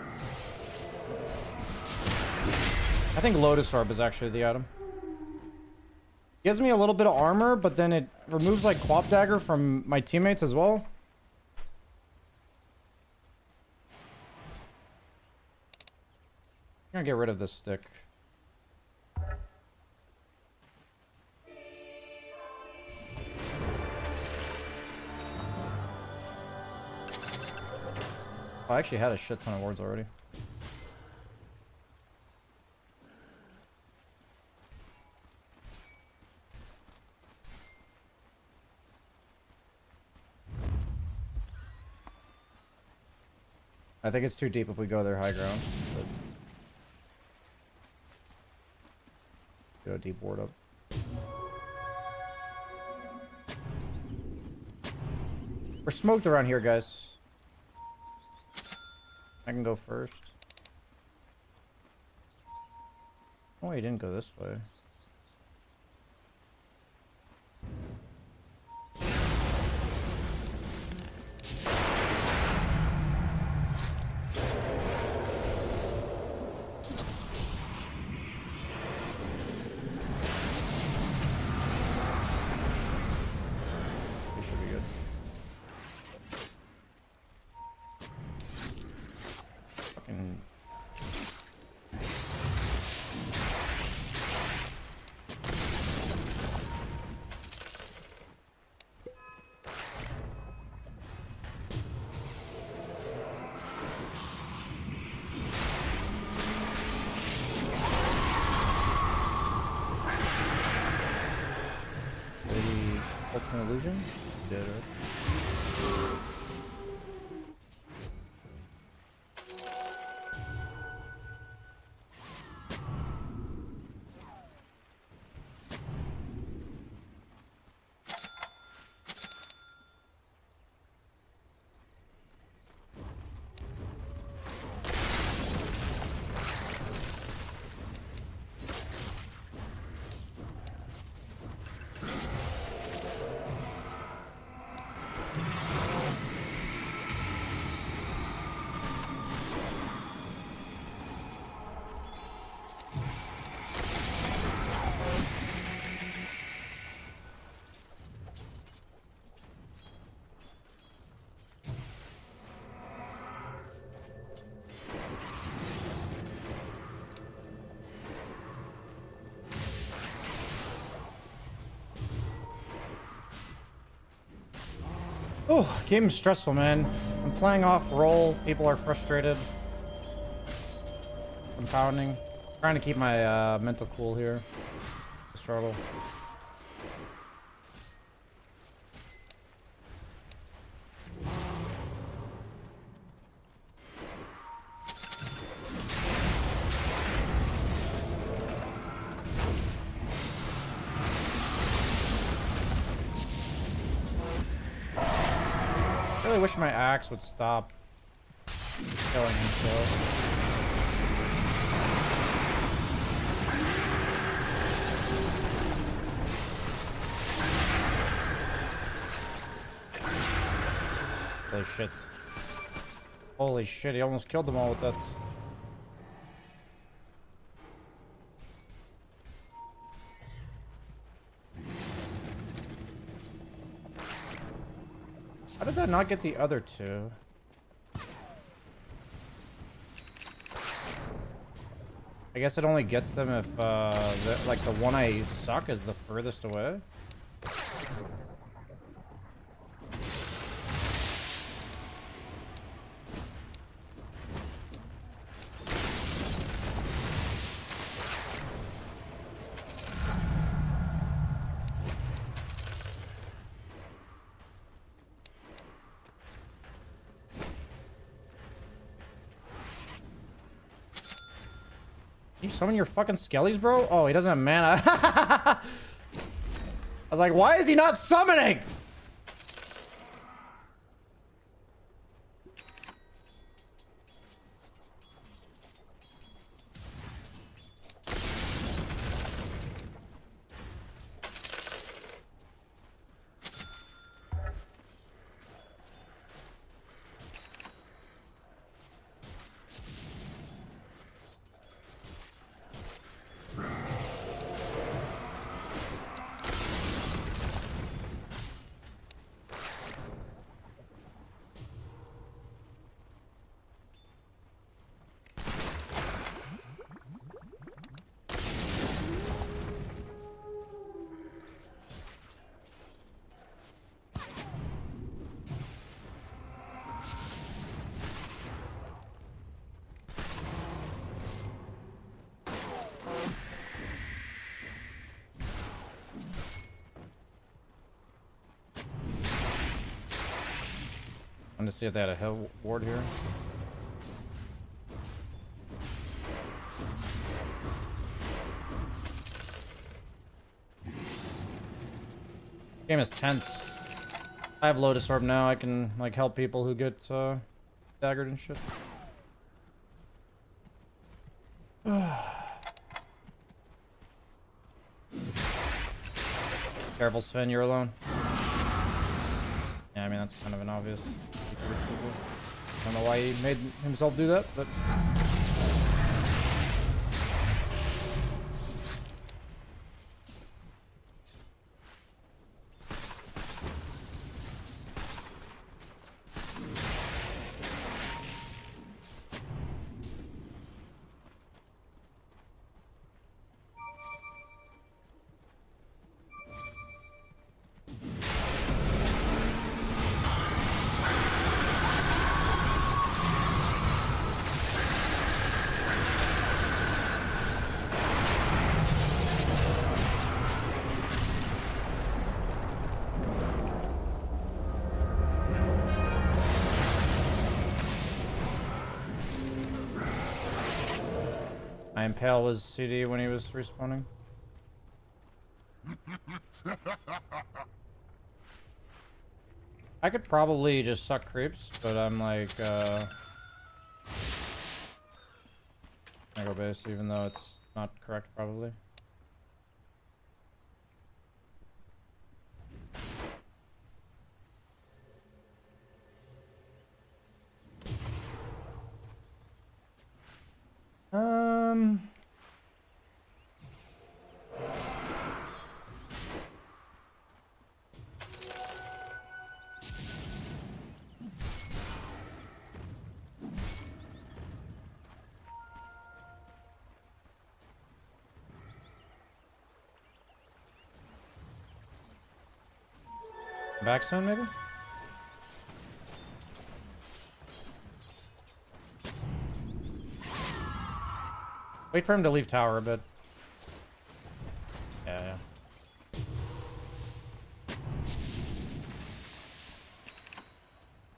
think Lotus Orb is actually the item. Gives me a little bit of armor, but then it removes like Quap Dagger from my teammates as well. I'm gonna get rid of this stick. I actually had a shit ton of wards already. I think it's too deep if we go there high ground. But... Go deep ward up. We're smoked around here, guys. I can go first. Oh, he didn't go this way. We should be good. Fucking... Maybe Ultimate Illusion? Did it. Oh, game is stressful, man. I'm playing off roll. People are frustrated. Compounding. Trying to keep my mental cool here. Struggle. I really wish my axe would stop killing himself. Holy shit. Holy shit, he almost killed them all with that. How did that not get the other two? I guess it only gets them if, like, the one I suck is the furthest away. You summon your fucking skellies, bro? Oh, he doesn't have mana. I was like, why is he not summoning? Wanted to see if they had a hill ward here. Game is tense. I have Lotus Orb now. I can like help people who get daggered and shit. Careful, Sven, you're alone. Yeah, I mean that's kind of an obvious. I don't know why he made himself do that, but. I Impale was CD when he was respawning. I could probably just suck creeps, but I'm like, I go base even though it's not correct probably. Backstone maybe? Wait for him to leave tower a bit. Yeah.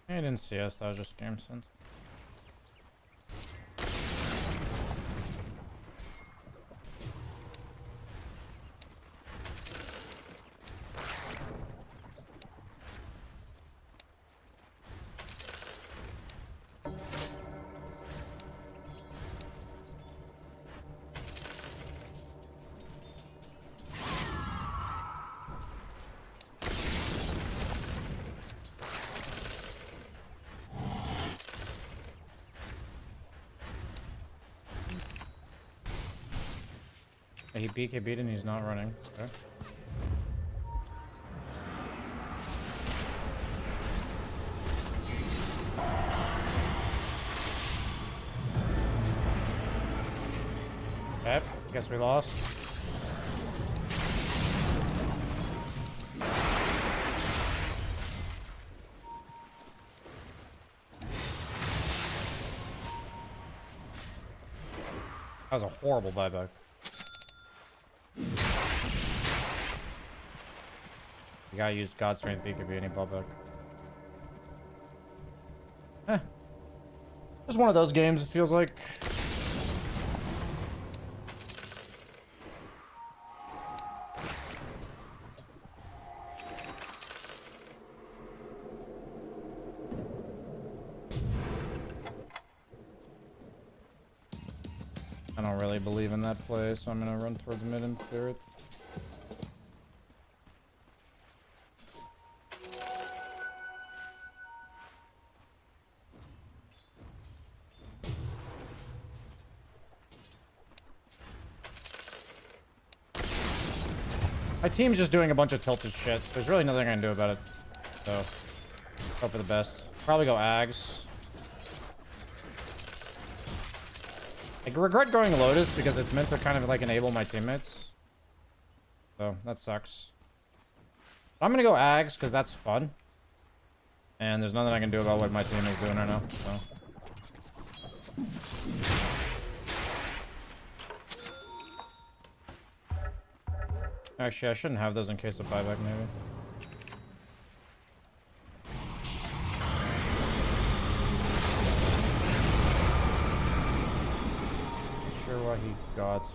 He didn't see us, that was just game sense. He BKB'd and he's not running. Okay. Okay, guess we lost. That was a horrible buyback. The guy used God Strength, he could be any buyback. Just one of those games, it feels like. I don't really believe in that play, so I'm gonna run towards mid and clear it. My team's just doing a bunch of tilted shit. There's really nothing I can do about it. So, hope for the best. Probably go Ags. I regret going Lotus because it's meant to kind of like enable my teammates. So, that sucks. I'm gonna go Ags because that's fun. And there's nothing I can do about what my team is doing right now. So. Actually, I shouldn't have those in case of buyback, maybe. gods.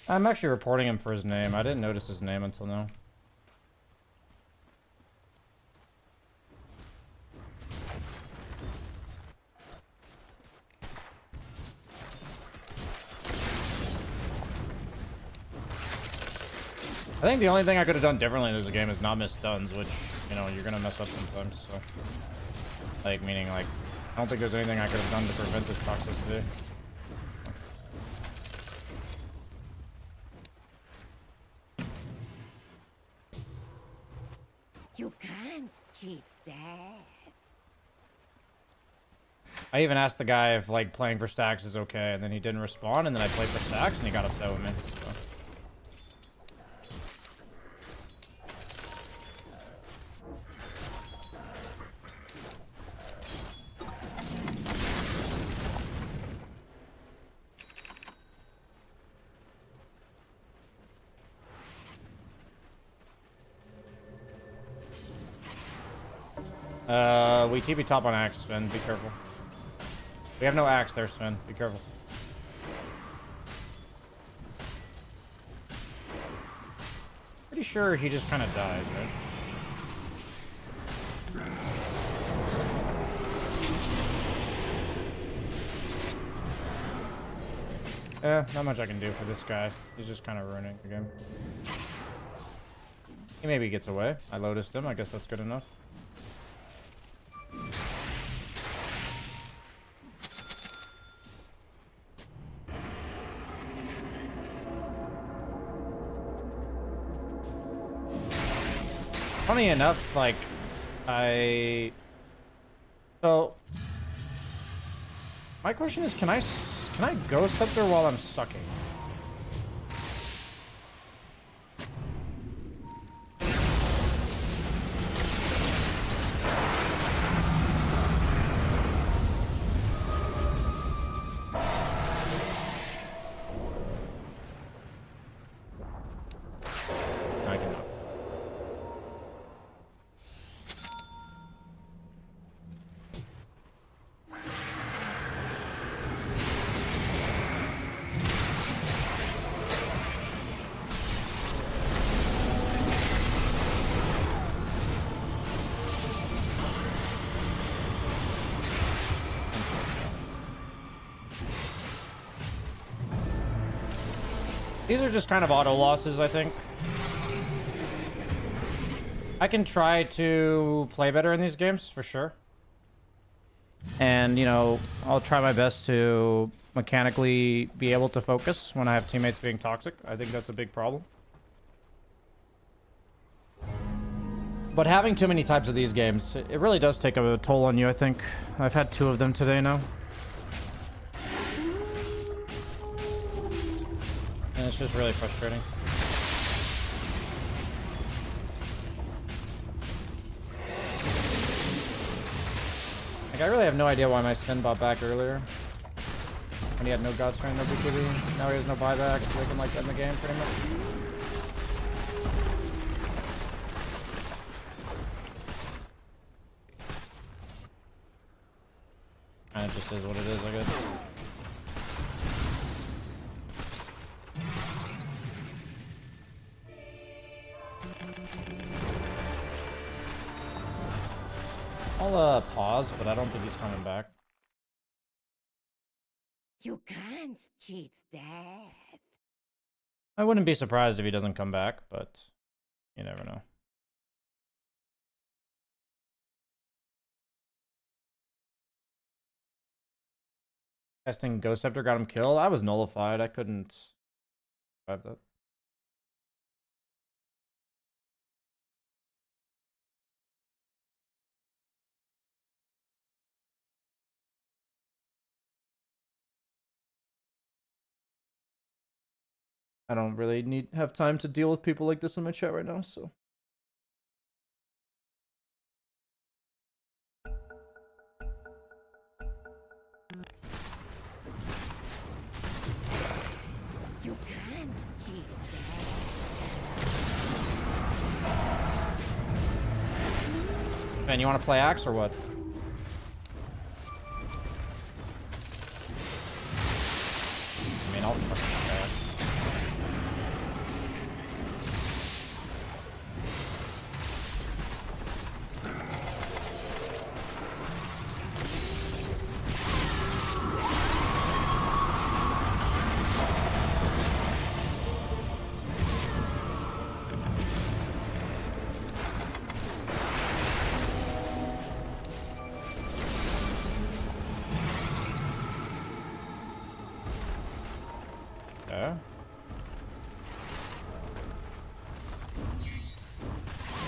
I'm actually reporting him for his name. I didn't notice his name until now. I think the only thing I could have done differently in this game is not miss stuns, which, you know, you're gonna mess up sometimes, so. Like, meaning, like, I don't think there's anything I could have done to prevent this toxicity. You can't cheat death. I even asked the guy if, like, playing for stacks is okay, and then he didn't respond, and then I played for stacks, and he got upset with me, so. We TP top on axe, Sven. Be careful. We have no axe there, Sven. Be careful. Pretty sure he just kind of died, right? Not much I can do for this guy. He's just kind of ruining the game. He maybe gets away. I lotused him. I guess that's good enough. Funny enough, like, so my question is, can I Ghost Scepter while I'm sucking? I cannot. These are just kind of auto losses, I think. I can try to play better in these games, for sure. And, you know, I'll try my best to mechanically be able to focus when I have teammates being toxic. I think that's a big problem. But having too many types of these games, it really does take a toll on you, I think. I've had 2 of them today now. And it's just really frustrating. Like, I really have no idea why my Sven bought back earlier. When he had no God Strength, no BKB. Now he has no buyback, so they can, like, end the game pretty much. And it just is what it is, I guess. I'll pause, but I don't think he's coming back. You can't cheat death. I wouldn't be surprised if he doesn't come back, but you never know. Testing Ghost Scepter got him killed. I was nullified. I couldn't survive that. I don't really have time to deal with people like this in my chat right now, so. You can't cheat, Dad. Man, you want to play Axe or what? I mean, I'll fucking play Axe. Okay.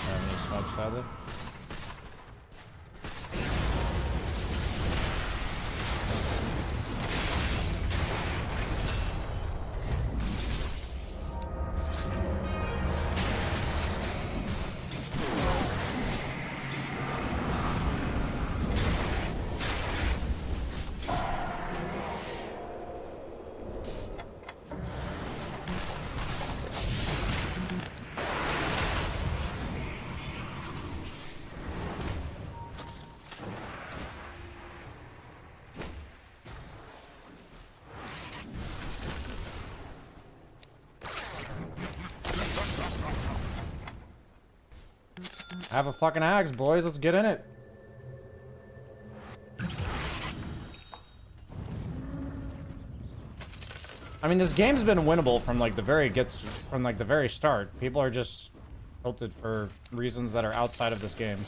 Any smokes either? Have a fucking axe, boys. Let's get in it. I mean, this game's been winnable from like the very start. People are just tilted for reasons that are outside of this game.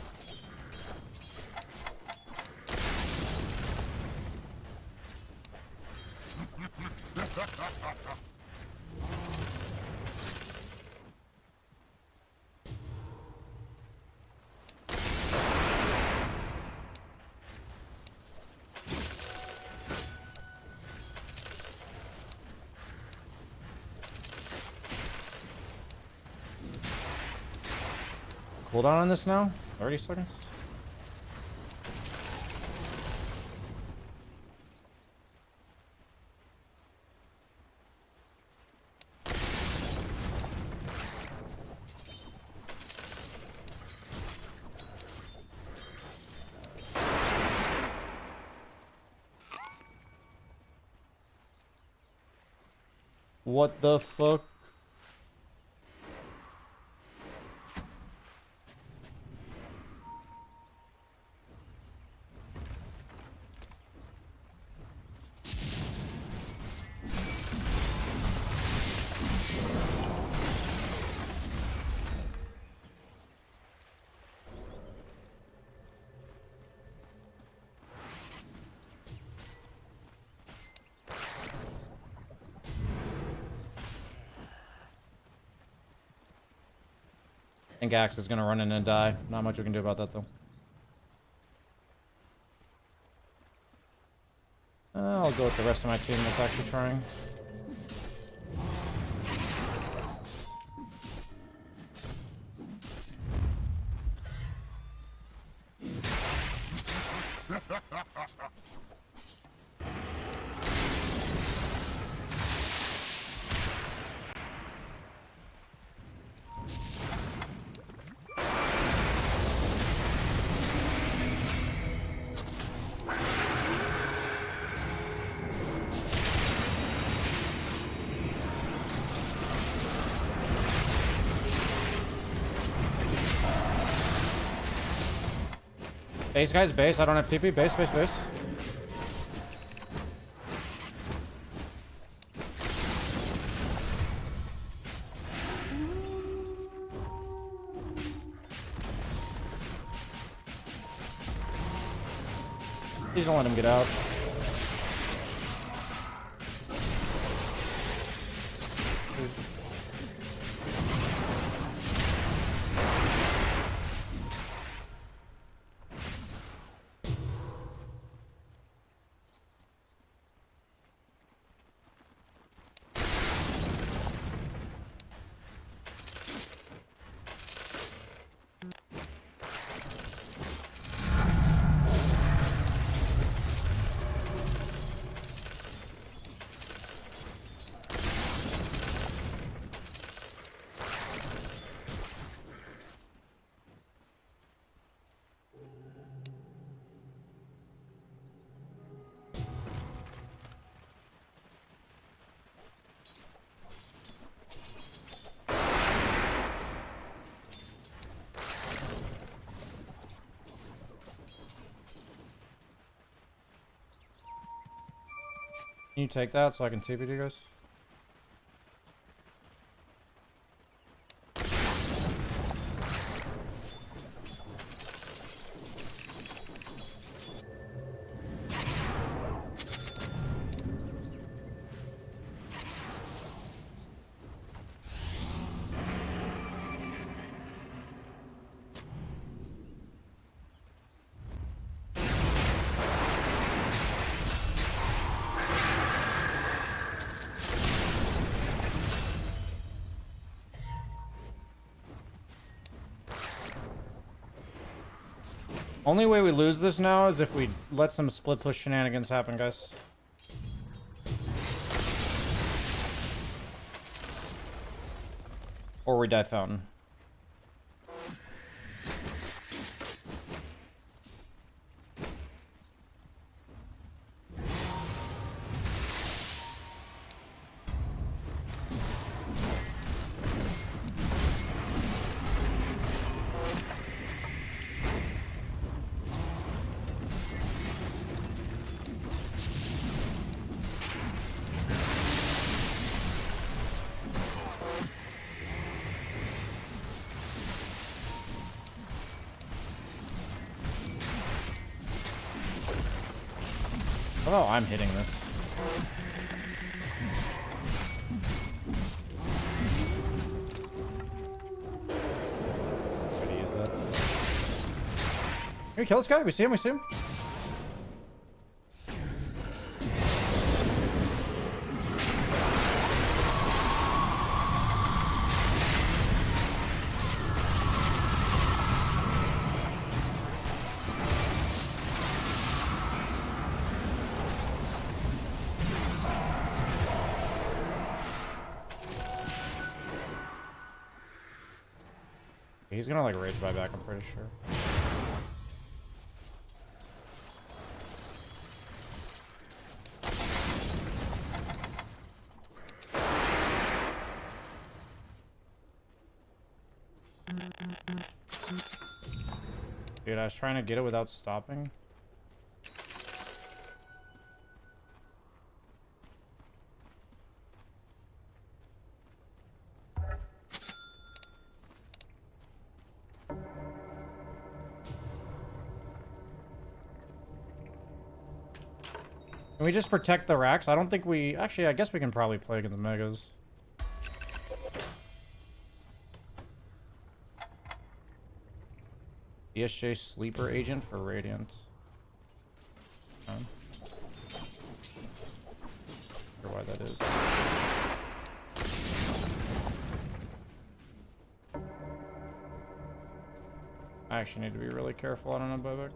Cooldown on this now? 30 seconds? What the fuck? I think Axe is gonna run in and die. Not much we can do about that though. I'll go with the rest of my team that's actually trying. Base, guys, base. I don't have TP. Base, base, base. Please don't let him get out. Can you take that so I can TP to you guys? Only way we lose this now is if we let some split push shenanigans happen, guys. Or we die fountain. Oh, I'm hitting this. Gotta use that. Can we kill this guy? We see him, we see him. He's gonna like rage buy back, I'm pretty sure. Dude, I was trying to get it without stopping. Can we just protect the racks? I don't think we... Actually, I guess we can probably play against Megas. BSJ Sleeper Agent for Radiant. Okay. Not sure why that is. I actually need to be really careful. I don't know buyback.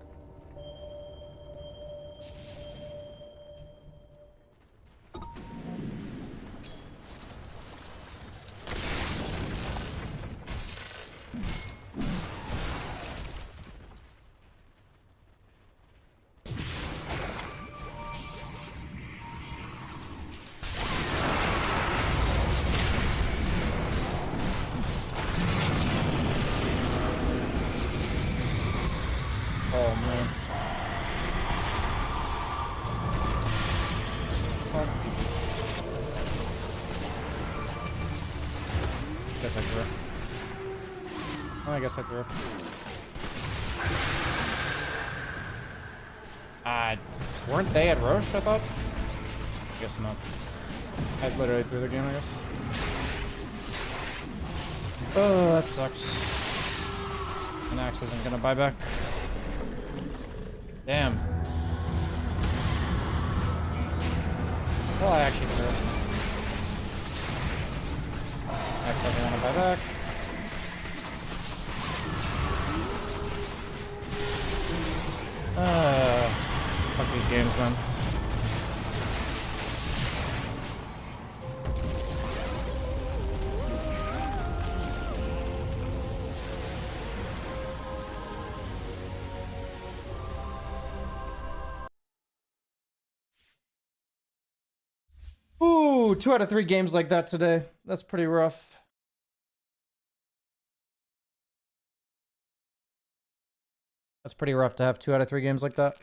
Oh man. Oh. Guess I threw. Oh, I guess I threw. Weren't they at Roche, I thought? Guess not. I literally threw the game, I guess. Oh, that sucks. An axe isn't gonna buy back. Damn. Well, I actually threw it. Axe doesn't want to buy back. Fuck these games, man. Ooh, 2 out of 3 games like that today. That's pretty rough. That's pretty rough to have 2 out of 3 games like that.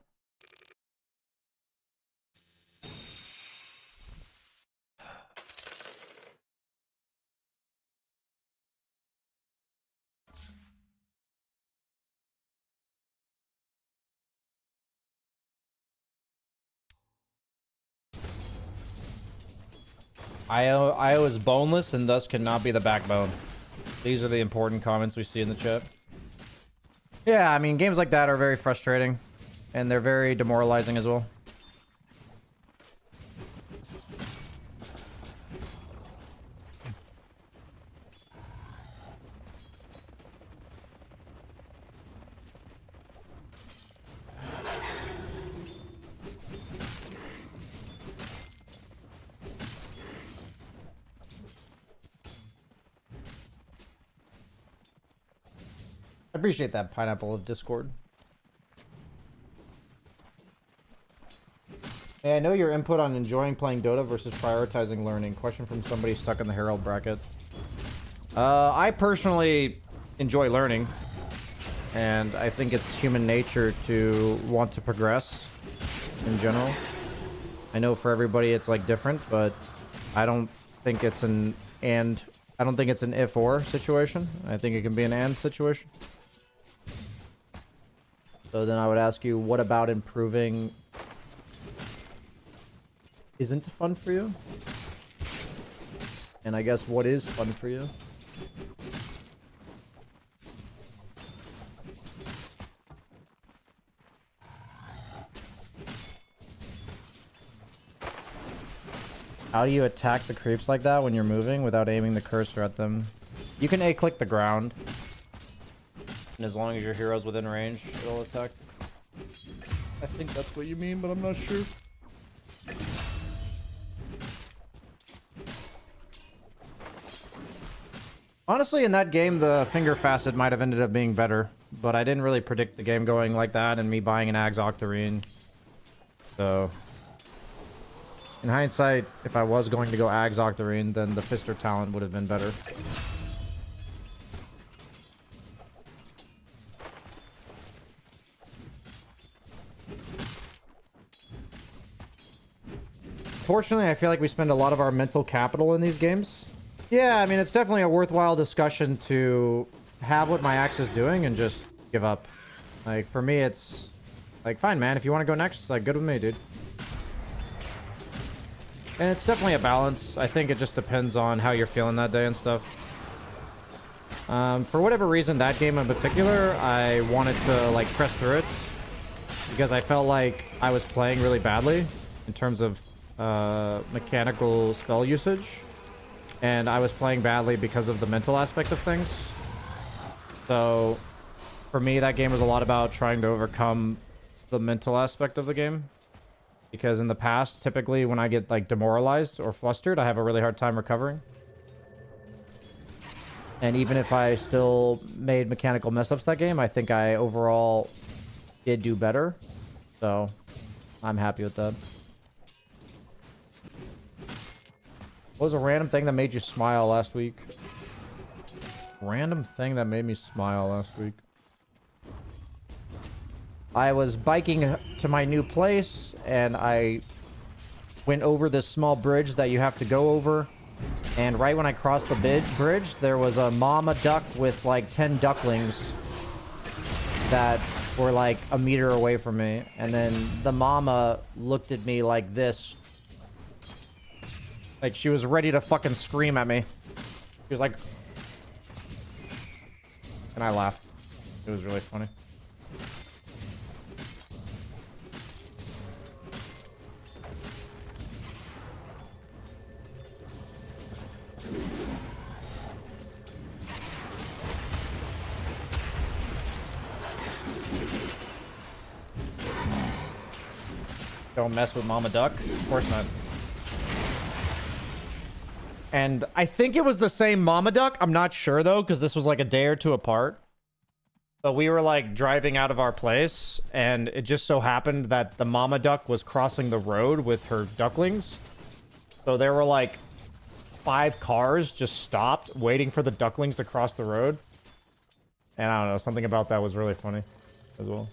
IO is boneless and thus cannot be the backbone. These are the important comments we see in the chat. Yeah, I mean, games like that are very frustrating. And they're very demoralizing as well. I appreciate that, Pineapple of Discord. Hey, I know your input on enjoying playing Dota versus prioritizing learning. Question from somebody stuck in the Herald bracket. I personally enjoy learning. And I think it's human nature to want to progress in general. I know for everybody it's like different, but I don't think it's an I don't think it's an if or situation. I think it can be an and situation. So then I would ask you, what about improving isn't fun for you? And I guess what is fun for you? How do you attack the creeps like that when you're moving without aiming the cursor at them? You can A-click the ground. And as long as your hero's within range, it'll attack. I think that's what you mean, but I'm not sure. Honestly, in that game, the finger facet might have ended up being better. But I didn't really predict the game going like that and me buying an Ags Octarine. So... in hindsight, if I was going to go Ags Octarine, then the Fister talent would have been better. Fortunately, I feel like we spend a lot of our mental capital in these games. Yeah, I mean, it's definitely a worthwhile discussion to have what my axe is doing and just give up. Like, for me, it's... like, fine, man. If you want to go next, it's like, good with me, dude. And it's definitely a balance. I think it just depends on how you're feeling that day and stuff. For whatever reason, that game in particular, I wanted to, like, press through it. Because I felt like I was playing really badly in terms of mechanical spell usage. And I was playing badly because of the mental aspect of things. So, for me, that game was a lot about trying to overcome the mental aspect of the game. Because in the past, typically when I get like demoralized or flustered, I have a really hard time recovering. And even if I still made mechanical mess-ups that game, I think I overall did do better. So, I'm happy with that. What was a random thing that made you smile last week? Random thing that made me smile last week. I was biking to my new place, and I went over this small bridge that you have to go over. And right when I crossed the bridge, there was a mama duck with like 10 ducklings that were like a meter away from me. And then the mama looked at me like this. Like she was ready to fucking scream at me. She was like... and I laughed. It was really funny. Don't mess with Mama Duck? Of course not. And I think it was the same Mama Duck. I'm not sure, though, because this was like a day or two apart. But we were, like, driving out of our place, and it just so happened that the Mama Duck was crossing the road with her ducklings. So there were, like, 5 cars just stopped, waiting for the ducklings to cross the road. And I don't know, something about that was really funny as well.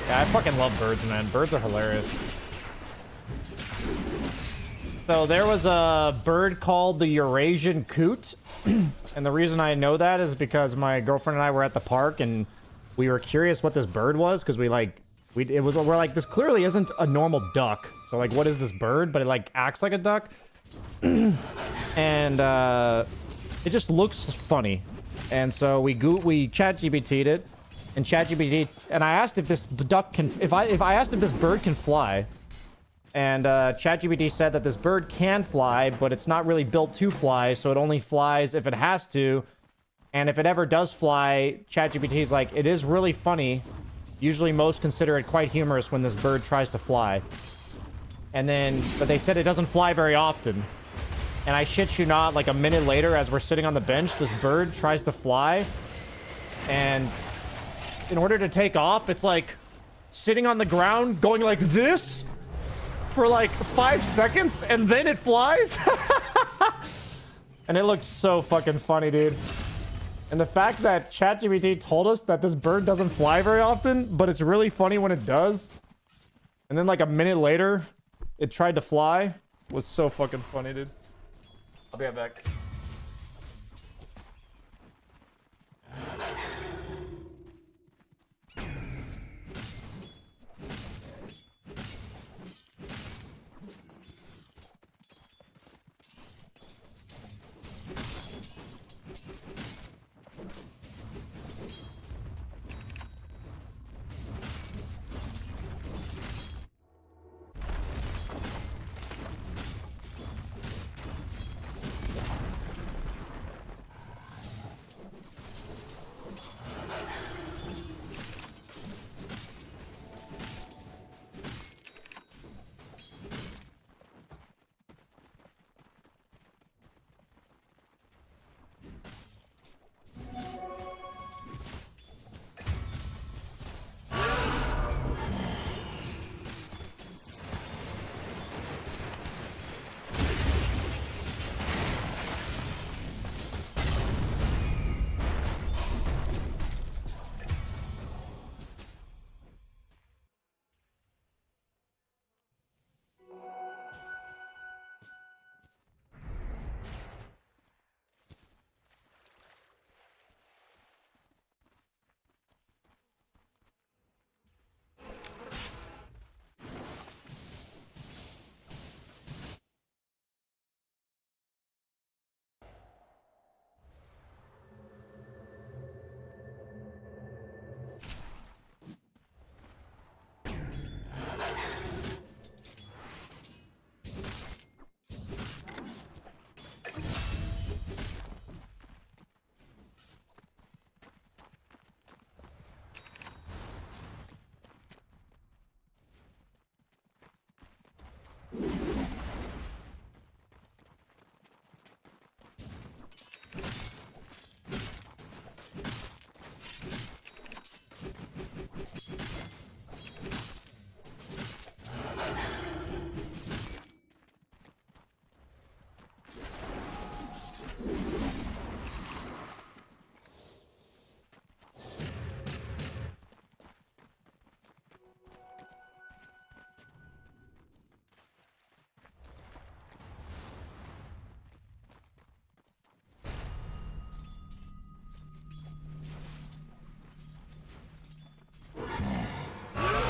Yeah, I fucking love birds, man. Birds are hilarious. So So there was a bird called the Eurasian coot. And the reason I know that is because my girlfriend and I were at the park and we were curious what this bird was because we're like, this clearly isn't a normal duck. So like, what is this bird? But it like acts like a duck. And it just looks funny. And so we chat GPT'd it, and and I asked if this duck can, if I asked if this bird can fly, and ChatGPT said that this bird can fly, but it's not really built to fly, so it only flies if it has to. And if it ever does fly, ChatGPT's like, it is really funny. Usually most consider it quite humorous when this bird tries to fly. And then, but they said it doesn't fly very often. And I shit you not, like a minute later, as we're sitting on the bench, this bird tries to fly. And in order to take off, it's like sitting on the ground, going like this for like 5 seconds, and then it flies. And it looks so fucking funny, dude. And the fact that ChatGPT told us that this bird doesn't fly very often, but it's really funny when it does. And then like a minute later, it tried to fly, was so fucking funny, dude. I'll be right back.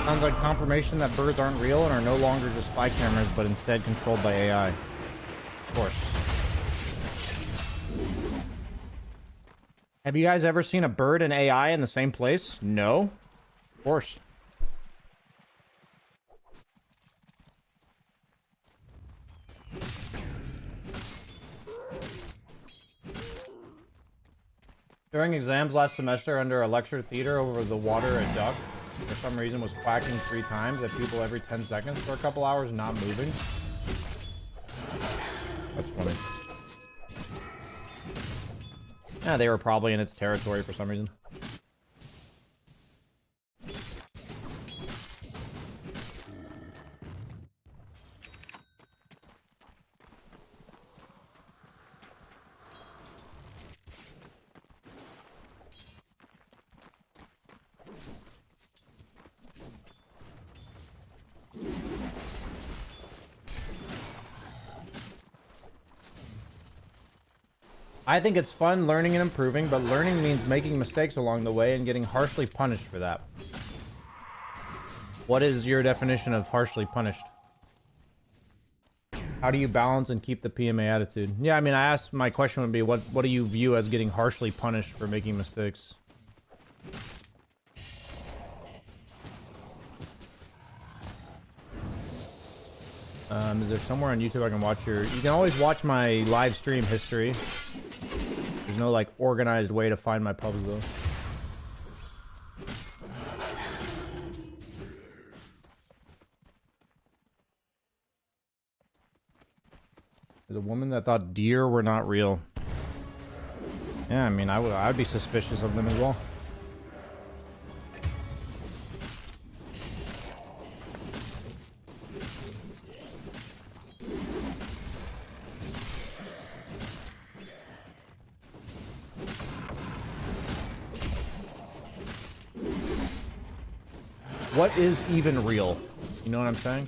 Sounds like confirmation that birds aren't real and are no longer just spy cameras, but instead controlled by AI. Of course. Have you guys ever seen a bird and AI in the same place? No. Of course. During exams last semester under a lecture theater over the water, a duck, for some reason, was quacking 3 times at people every 10 seconds for a couple hours, not moving. That's funny. Yeah, they were probably in its territory for some reason. I think it's fun learning and improving, but learning means making mistakes along the way and getting harshly punished for that. What is your definition of harshly punished? How do you balance and keep the PMA attitude? Yeah, I mean, I asked, my question would be, what do you view as getting harshly punished for making mistakes? Is there somewhere on YouTube I can watch your... You can always watch my live stream history. There's no, like, organized way to find my pubs, though. There's a woman that thought deer were not real. Yeah, I mean, I'd be suspicious of them as well. What is even real? You know what I'm saying?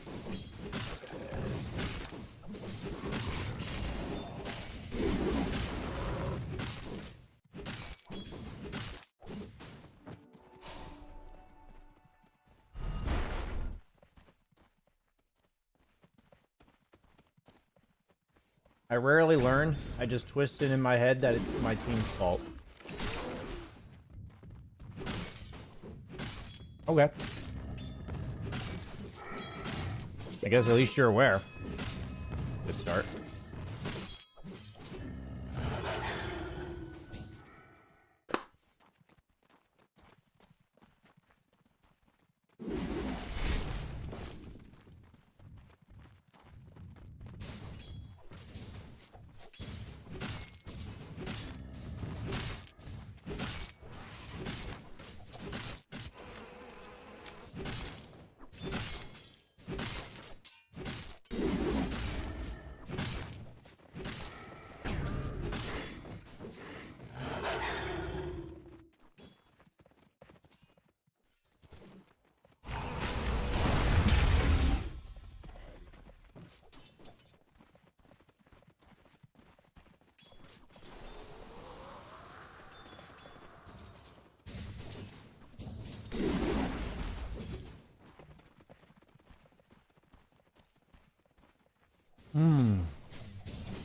I rarely learn. I just twist it in my head that it's my team's fault. Okay. I guess at least you're aware. Good start.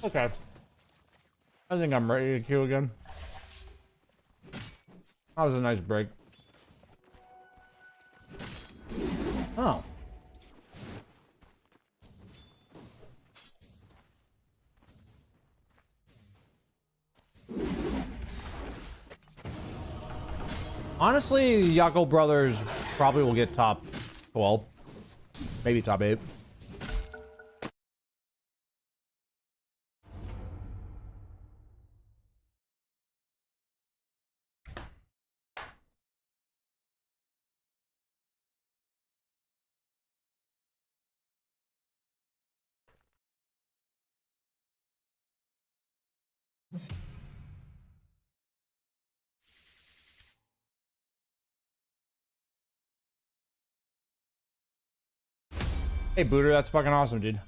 Okay. I think I'm ready to queue again. That was a nice break. Oh. Honestly, Yako Brothers probably will get top 12. Maybe top 8. Hey, Booter, that's fucking awesome, dude.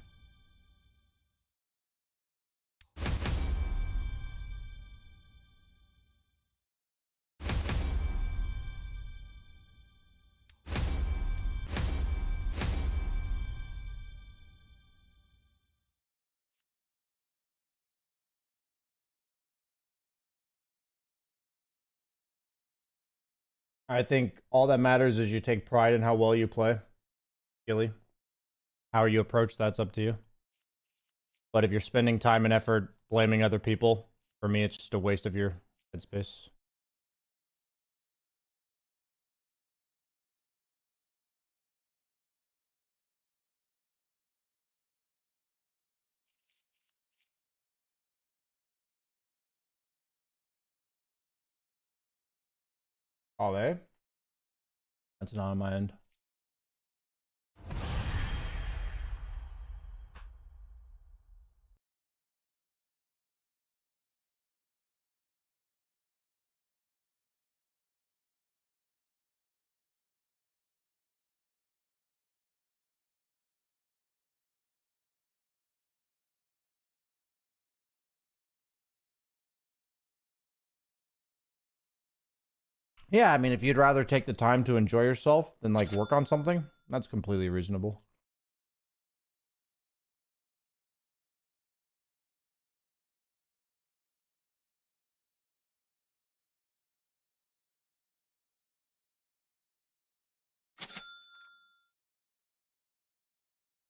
I think all that matters is you take pride in how well you play, Gilly. How you approach that's up to you. But if you're spending time and effort blaming other people, for me, it's just a waste of your headspace. All day? That's not on my end. Yeah, I mean, if you'd rather take the time to enjoy yourself than like work on something, that's completely reasonable.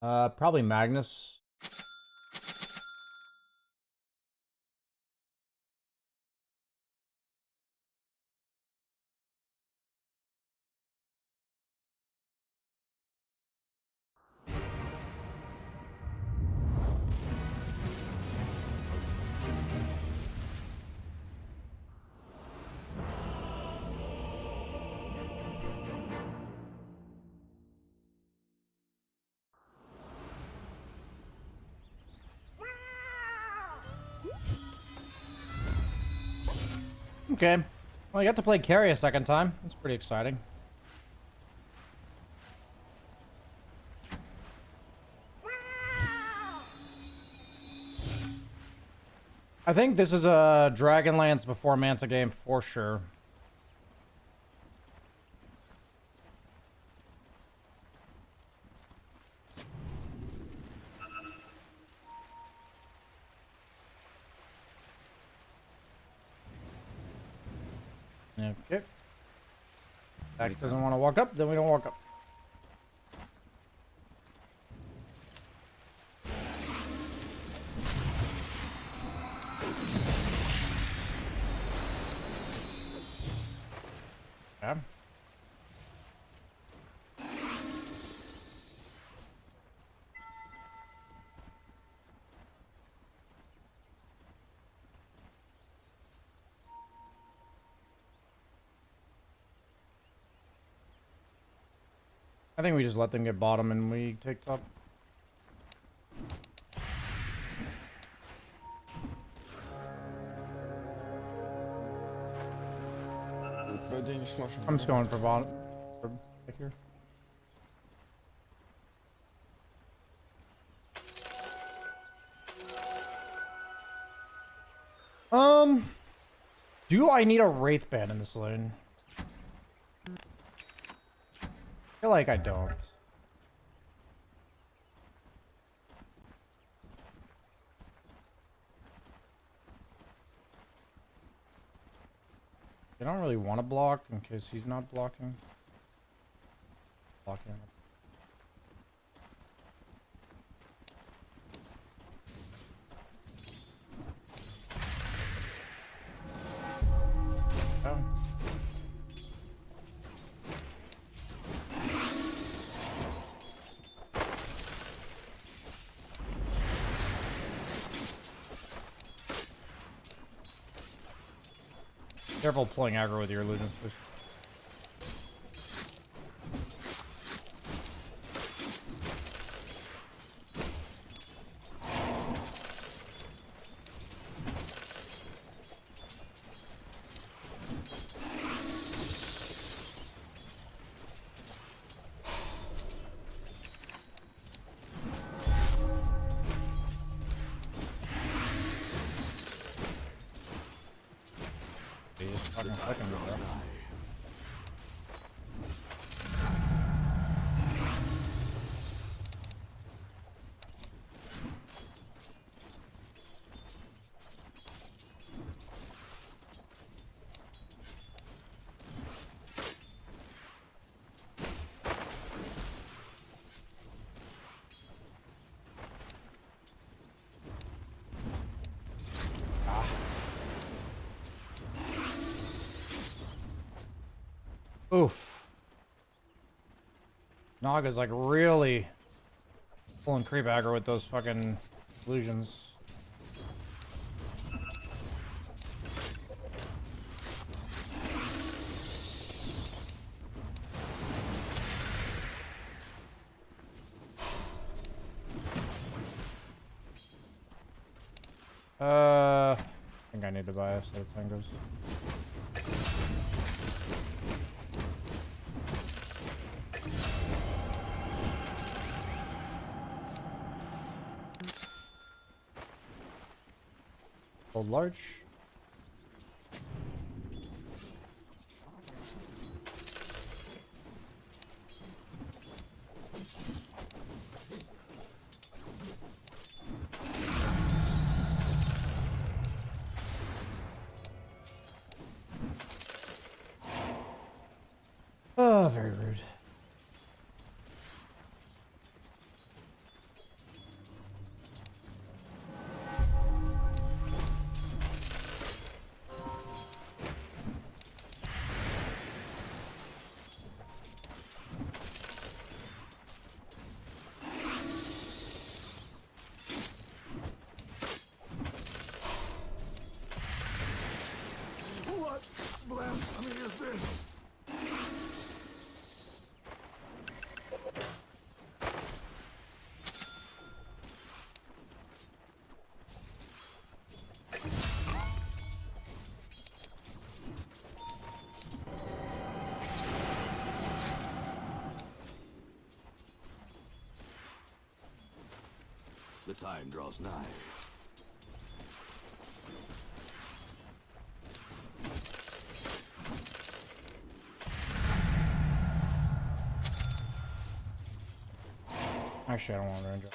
Probably Magnus. Okay. Well, you got to play carry a second time. That's pretty exciting. I think this is a Dragonlance before Manta game for sure. Okay. Back doesn't want to walk up, then we don't walk up. Yeah. I think we just let them get bottom and we take top. I'm just going for bottom. For back here. Do I need a Wraith Band in this lane? I feel like I don't. I don't really want to block in case he's not blocking. Blocking. Oh. Careful pulling aggro with your illusions, please. Oof. Naga's like really pulling creep aggro with those fucking illusions. I think I need to buy us so the time goes. Hold large. Oh, very rude. What blasphemy is this? The time draws nigh. Actually, I don't want to range up.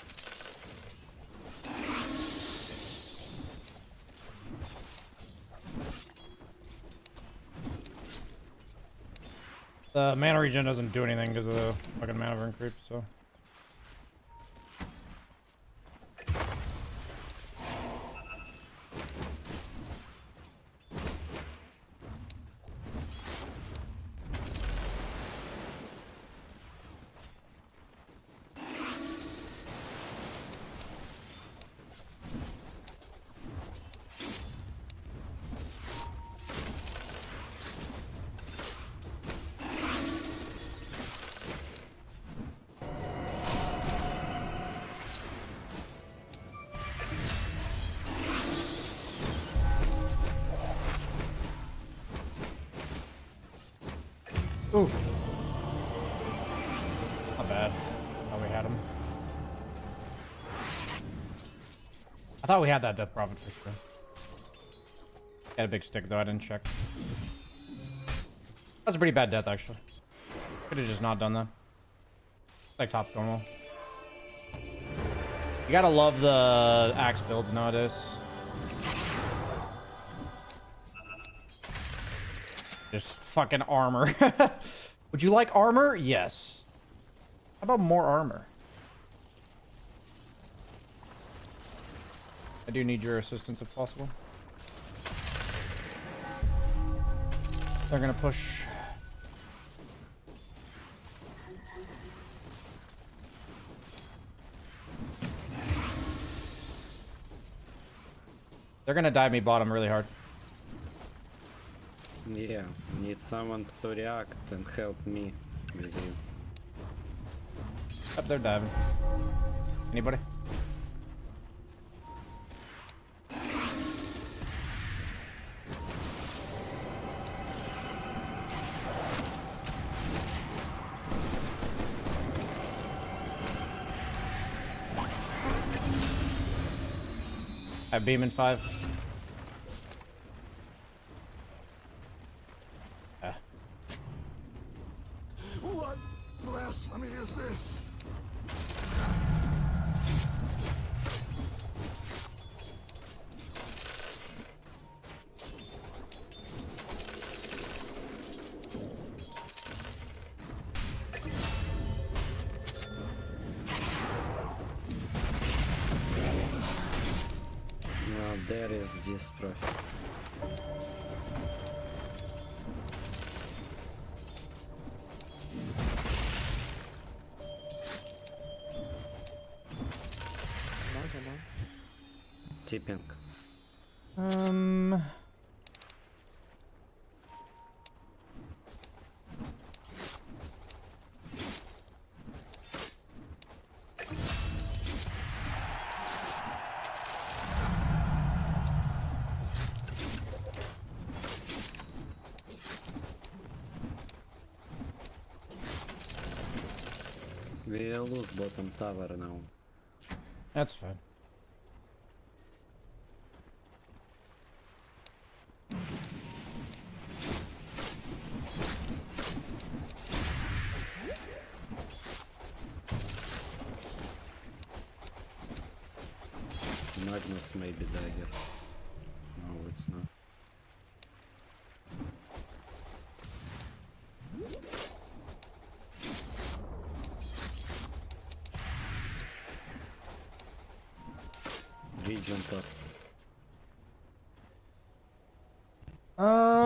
The mana regen doesn't do anything because of the fucking mana burn creep, so. Oof. Not bad. Oh, we had him. I thought we had that Death Prophet for sure. Got a big stick though, I didn't check. That's a pretty bad death actually. Could have just not done that. Like top's normal. You gotta love the axe builds nowadays. Just fucking armor. Would you like armor? Yes. How about more armor? I do need your assistance if possible. They're gonna push. They're gonna dive me bottom really hard. Yeah, need someone to react and help me with you. Up there diving. Anybody? I have beam in 5. What blasphemy is this? Now there is this profit. Tipping. We lose bottom tower now. That's fine. Magnus maybe dagger. No, it's not. Region top.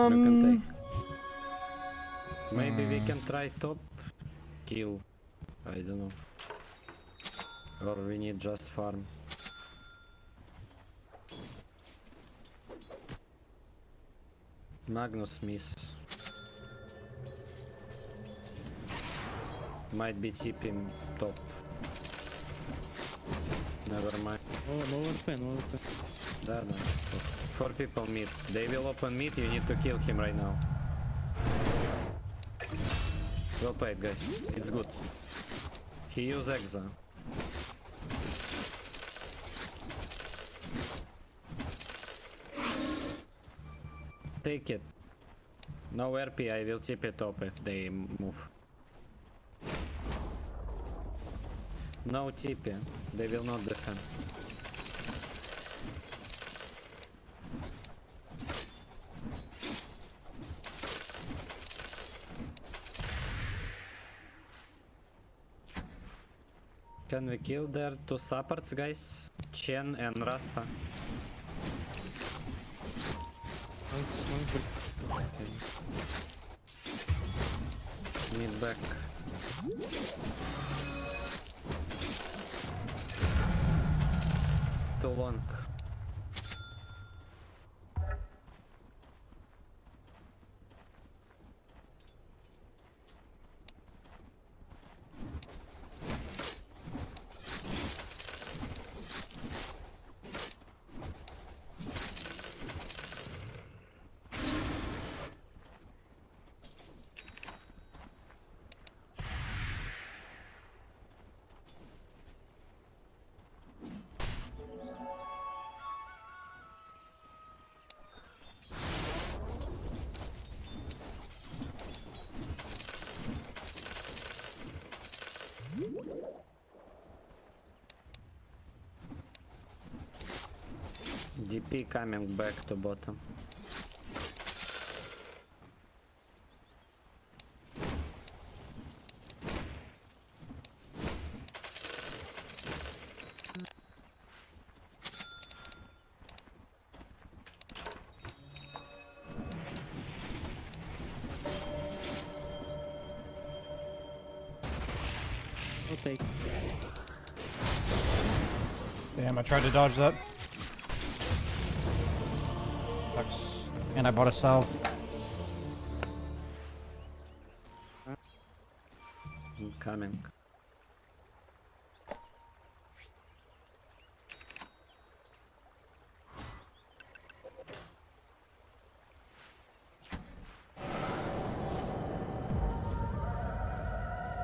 You can take. Maybe we can try top kill. I don't know. Or we need just farm. Magnus miss. Might be tipping top. Never mind. Да. 4 people mid. They will open mid, you need to kill him right now. Well played, guys. It's good. He used Exa. Take it. No RP, I will tip it top if they move. No TP, they will not defend. Can we kill their two supports, guys? Chen and Rasta. Okay. Mid back. Too long. DP coming back to bottom. Damn, I tried to dodge that. Sucks. And I bought a salve. I'm coming.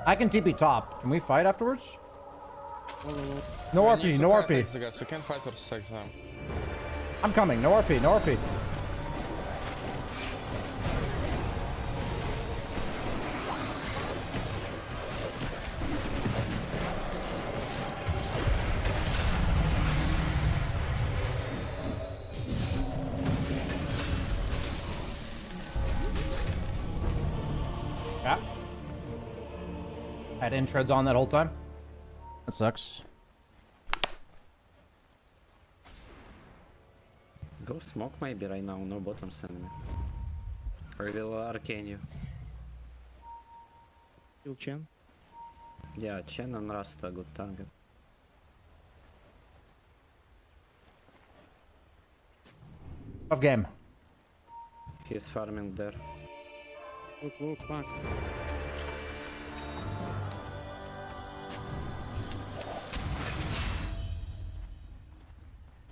I can TP top. Can we fight afterwards? No RP, no RP. You can't fight or sex them. I'm coming. No RP, no RP. Yeah. Had intreads on that whole time. That sucks. Go smoke maybe right now, no bottom send me. Or will arcane you. Kill Chen. Yeah, Chen and Rasta, good target. Tough game. He's farming there. Look, back.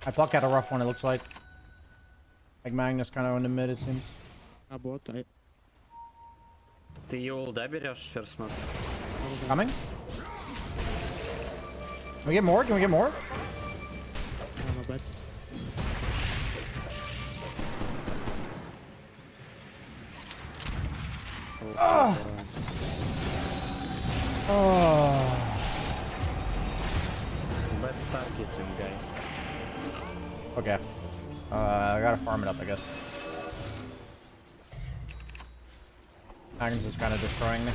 I pluck out a rough one, it looks like. Like Magnus kind of in the mid, it seems. Ты ее улда берешь, first month? Coming? Can we get more? Can we get more? Oh. Bad targeting, guys. Okay. I gotta farm it up, I guess. Magnus is kind of destroying me.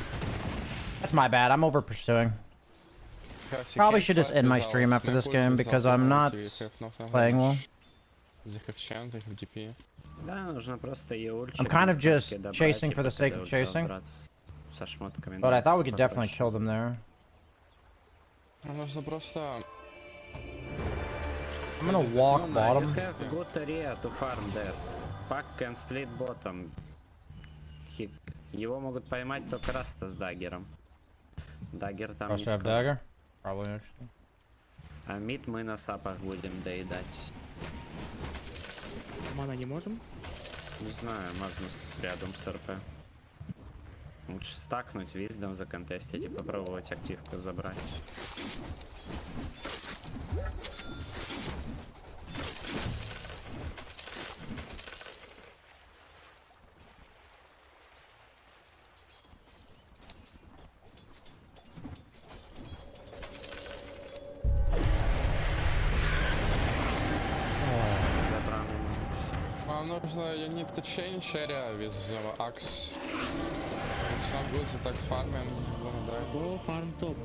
That's my bad. I'm over pursuing. Because you Probably can't should just fight end my without stream after this snap game ult, because without I'm not ulti, you have nothing playing well. damage. They have chance, they have DP. Да, нужно просто ее ульчить. I'm kind на of just статке добрать, chasing и for the потом sake of chasing. добраться со шмотками. But I thought we дальше could definitely попроще. kill them there. Нужно просто... I'm gonna walk You bottom. have good area to farm there. Pack can split bottom. Его могут поймать только Раста с даггером. Даггер там не Rush to have скоро. dagger? Probably actually. А мид мы на сапах будем доедать. Мана не можем? Не знаю, Магнус рядом с РП. Лучше стакнуть, виздом законтестить и попробовать активку забрать. Нужно, you need to change area with axe. It's not good that axe farm and you're gonna die. Go farm top.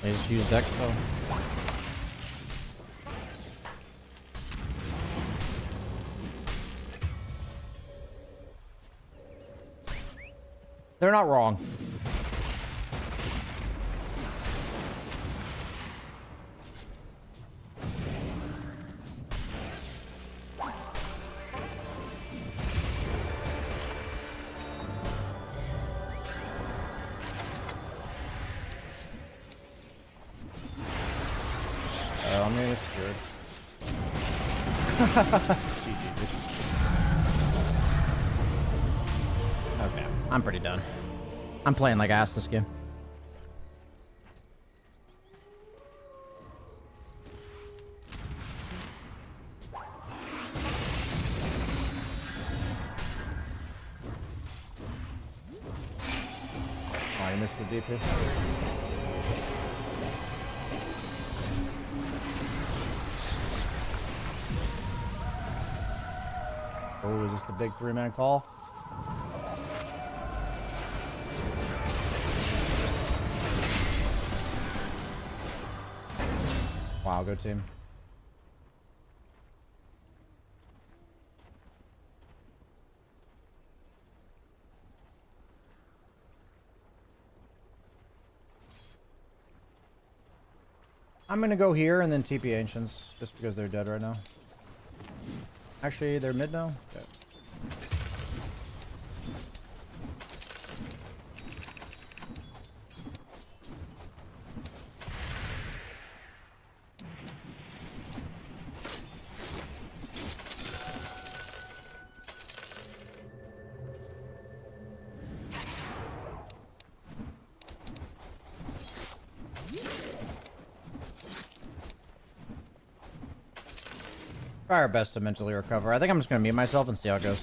They just use deck though. They're not wrong. I mean, it's good. Okay, I'm pretty done. I'm playing like ass this game. Oh, I missed the DP. Oh, is this the big 3-man call? Wow, good team. I'm gonna go here and then TP Ancients, just because they're dead right now. Actually, they're mid now? Okay. Try our best to mentally recover. I think I'm just gonna mute myself and see how it goes.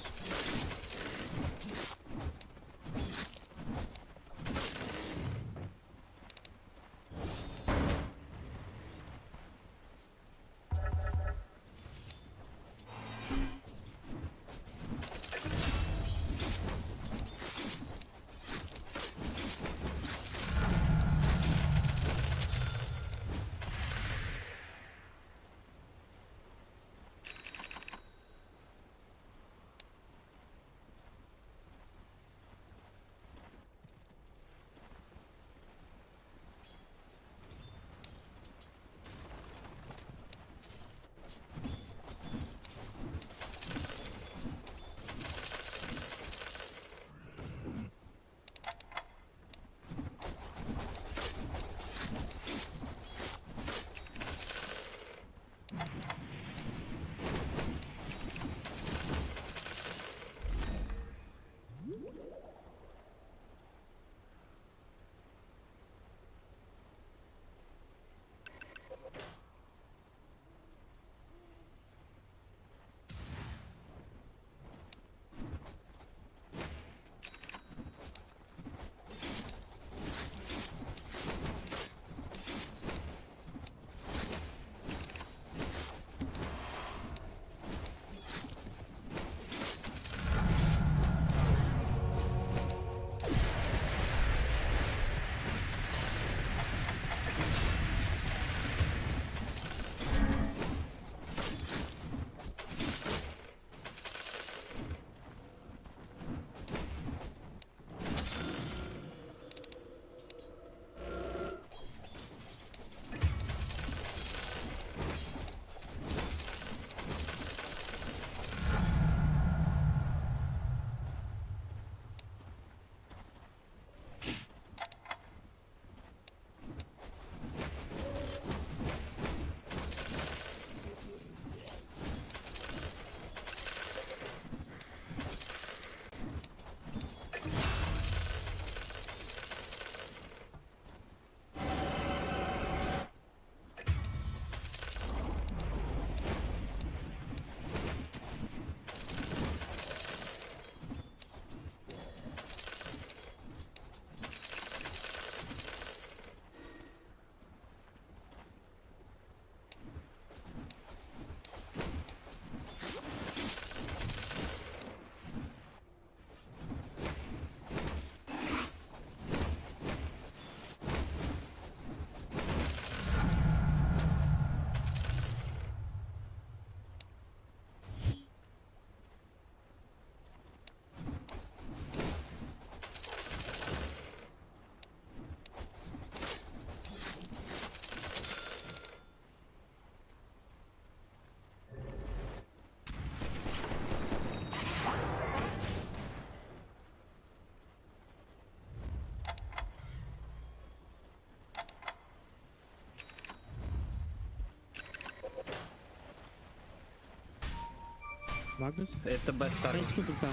Магнус? Это best start. Найс купил-то.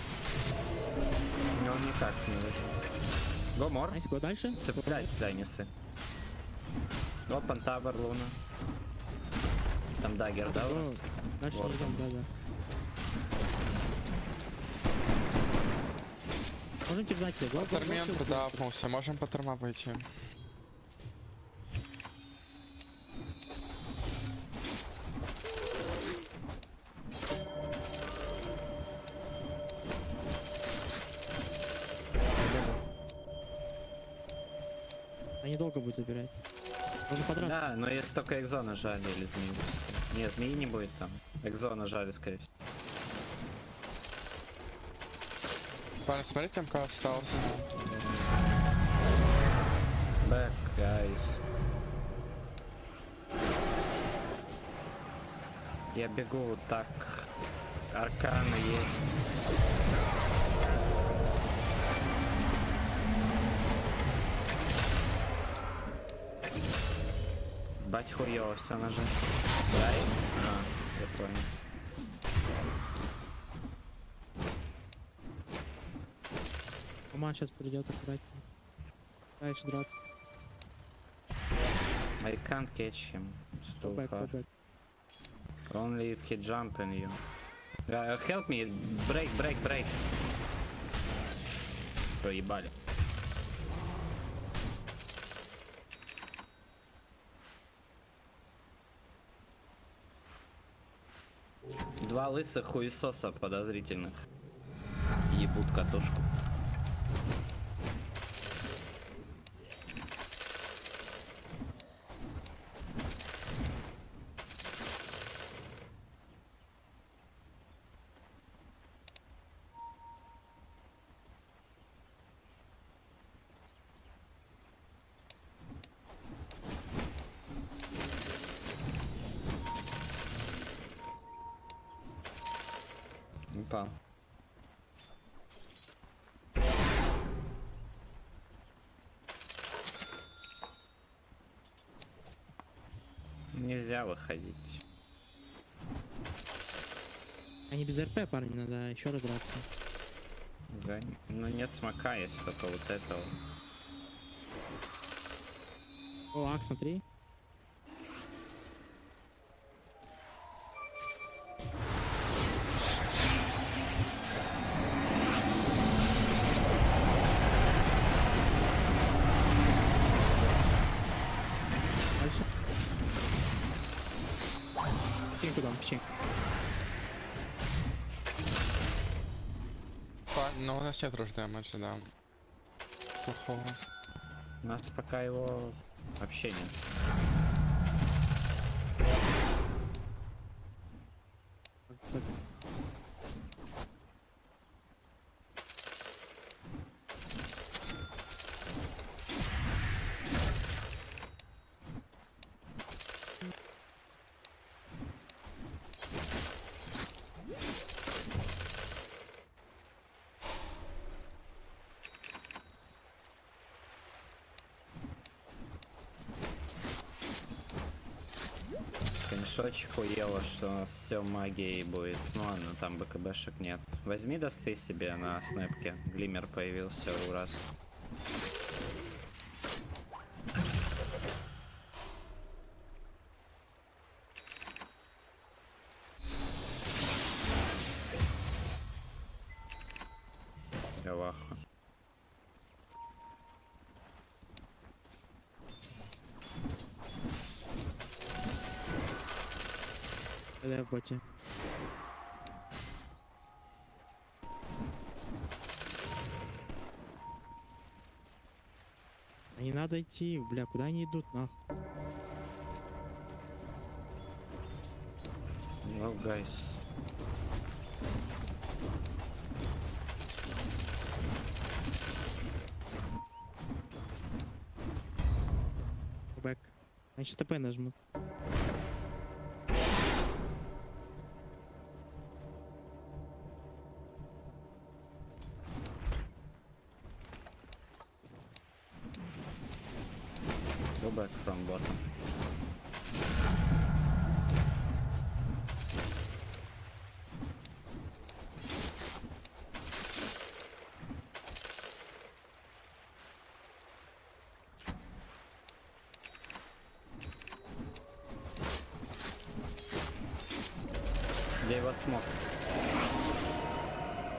Но он никак не выжил. Go more. Найс, го дальше. Цепляй, несы. Open Tower, Луна. Там даггер, да, у Го. нас? Дальше не Вот идем, он. да. Можем терзать себе. Го, го, го, Термент го. дапнулся, можем по терма пойти. Они долго будут забирать. Можно подраться. Да, но если только экзона жали или змеи просто. Не, змеи не будет там. Экзона жали, скорее всего. Парни, смотрите, МК остался. Back, guys. Я бегу так. Аркана есть. Бать хуёво все нажал. Гайс. Я понял. Команд сейчас придет аккуратнее. Дальше драться. I can't catch him. It's Go too back, go hard. back. Only if he jump in you. Help me. Break. Проебали. Два лысых хуесоса подозрительных. Ебут катушку. Упал. Нельзя выходить. Они без РП, парни, надо еще раз драться. Да, ну нет смока, есть только вот этого. О, Ак, смотри. Дальше. Печеньку дам, печеньку. Ну, у нас нет руш дэмэджа, да. Плохого. У нас пока его вообще нет. Так. Конечно, хуево, что у нас все магией будет. Ну ладно, там БКБшек нет. Возьми досты себе на снэпке. Глиммер появился у раз. Гаваха. Да, в боте. А не надо идти, бля, куда они идут, нахуй? Ну, гайс. Бэк. Значит, ТП нажмут. Go back from bottom. вас смог.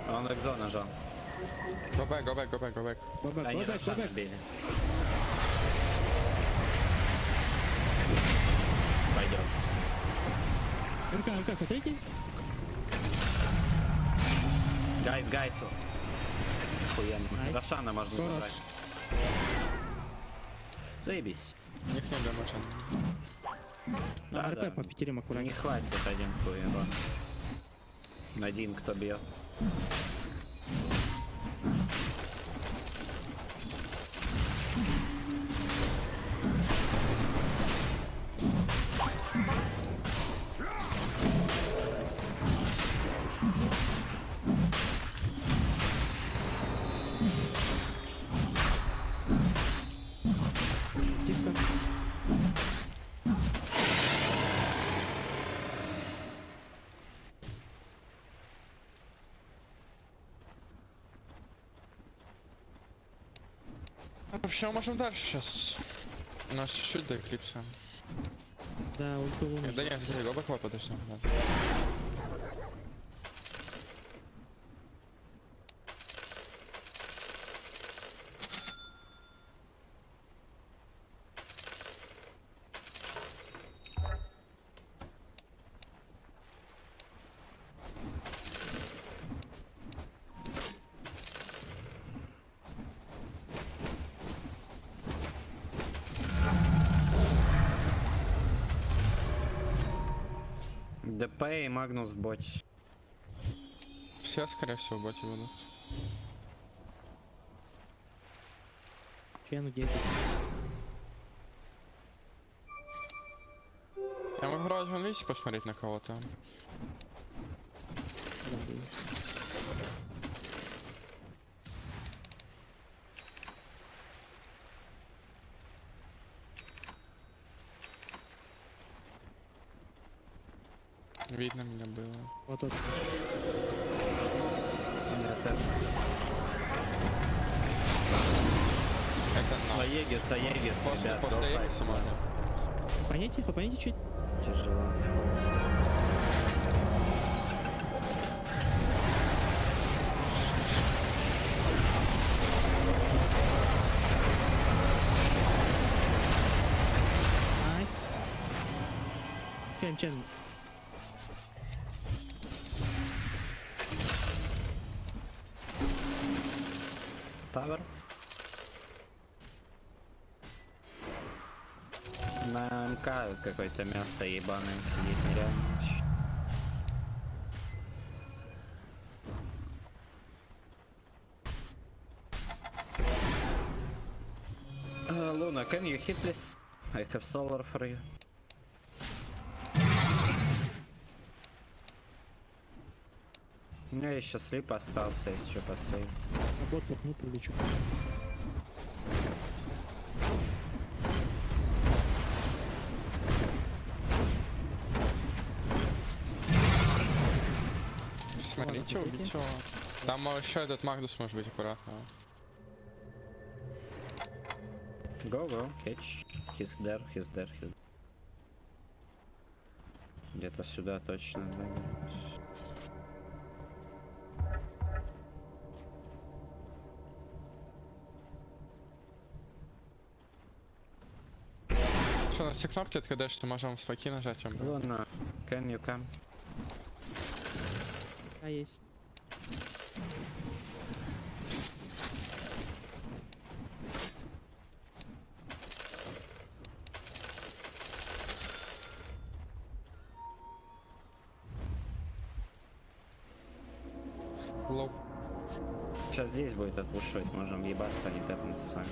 Он экзо нажал. Go back, go back, go back, go back. Бабак, Они бабак, Рошана бабак. били. Пойдем. МК, смотрите. Гайс. Охуенно. Найс. Рошана можно Хорош. забрать. Заебись. У них не демочен. Да, РП да. по пятерим Не аккуратнее. хватит один хуй урона. Один, кто бьет. Тихо. Вообще, можем дальше сейчас. У нас чуть-чуть до эклипса. Да, ульту луну. Да нет, смотри, go back, подожди. ДП и Магнус в боте. Все, скорее всего, в боте будут. Чену 10. Я могу вроде вон, видите, посмотреть на кого-то. Да, было. Видно меня было. Вот тот. Это на. Аегис, После ребят, Эгиса можно. Попоните чуть. Тяжело. Найс. Чен. Тавер. На МК какое-то мясо ебаное сидит нереально. Luna, can you hit this? I have solar for you. У меня еще слип остался, если что, подсейв. На бот пухну, прилечу. Смотрите, убить его. Там еще этот Магнус может быть аккуратно. Go, catch. He's there. Где-то сюда точно, да. Что, на все кнопки откидаешь, что можем спаки нажать? Luna, can you come? А есть. Лоу. Сейчас здесь будет отпушивать, можем ебаться, а не тэпнуться сами.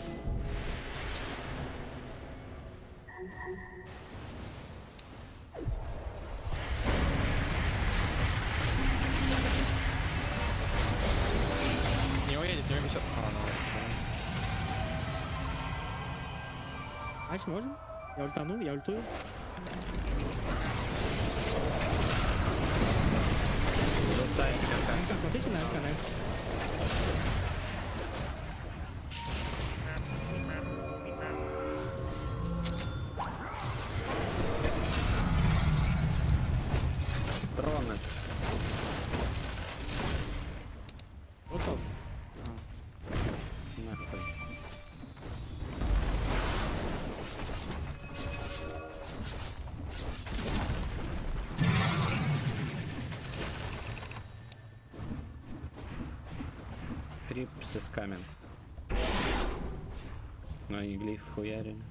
Не уедет, не убесит. Айс, можем? Я ультую. МК, смотрите на МК. Троны. Trips is coming. Ну и глиф хуярим.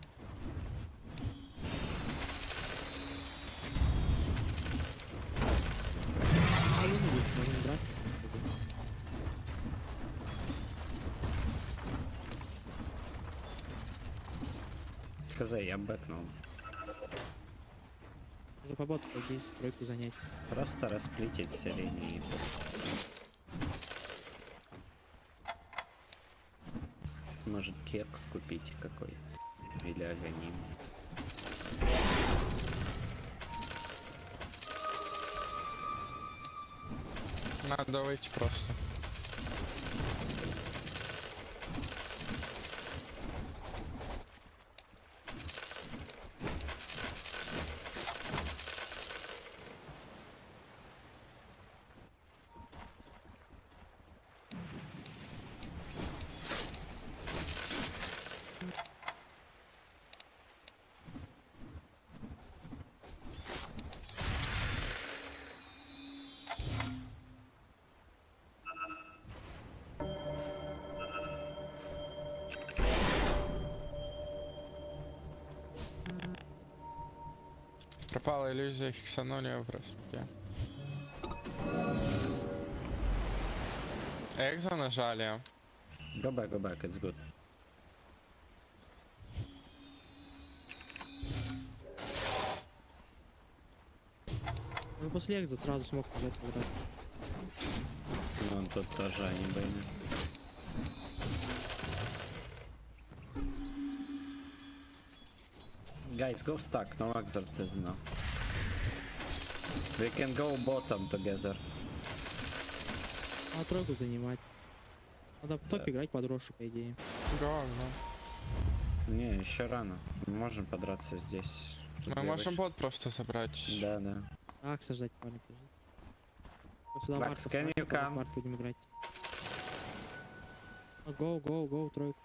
А ну не видишь, можно драться. Хз, я бэкнул. Можно по боту пойти, тройку занять. Просто расплитить все линии. Может кекс купить какой? Или агоним. Надо выйти просто. Пропала иллюзия хексанули в распутье. Экзо нажали. Go back, it's good. Ну после экза сразу смог нажать квадрат. Вон тут тоже они были. Guys, go stack, no exorcism now. We can go bottom together. А тройку занимать. Надо в топ играть под Рошу, по идее. Го, Не, еще рано. Мы можем подраться здесь. Тут мы я можем выше. бот просто собрать. Да, да. Акса ждать, парень, подожди. Вот сюда Макс, вард can поставь, you потом come? вард будем играть. Go, тройку.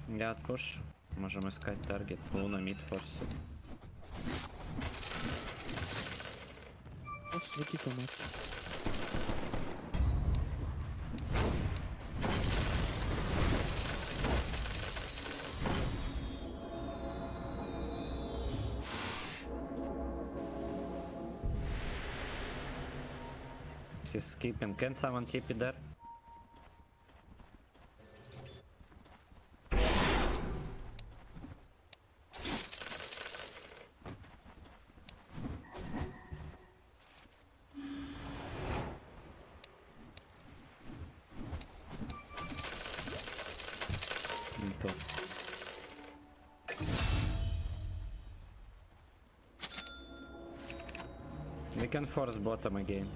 Я отпуш. Можем искать таргет. Луна мид форси. Не кисло, мать. He's skipping. Can someone TP there? Не то. We can force bottom again.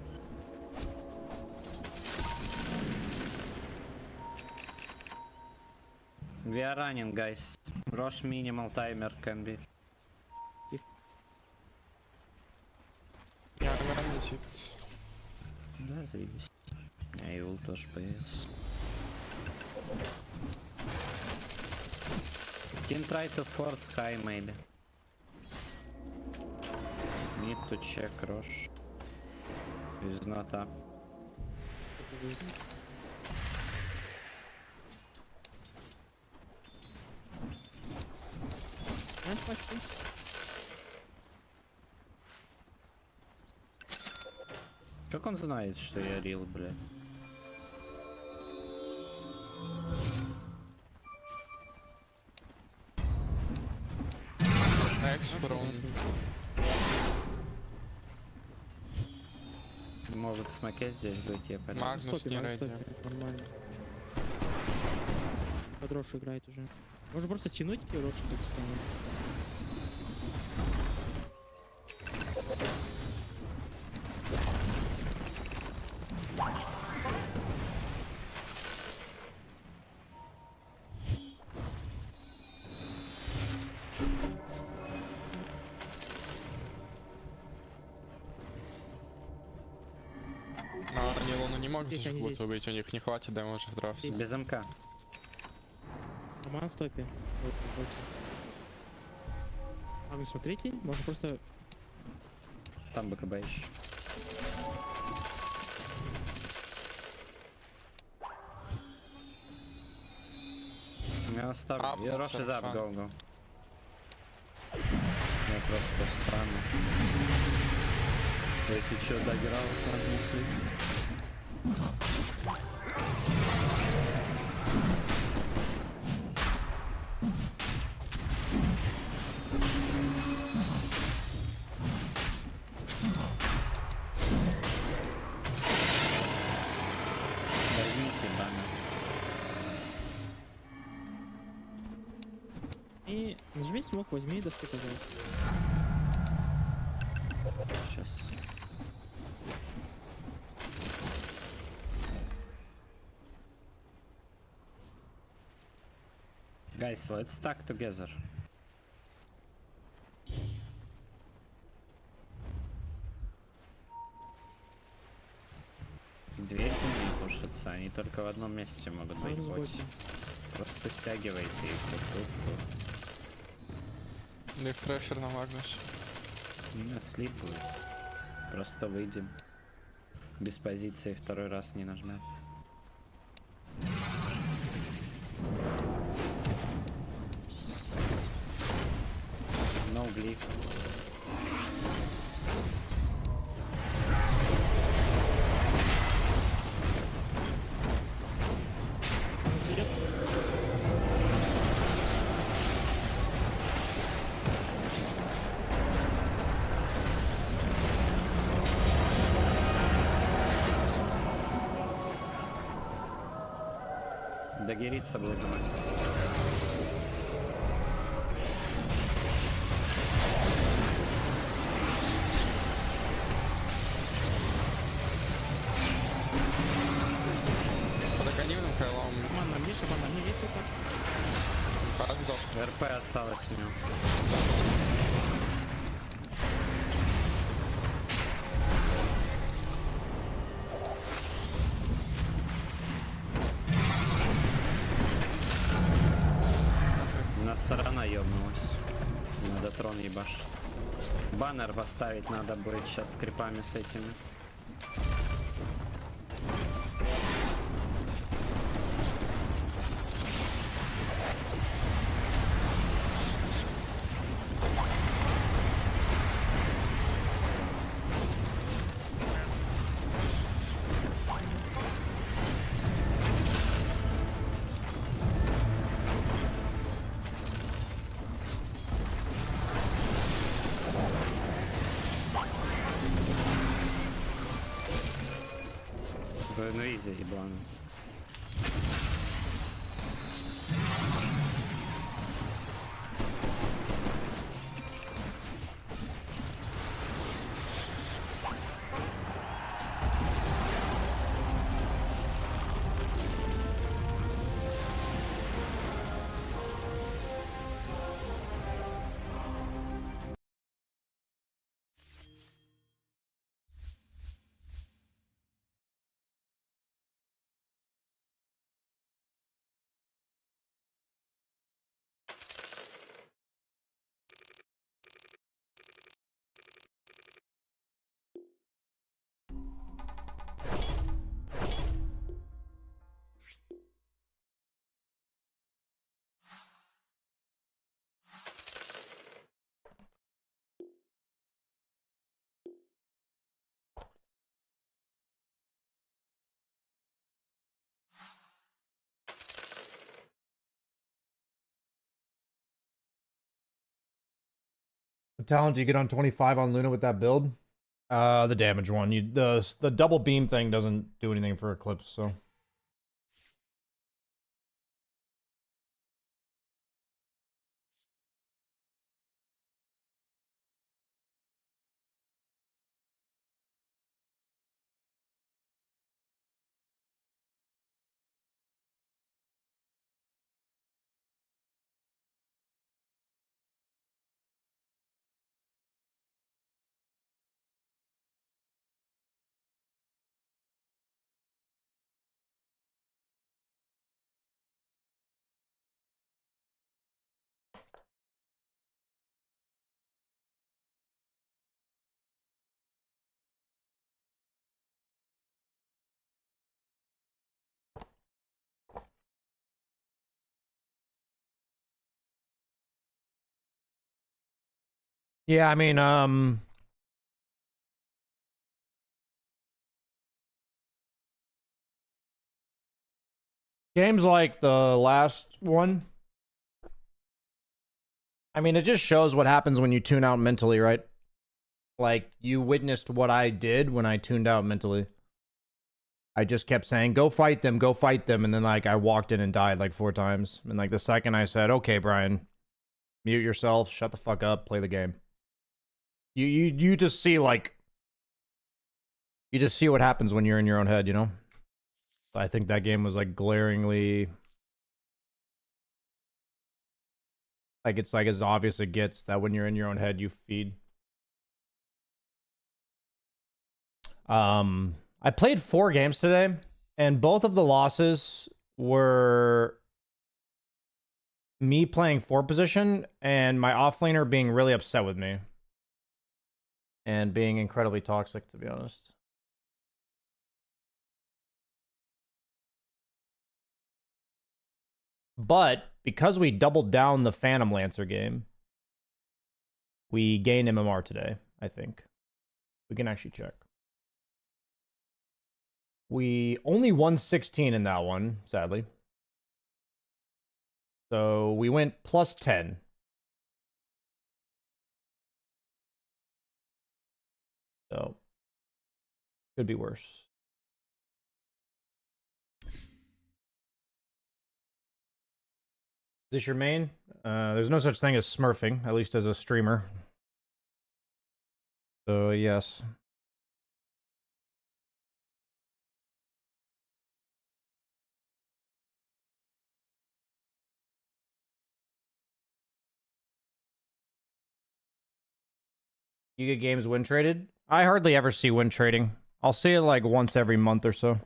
We are running, guys. Rosh minimal timer can be. Я граничит. Да, заебись. А Юл тоже появился. Can try to force high maybe. Need to check Rosh. He's not up. Знаешь, почти. Как он знает, что я рил, бля? Экспром. Может смоке здесь быть, я понял. Магнус Стопе, не надо реди. стопе, нормально. Под Рошу играет уже. Можно просто тянуть и Рошу так станет. Но они луну не могут Здесь, их они будут здесь. убить, у них не хватит дэмэджа в драфте. Здесь. Без МК. Роман в топе. Вот, вот. Ладно, смотрите, можно просто... Там БКБ еще. Я оставлю. Ап, Я Rush is up, хорошо. go, go. Я просто встану. Если что, дограл, можно если. Возьмите баннер. И нажми смог, возьми доски, пожалуйста. Сейчас. Guys, let's stack together. Дверь не пушится, они только в одном месте могут быть. Ладно, Вот. сбоку. Просто стягивайте их тут. У них трэшер на Магнусе. У меня слип будет. Просто выйдем. Без позиции второй раз не нажмем. No глиф. Идет. Догериться будет нормально. Под агонимным крылом Роман, на мне, Шабан, на мне есть вот так. парад сдох. РП осталось у него. На сторона ёбнулась. Надо трон ебашить. Баннер поставить надо будет сейчас с крипами с этими. Ну изи ебланы. What talent do you get on 25 on Luna with that build? The damage one. The double beam thing doesn't do anything for Eclipse, so. Yeah, I mean, games like the last one. I mean, it just shows what happens when you tune out mentally, right? Like, you witnessed what I did when I tuned out mentally. I just kept saying, go fight them, and then, like, I walked in and died, like, 4 times. And, like, the second I said, okay, Brian, mute yourself, shut the fuck up, play the game. You just see, like... You just see what happens when you're in your own head, you know? I think that game was, like, glaringly... Like, it's, like, as obvious it gets that when you're in your own head, you feed. I played 4 games today, and both of the losses were me playing 4 position and my offlaner being really upset with me. And being incredibly toxic, to be honest. But, because we doubled down the Phantom Lancer game, we gained MMR today, I think. We can actually check. We only won 16 in that one, sadly. So we went plus 10. So, could be worse. Is this your main? There's no such thing as smurfing, at least as a streamer. So, yes. You get games win traded? I hardly ever see win trading. I'll see it like once every month or so.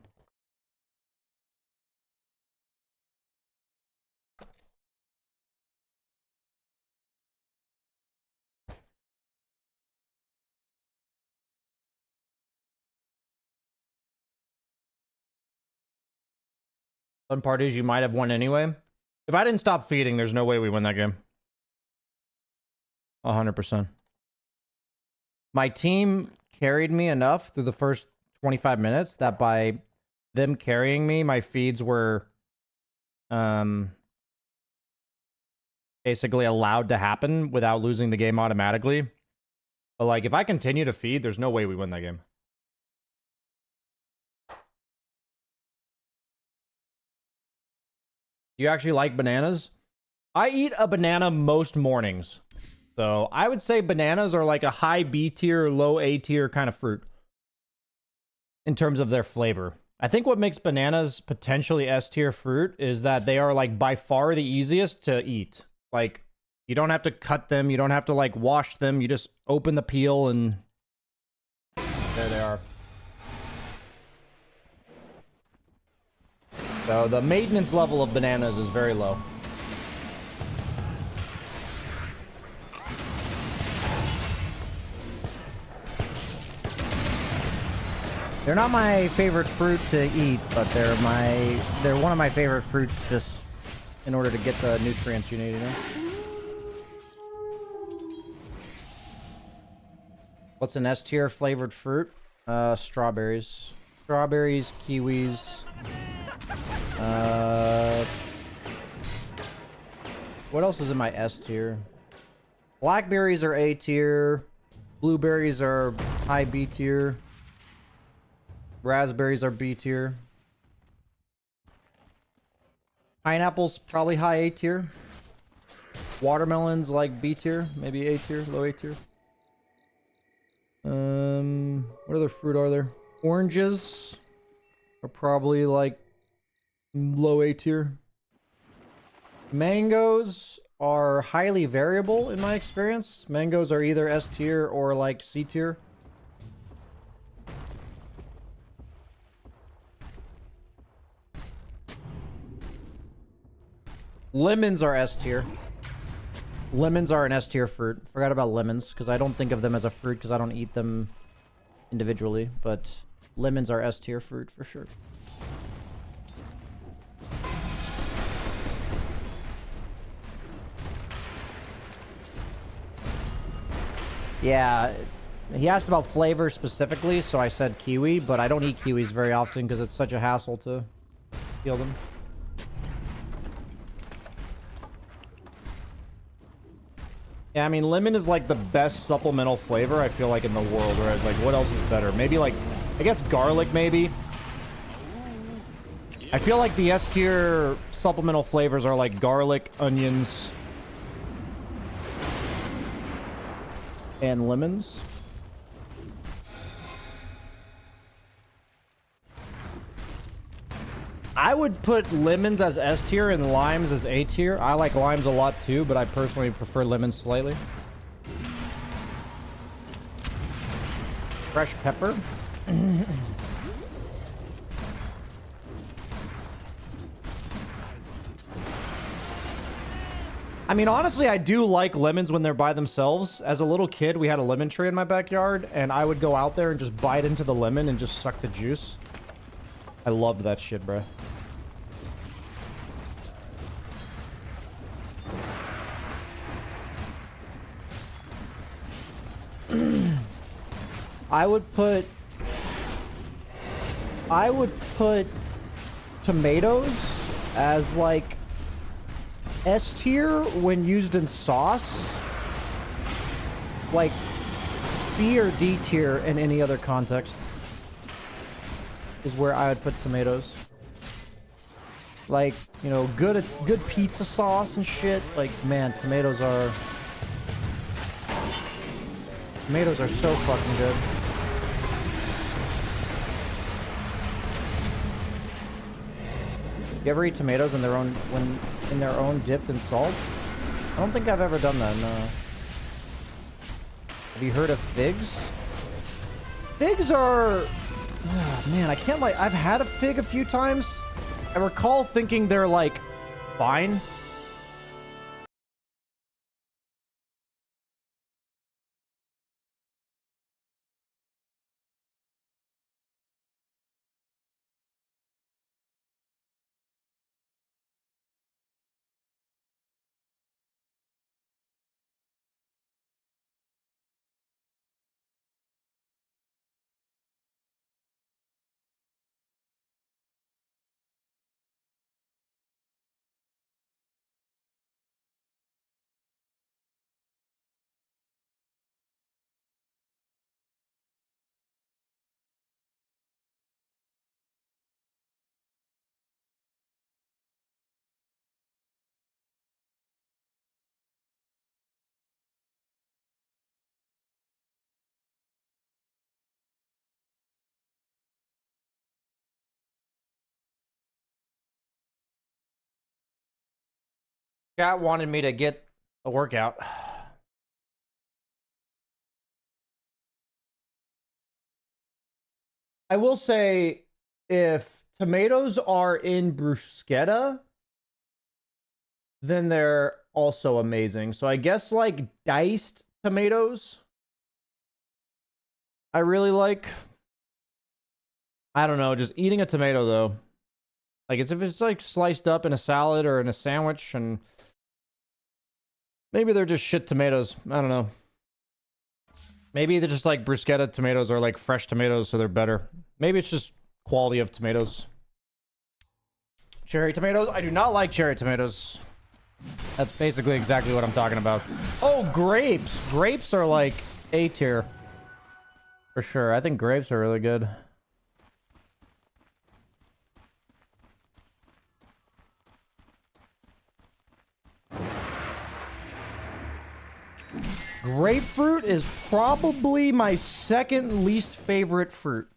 Fun part is you might have won anyway. If I didn't stop feeding, there's no way we win that game. 100%. My team carried me enough through the first 25 minutes that by them carrying me, my feeds were basically allowed to happen without losing the game automatically. But like, if I continue to feed, there's no way we win that game. Do you actually like bananas? I eat a banana most mornings. So I would say bananas are like a high B tier, low A tier kind of fruit in terms of their flavor. I think what makes bananas potentially S tier fruit is that they are like by far the easiest to eat. Like, you don't have to cut them, you don't have to like wash them, you just open the peel and there they are. So the maintenance level of bananas is very low. They're not my favorite fruit to eat, but they're one of my favorite fruits just in order to get the nutrients you need, you know? What's an S tier flavored fruit? Strawberries. Strawberries, kiwis. What else is in my S tier? Blackberries are A tier. Blueberries are high B tier. Raspberries are B tier. Pineapples probably high A tier. Watermelons like B tier, maybe A tier, low A tier. What other fruit are there? Oranges are probably like low A tier. Mangoes are highly variable in my experience. Mangoes are either S tier or like C tier. Lemons are S tier. Lemons are an S tier fruit. Forgot about lemons because I don't think of them as a fruit because I don't eat them individually, but lemons are S tier fruit for sure. Yeah, he asked about flavor specifically, so I said kiwi, but I don't eat kiwis very often because it's such a hassle to peel them. Yeah, I mean, lemon is like the best supplemental flavor, I feel like, in the world, right? Like, what else is better? Maybe, like, I guess garlic, maybe. I feel like the S tier supplemental flavors are like garlic, onions, and lemons. I would put lemons as S tier and limes as A tier. I like limes a lot too, but I personally prefer lemons slightly. Fresh pepper. I mean, honestly, I do like lemons when they're by themselves. As a little kid, we had a lemon tree in my backyard, and I would go out there and just bite into the lemon and just suck the juice. I loved that shit, bro. I would put tomatoes as like S tier when used in sauce. Like C or D tier in any other context is where I would put tomatoes. Like, you know, good pizza sauce and shit. Like, man, tomatoes are so fucking good. You ever eat tomatoes in their own dipped in salt? I don't think I've ever done that, no. Have you heard of figs? Figs are... Oh, man, I can't like... I've had a fig a few times. I recall thinking they're like fine. Chat wanted me to get a workout. I will say, if tomatoes are in bruschetta, then they're also amazing. So I guess like diced tomatoes, I really like. I don't know, just eating a tomato though. Like if it's like sliced up in a salad or in a sandwich, and maybe they're just shit tomatoes. I don't know. Maybe they're just like bruschetta tomatoes or like fresh tomatoes, so they're better. Maybe it's just quality of tomatoes. Cherry tomatoes? I do not like cherry tomatoes. That's basically exactly what I'm talking about. Oh, grapes. Grapes are like A tier. For sure. I think grapes are really good. Grapefruit is probably my second least favorite fruit.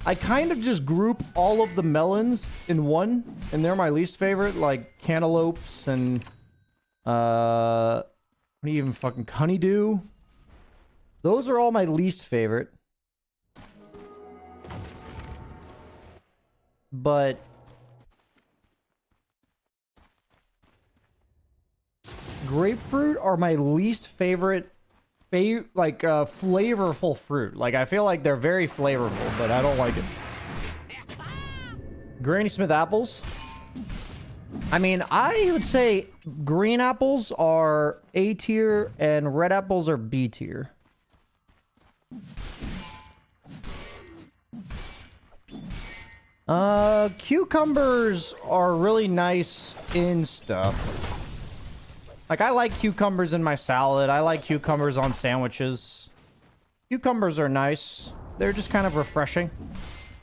I kind of just group all of the melons in one, and they're my least favorite, like cantaloupes and what do you even fucking honeydew? Those are all my least favorite. But grapefruit are my least favorite, flavorful fruit. Like, I feel like they're very flavorful, but I don't like it. Granny Smith apples. I mean, I would say green apples are A tier and red apples are B tier. Cucumbers are really nice in stuff. Like, I like cucumbers in my salad. I like cucumbers on sandwiches. Cucumbers are nice. They're just kind of refreshing.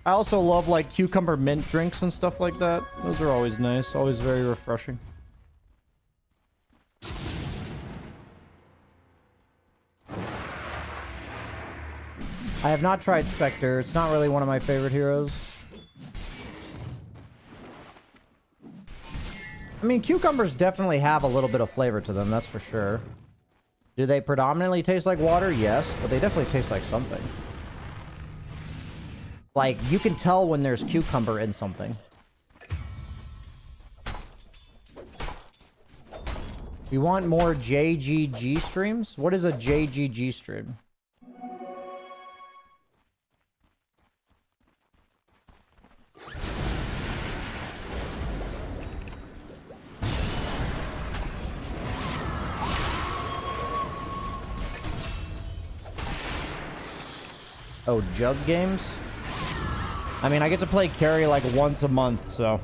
I also love, like, cucumber mint drinks and stuff like that. Those are always nice. Always very refreshing. I have not tried Spectre. It's not really one of my favorite heroes. I mean, cucumbers definitely have a little bit of flavor to them, that's for sure. Do they predominantly taste like water? Yes, but they definitely taste like something. Like, you can tell when there's cucumber in something. You want more JGG streams? What is a JGG stream? Oh, jug games? I mean, I get to play carry like once a month, so...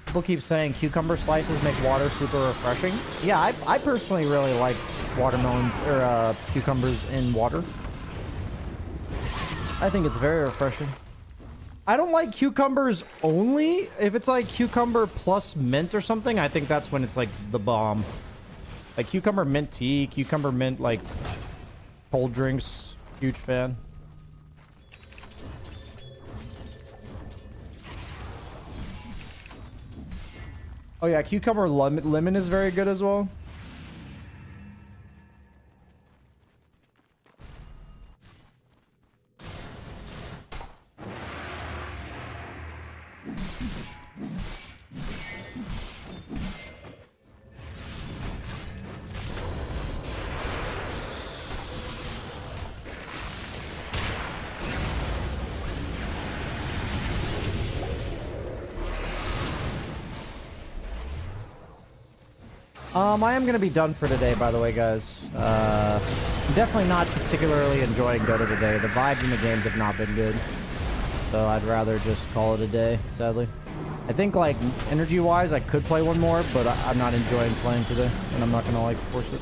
People keep saying cucumber slices make water super refreshing. Yeah, I personally really like watermelons, or cucumbers in water. I think it's very refreshing. I don't like cucumbers only. If it's like cucumber plus mint or something, I think that's when it's like the bomb. Like cucumber mint tea, cucumber mint like cold drinks. Huge fan. Oh yeah, cucumber lemon is very good as well. I am gonna be done for today, by the way, guys. I'm definitely not particularly enjoying Dota today. The vibes in the games have not been good. So I'd rather just call it a day, sadly. I think, like, energy-wise, I could play one more, but I'm not enjoying playing today. And I'm not gonna, like, force it.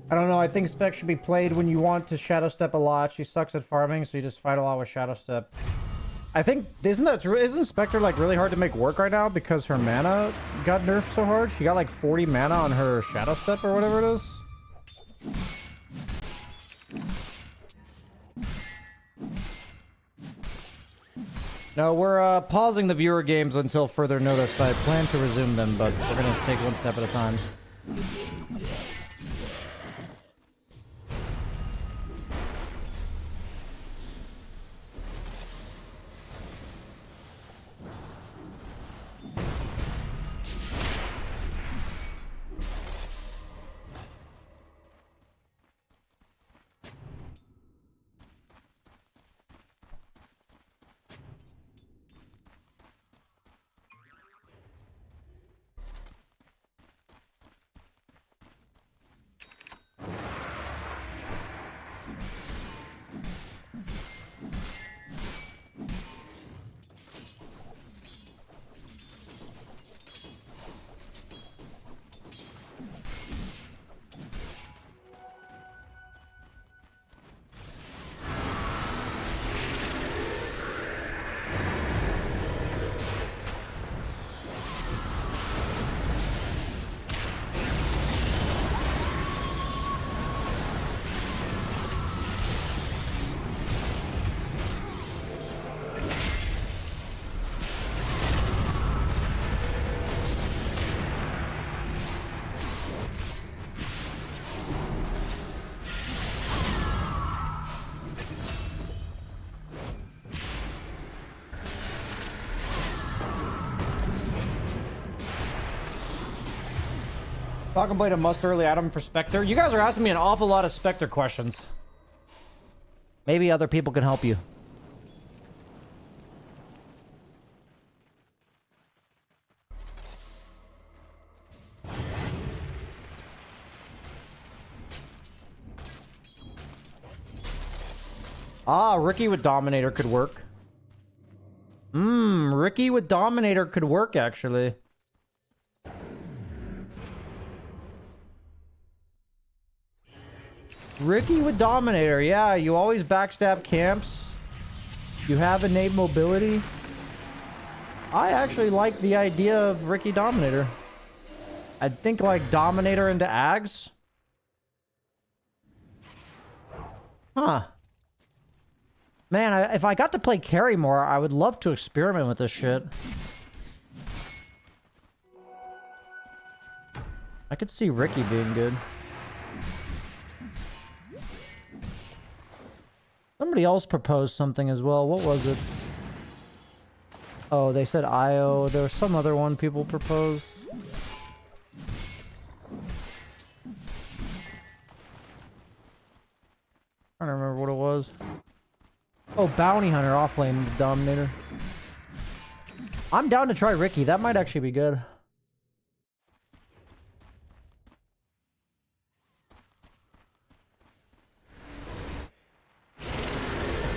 I don't know, I think Spec should be played when you want to Shadow Step a lot. She sucks at farming, so you just fight a lot with Shadow Step. I think, isn't Spectre like really hard to make work right now because her mana got nerfed so hard? She got like 40 mana on her Shadow Step or whatever it is. No, we're pausing the viewer games until further notice. I plan to resume them, but we're gonna take one step at a time. Contemplate a must early item for Spectre. You guys are asking me an awful lot of Spectre questions. Maybe other people can help you. Ah, Ricky with Dominator could work. Ricky with Dominator could work, actually. Ricky with Dominator, yeah, you always backstab camps. You have innate mobility. I actually like the idea of Ricky Dominator. I think like Dominator into Ags. Huh. Man, if I got to play carry more, I would love to experiment with this shit. I could see Ricky being good. Somebody else proposed something as well. What was it? Oh, they said IO. There was some other one people proposed. I don't remember what it was. Oh, Bounty Hunter offlane Dominator. I'm down to try Ricky. That might actually be good.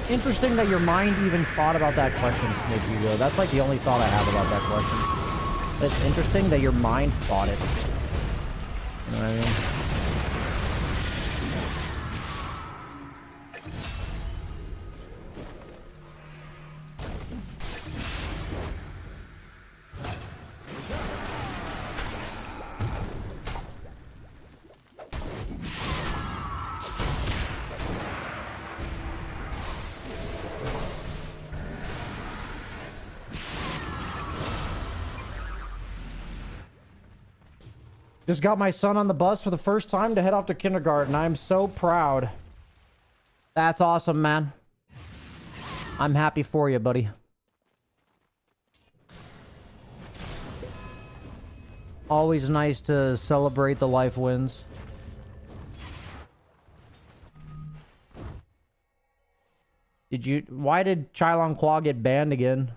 Interesting that your mind even thought about that question, Snake Hugo. That's like the only thought I have about that question. It's interesting that your mind thought it. You know what I mean? Just got my son on the bus for the first time to head off to kindergarten. I'm so proud. That's awesome, man. I'm happy for you, buddy. Always nice to celebrate the life wins. Why did Chylon Qua get banned again?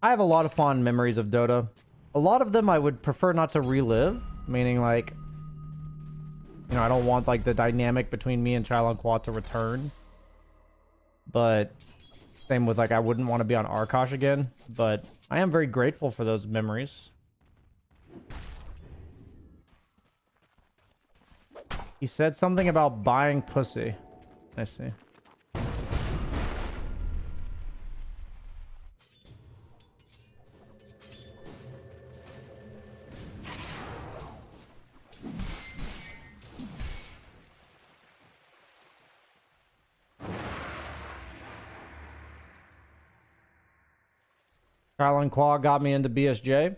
I have a lot of fond memories of Dota. A lot of them I would prefer not to relive, meaning like, you know, I don't want like the dynamic between me and Chylon Qua to return. But same with like, I wouldn't want to be on Arkosh again, but I am very grateful for those memories. He said something about buying pussy. I see. Kylan Qua got me into BSJ.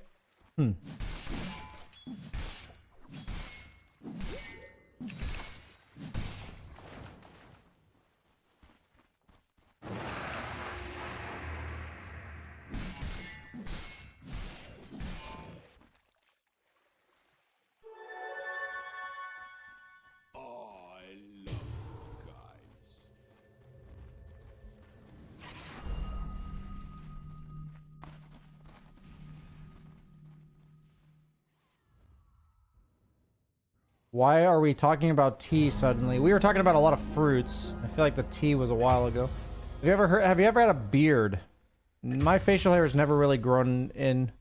Why are we talking about tea suddenly? We were talking about a lot of fruits. I feel like the tea was a while ago. Have you ever had a beard? My facial hair has never really grown in.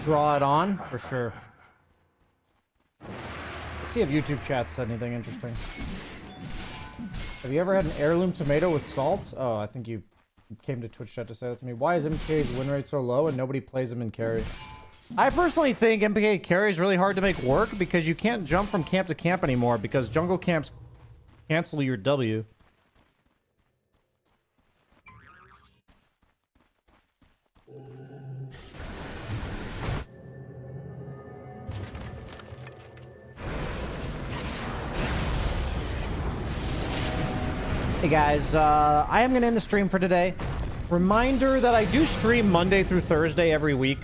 Draw it on for sure. Let's see if YouTube chat said anything interesting. Have you ever had an heirloom tomato with salt? Oh, I think you came to Twitch chat to say that to me. Why is MK's win rate so low and nobody plays him in carry? I personally think MPK carry is really hard to make work because you can't jump from camp to camp anymore because jungle camps cancel your W. Hey guys, I am going to end the stream for today. Reminder that I do stream Monday through Thursday every week.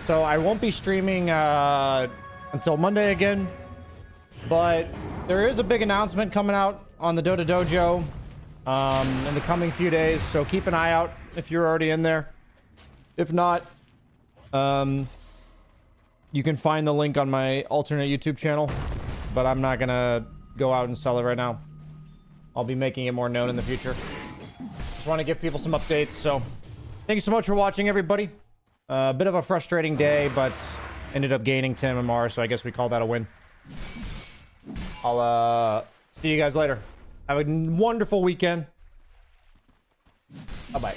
So I won't be streaming until Monday again. But there is a big announcement coming out on the Dota Dojo in the coming few days. So keep an eye out if you're already in there. If not, you can find the link on my alternate YouTube channel. But I'm not going to go out and sell it right now. I'll be making it more known in the future. Just want to give people some updates, so thank you so much for watching, everybody. A bit of a frustrating day, but ended up gaining 10 MMR, so I guess we call that a win. I'll see you guys later. Have a wonderful weekend. Bye-bye.